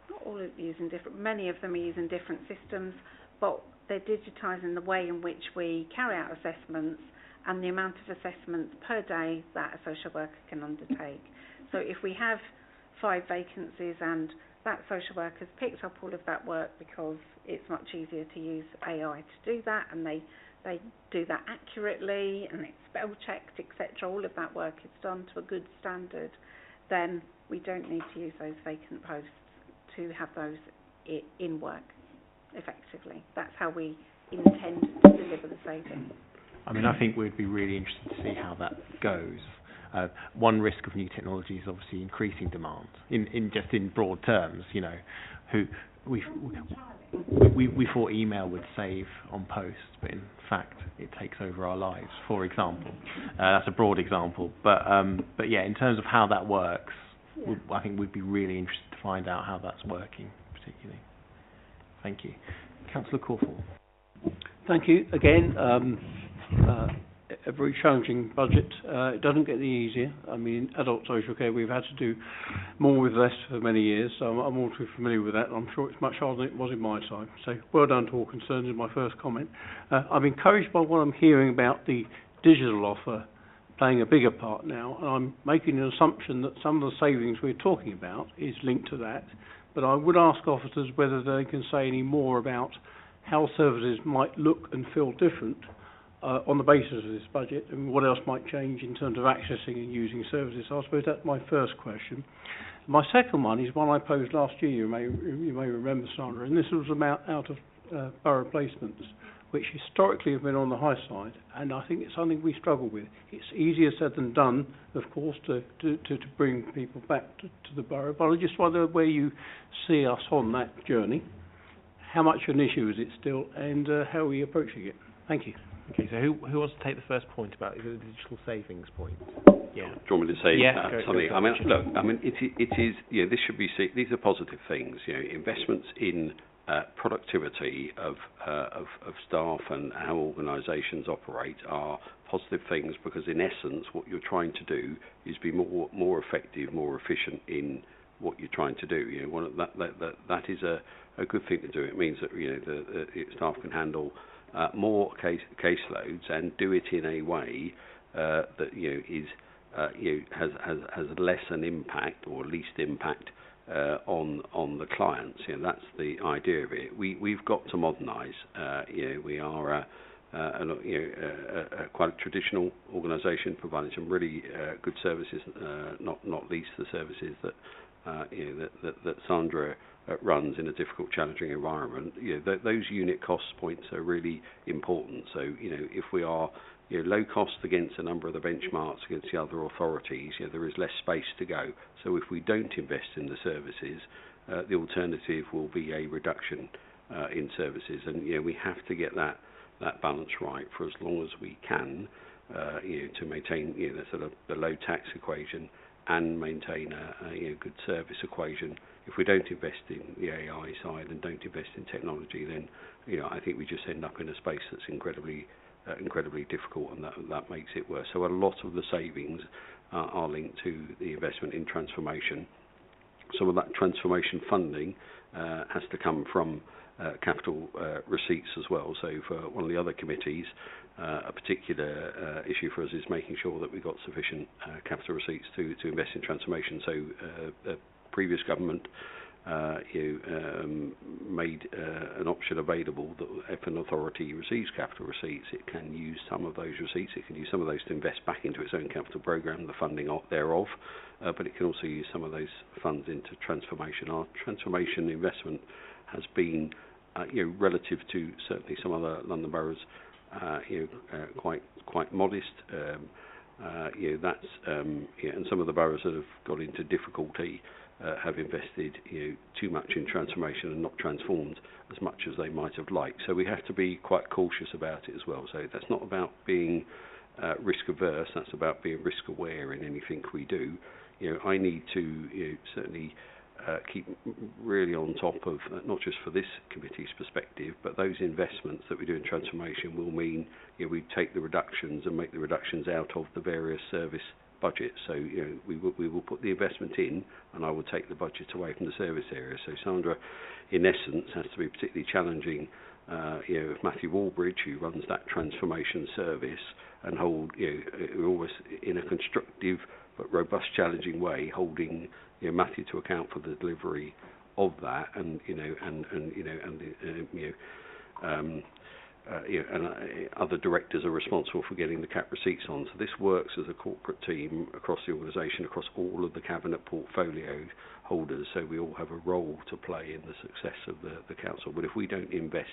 not all using different, many of them are using different systems, but they're digitising the way in which we carry out assessments and the amount of assessments per day that a social worker can undertake. So if we have 5 vacancies and that social worker's picked up all of that work because it's much easier to use AI to do that, and they do that accurately and it's spell checked, etc., all of that work is done to a good standard, then we don't need to use those vacant posts to have those in work effectively. That's how we intend to deliver the saving. I mean, I think we'd be really interested to see how that goes. One risk of new technology is obviously increasing demand. In just in broad terms, you know, we thought email would save on post, but in fact it takes over our lives. For example, that's a broad example, but yeah, in terms of how that works, I think we'd be really interested to find out how that's working, particularly. Thank you, Councillor Corfall. Thank you again. A very challenging budget. It doesn't get any easier. I mean, adult social care, we've had to do more with less for many years, so I'm all too familiar with that. I'm sure it's much harder than it was in my time. So well done to all concerned is my first comment. I'm encouraged by what I'm hearing about the digital offer playing a bigger part now, and I'm making an assumption that some of the savings we're talking about is linked to that. But I would ask officers whether they can say any more about how services might look and feel different on the basis of this budget, and what else might change in terms of accessing and using services. So I suppose that's my first question. My second one is one I posed last year, you may remember, Sandra, and this was about out of borough placements, which historically have been on the high side, and I think it's something we struggle with. It's easier said than done, of course, to bring people back to the borough, but I just wonder where you see us on that journey, how much of an issue is it still, and how are we approaching it? Thank you. Okay, so who wants to take the first point about the digital savings point? Yeah. Do you want me to say something? Go I mean, Richard. look, I mean, it is, this should be seen, these are positive things, investments in productivity of staff and how organisations operate are positive things, because in essence what you're trying to do is be more effective, more efficient in what you're trying to do. That is a good thing to do. It means that the staff can handle more caseloads and do it in a way that is has less an impact or least impact on the clients. That's the idea of it. We've got to modernise. We are quite a traditional organisation, providing some really good services, not least the services that that Sandra runs in a difficult, challenging environment. Those unit cost points are really important. So if we are low cost against a number of the benchmarks against the other authorities, there is less space to go. So if we don't invest in the services, the alternative will be a reduction in services, and we have to get that balance right for as long as we can, to maintain the sort of the low tax equation and maintain a good service equation. If we don't invest in the AI side and don't invest in technology, then I think we just end up in a space that's incredibly difficult, and that makes it worse. So a lot of the savings are linked to the investment in transformation. Some of that transformation funding has to come from capital receipts as well. So for one of the other committees, a particular issue for us is making sure that we've got sufficient capital receipts to invest in transformation. So the previous government made an option available that if an authority receives capital receipts, it can use some of those receipts, it can use some of those to invest back into its own capital programme, the funding thereof, but it can also use some of those funds into transformation. Our transformation investment has been relative to certainly some other London boroughs, quite modest. That's and some of the boroughs that have got into difficulty have invested too much in transformation and not transformed as much as they might have liked. So we have to be quite cautious about it as well. So that's not about being risk averse, that's about being risk aware in anything we do. I need to certainly keep really on top of, not just for this committee's perspective, but those investments that we do in transformation will mean we take the reductions and make the reductions out of the various service budgets. So we will put the investment in, and I will take the budget away from the service area. So Sandra, in essence, has to be particularly challenging with Matthew Wallbridge, who runs that transformation service, and hold always in a constructive but robust, challenging way, holding Matthew to account for the delivery of that, and other directors are responsible for getting the cap receipts on. So this works as a corporate team across the organisation, across all of the cabinet portfolio holders. So we all have a role to play in the success of the council. But if we don't invest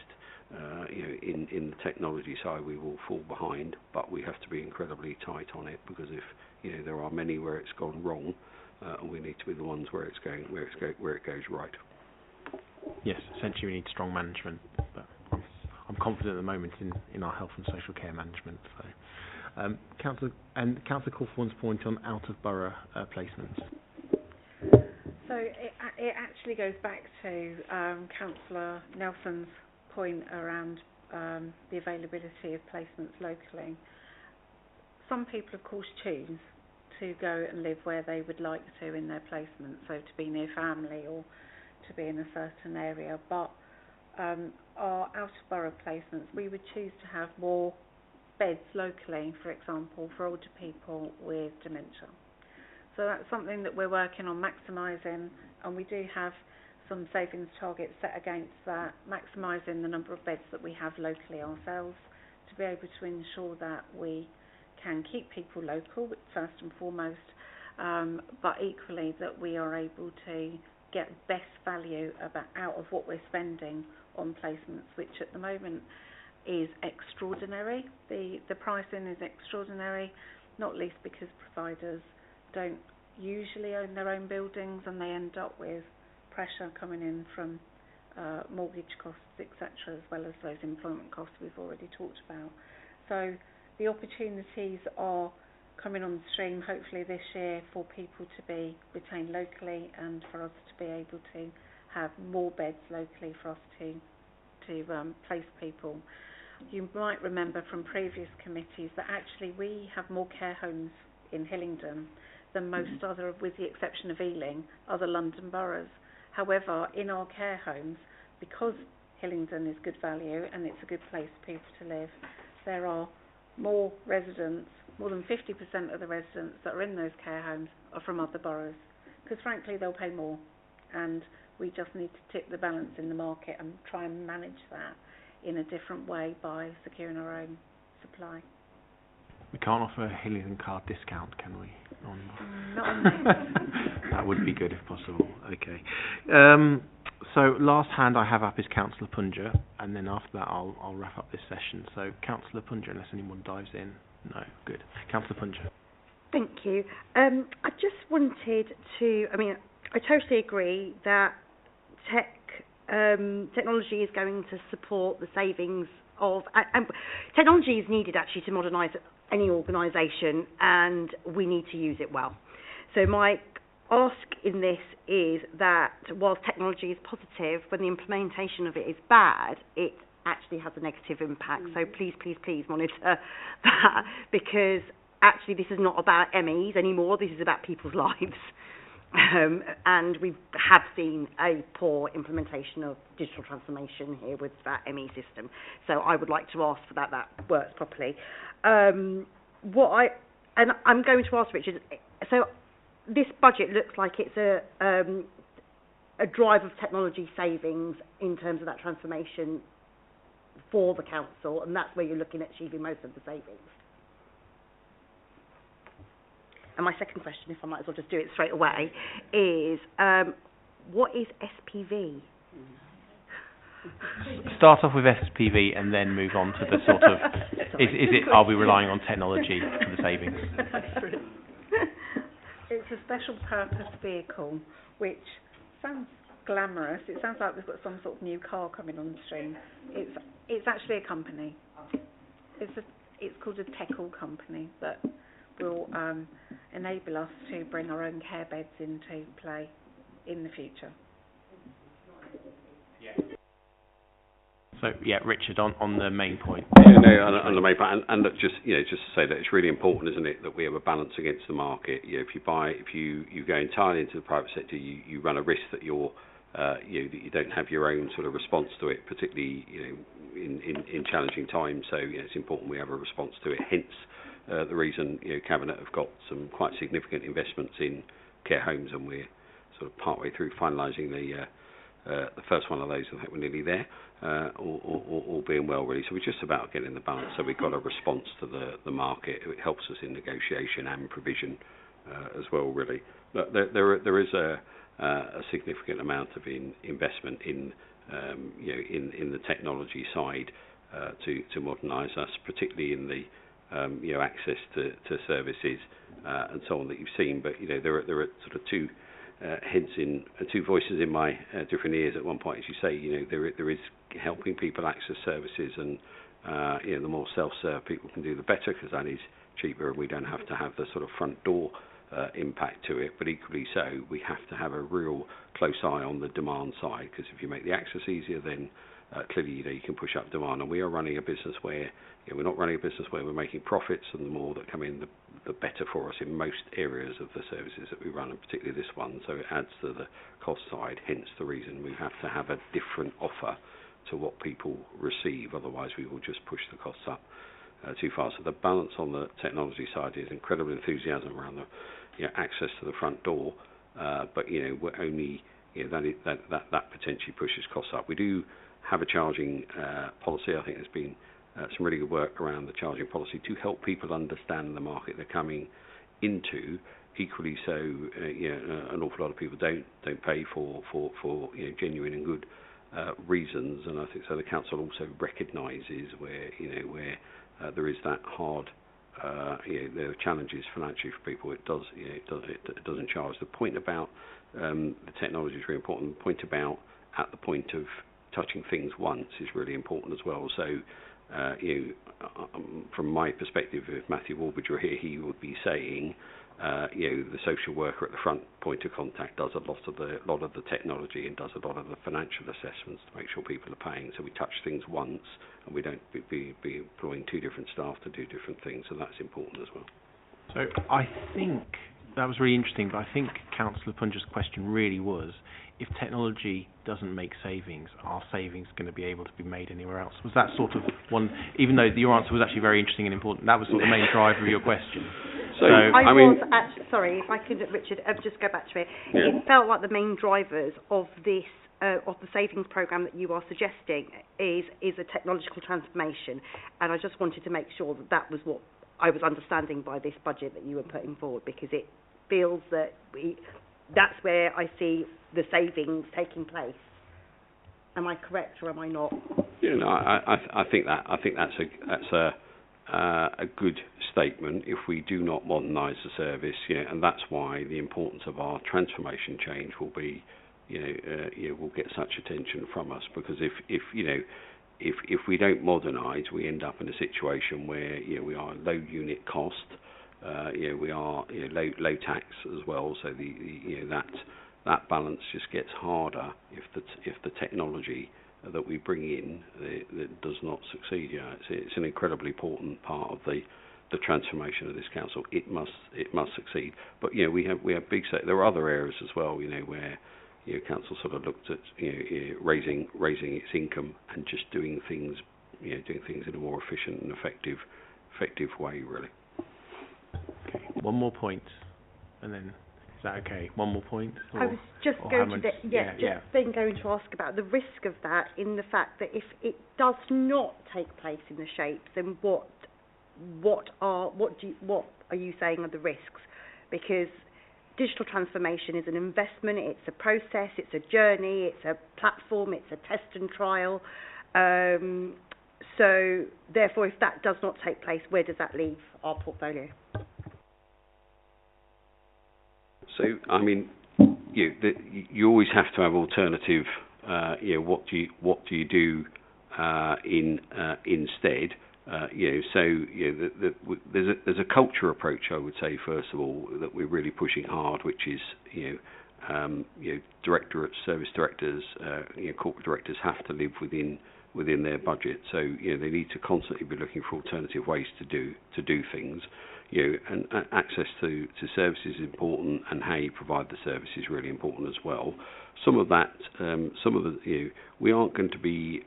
in the technology side, we will fall behind. But we have to be incredibly tight on it, because if there are many where it's gone wrong, and we need to be the ones where it goes right. Yes, essentially we need strong management, but I'm confident at the moment in our health and social care management. So, Councillor Cawthorne's point on out of borough placements. So it actually goes back to Councillor Nelson's point around the availability of placements locally. Some people, of course, choose to go and live where they would like to in their placement, so to be near family or to be in a certain area. But our out-of-borough placements, we would choose to have more beds locally, for example, for older people with dementia. So that's something that we're working on maximising, and we do have some savings targets set against that, maximising the number of beds that we have locally ourselves, to be able to ensure that we can keep people local, first and foremost, but equally that we are able to get best value out of what we're spending on placements, which at the moment is extraordinary. The pricing is extraordinary, not least because providers don't usually own their own buildings, and they end up with pressure coming in from mortgage costs, etc., as well as those employment costs we've already talked about. So the opportunities are coming on the stream hopefully this year for people to be retained locally and for us to be able to have more beds locally for us to place people. You might remember from previous committees that actually we have more care homes in Hillingdon than most other, with the exception of Ealing, other London boroughs. However, in our care homes, because Hillingdon is good value and it's a good place for people to live, there are more residents, more than 50% of the residents that are in those care homes are from other boroughs, because frankly they'll pay more, and we just need to tip the balance in the market and try and manage that in a different way by securing our own supply. We can't offer a Hillingdon card discount, can we? Not on this. That would be good if possible. Okay. So last hand I have up is Councillor Punja, and then after that I'll wrap up this session. So Councillor Punja, unless anyone dives in. No, good. Councillor Punja. Thank you. I just wanted to, I totally agree that technology is going to support the savings of, and technology is needed actually to modernise any organisation, and we need to use it well. So my ask in this is that whilst technology is positive, when the implementation of it is bad, it actually has a negative impact. So please, please, please monitor that, because actually this is not about MEs anymore, this is about people's lives. And we have seen a poor implementation of digital transformation here with that ME system. So I would like to ask for that works properly. I'm going to ask Richard, so this budget looks like it's a drive of technology savings in terms of that transformation for the council, and that's where you're looking at achieving most of the savings. And my second question, if I might as well just do it straight away, is what is SPV? Start off with SPV and then move on to the sort of, are we relying on technology for the savings? It's a special purpose vehicle, which sounds glamorous. It sounds like we've got some sort of new car coming on the stream. It's actually a company. It's called a tech-all company that will enable us to bring our own care beds into play in the future. So yeah, Richard, on the main point. Yeah, no, on the main point, and just to say that it's really important, isn't it, that we have a balance against the market. If you go entirely into the private sector, you run a risk that that you don't have your own sort of response to it, particularly in challenging times. So it's important we have a response to it. Hence the reason Cabinet have got some quite significant investments in care homes, and we're sort of partway through finalising the first one of those. I think we're nearly there, all being well, really. So we're just about getting the balance. So we've got a response to the market. It helps us in negotiation and provision as well, really. But there is a significant amount of investment in the technology side to modernise us, particularly in the access to services and so on that you've seen. But there are sort of two heads in two voices in my different ears at one point, as you say. There is helping people access services, and the more self-serve people can do, the better, because that is cheaper, and we don't have to have the sort of front door impact to it. But equally so, we have to have a real close eye on the demand side, because if you make the access easier, then clearly you can push up demand. And we are running a business where we're not running a business where we're making profits, and the more that come in, the better for us in most areas of the services that we run, and particularly this one. So it adds to the cost side, hence the reason we have to have a different offer to what people receive. Otherwise we will just push the costs up too far. So the balance on the technology side is incredible enthusiasm around the access to the front door, but we're only that potentially pushes costs up. We do have a charging policy. I think there's been some really good work around the charging policy to help people understand the market they're coming into. Equally so, an awful lot of people don't pay for genuine and good reasons, and I think so. The council also recognises where there is that hard. There are challenges financially for people. It doesn't charge. The point about the technology is really important. The point about at the point of touching things once is really important as well. So from my perspective, if Matthew Warbridge were here, he would be saying, the social worker at the front point of contact does a lot of the technology and does a lot of the financial assessments to make sure people are paying. So we touch things once, and we don't be employing two different staff to do different things. So that's important as well. So I think that was really interesting, but I think Councillor Punja's question really was, if technology doesn't make savings, are savings going to be able to be made anywhere else? Was that sort of one, even though your answer was actually very interesting and important, that was sort of the main driver of your question? So I mean, was actually, sorry, if I could, Richard, just go back to it. Yeah. It felt like the main drivers of this, of the savings programme that you are suggesting is a technological transformation, and I just wanted to make sure that that was what I was understanding by this budget that you were putting forward, because it feels that that's where I see the savings taking place. Am I correct or am I not? I think that's a good statement. If we do not modernise the service, and that's why the importance of our transformation change will be, will get such attention from us, because if we don't modernise, we end up in a situation where we are low unit cost, we are low tax as well. So that balance just gets harder if the technology that we bring in that does not succeed. It's an incredibly important part of the transformation of this council. It must succeed. But we have big. There are other areas as well. Where council sort of looked at raising its income and just doing things in a more efficient and effective way, really. Okay, one more point, and then is that okay? One more point? I was just going to ask about the risk of that, in the fact that if it does not take place in the shapes, then what are you saying are the risks? Because digital transformation is an investment, it's a process, it's a journey, it's a platform, it's a test and trial. So therefore, if that does not take place, where does that leave our portfolio? So, I mean, you always have to have alternative. What do you do instead? There's a culture approach, I would say, first of all, that we're really pushing hard, which is directorates, service directors, corporate directors have to live within their budget. So they need to constantly be looking for alternative ways to do things. And access to services is important, and how you provide the service is really important as well. Some of that, we aren't going to be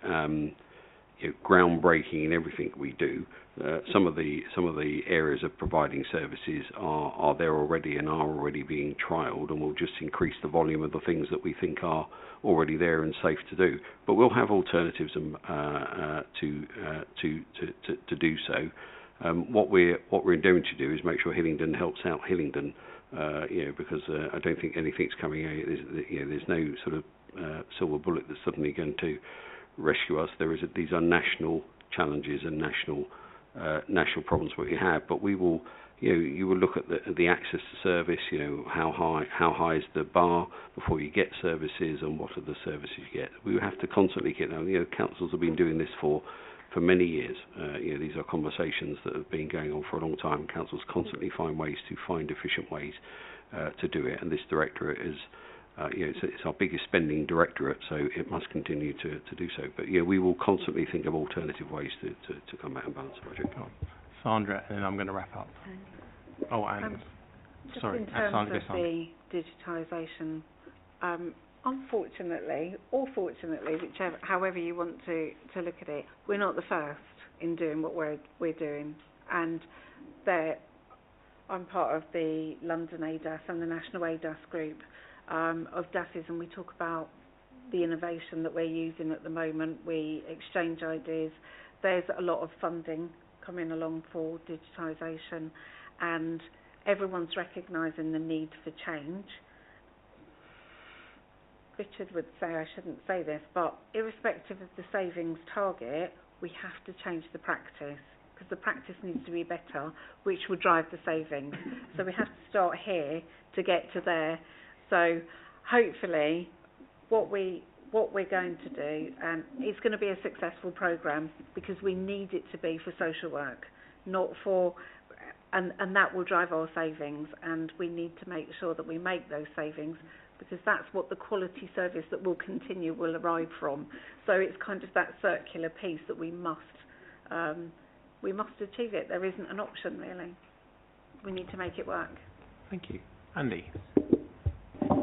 groundbreaking in everything we do. Some of the areas of providing services are there already and are already being trialled, and we'll just increase the volume of the things that we think are already there and safe to do. But we'll have alternatives to do so. What we're endeavouring to do is make sure Hillingdon helps out Hillingdon, because I don't think anything's coming out. There's no sort of silver bullet that's suddenly going to rescue us. These are national challenges and national problems that we have. But we will, you will look at the access to service. How high is the bar before you get services, and what are the services you get? We have to constantly get them. Councils have been doing this for many years. These are conversations that have been going on for a long time. Councils constantly find efficient ways to do it, and this directorate is, it's our biggest spending directorate, so it must continue to do so. But we will constantly think of alternative ways to come back and balance the budget. Sandra, and then I'm going to wrap up. Sorry, in terms of the digitisation, unfortunately, or fortunately, however you want to look at it, we're not the first in doing what we're doing. And I'm part of the London ADAS and the National ADAS group of DASs, and we talk about the innovation that we're using at the moment. We exchange ideas. There's a lot of funding coming along for digitisation, and everyone's recognising the need for change. Richard would say I shouldn't say this, but irrespective of the savings target, we have to change the practice, because the practice needs to be better, which will drive the savings. So we have to start here to get to there. So hopefully what we what we're going to do, it's going to be a successful programme because we need it to be for social work, not for, and that will drive our savings, and we need to make sure that we make those savings because that's what the quality service that will continue will arrive from. So it's kind of that circular piece that we must achieve it. There isn't an option really. We need to make it work. Thank you. Andy?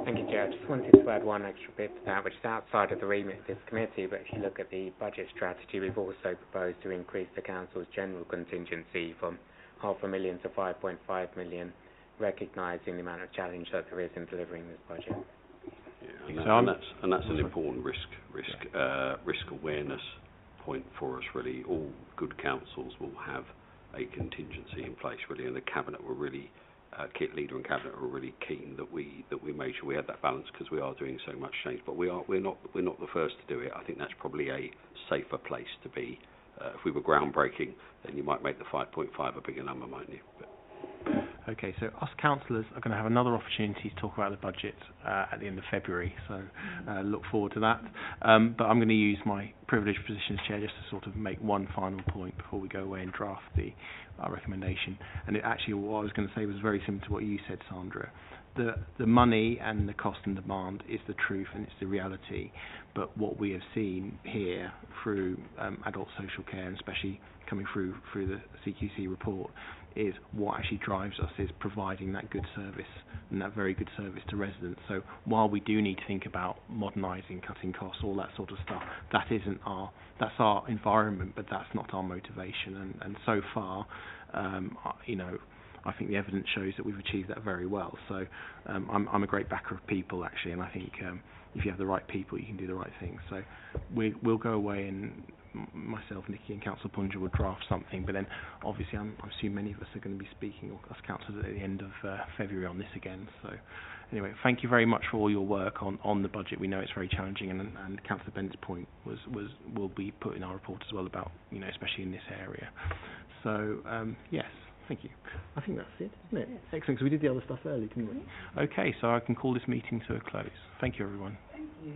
Thank you, Chair. I just wanted to add one extra bit to that, which is outside of the remit of this committee, but if you look at the budget strategy, we've also proposed to increase the Council's general contingency from £500,000 to 5.5 million, recognising the amount of challenge that there is in delivering this budget. Yeah, and that's an important risk awareness point for us, really. All good councils will have a contingency in place, really, and the Cabinet were really Kit Leader and Cabinet were really keen that we made sure we had that balance because we are doing so much change. But we're not the first to do it. I think that's probably a safer place to be. If we were groundbreaking, then you might make the 5.5 a bigger number, mightn't you? But Okay, so us councillors are going to have another opportunity to talk about the budget at the end of February, so look forward to that. But I'm going to use my privileged position as chair just to sort of make one final point before we go away and draft our recommendation. And it actually, what I was going to say was very similar to what you said, Sandra. The money and the cost and demand is the truth and it's the reality, but what we have seen here through adult social care, and especially coming through the CQC report, is what actually drives us is providing that good service and that very good service to residents. So while we do need to think about modernising, cutting costs, all that sort of stuff, that's our environment, but that's not our motivation. And so far, I think the evidence shows that we've achieved that very well. So I'm a great backer of people, actually, and I think if you have the right people, you can do the right things. So we'll go away, and myself, Nikki and Councillor Punja will draft something, but then obviously I assume many of us are going to be speaking, or us councillors, at the end of February on this again. So anyway, thank you very much for all your work on the budget. We know it's very challenging, and Councillor Bennett's point will be put in our report as well about, especially in this area. So yes. Thank you. I think that's it, isn't it? Yes. Excellent, because we did the other stuff early, didn't we? Okay, so I can call this meeting to a close. Thank you, everyone. Thank you.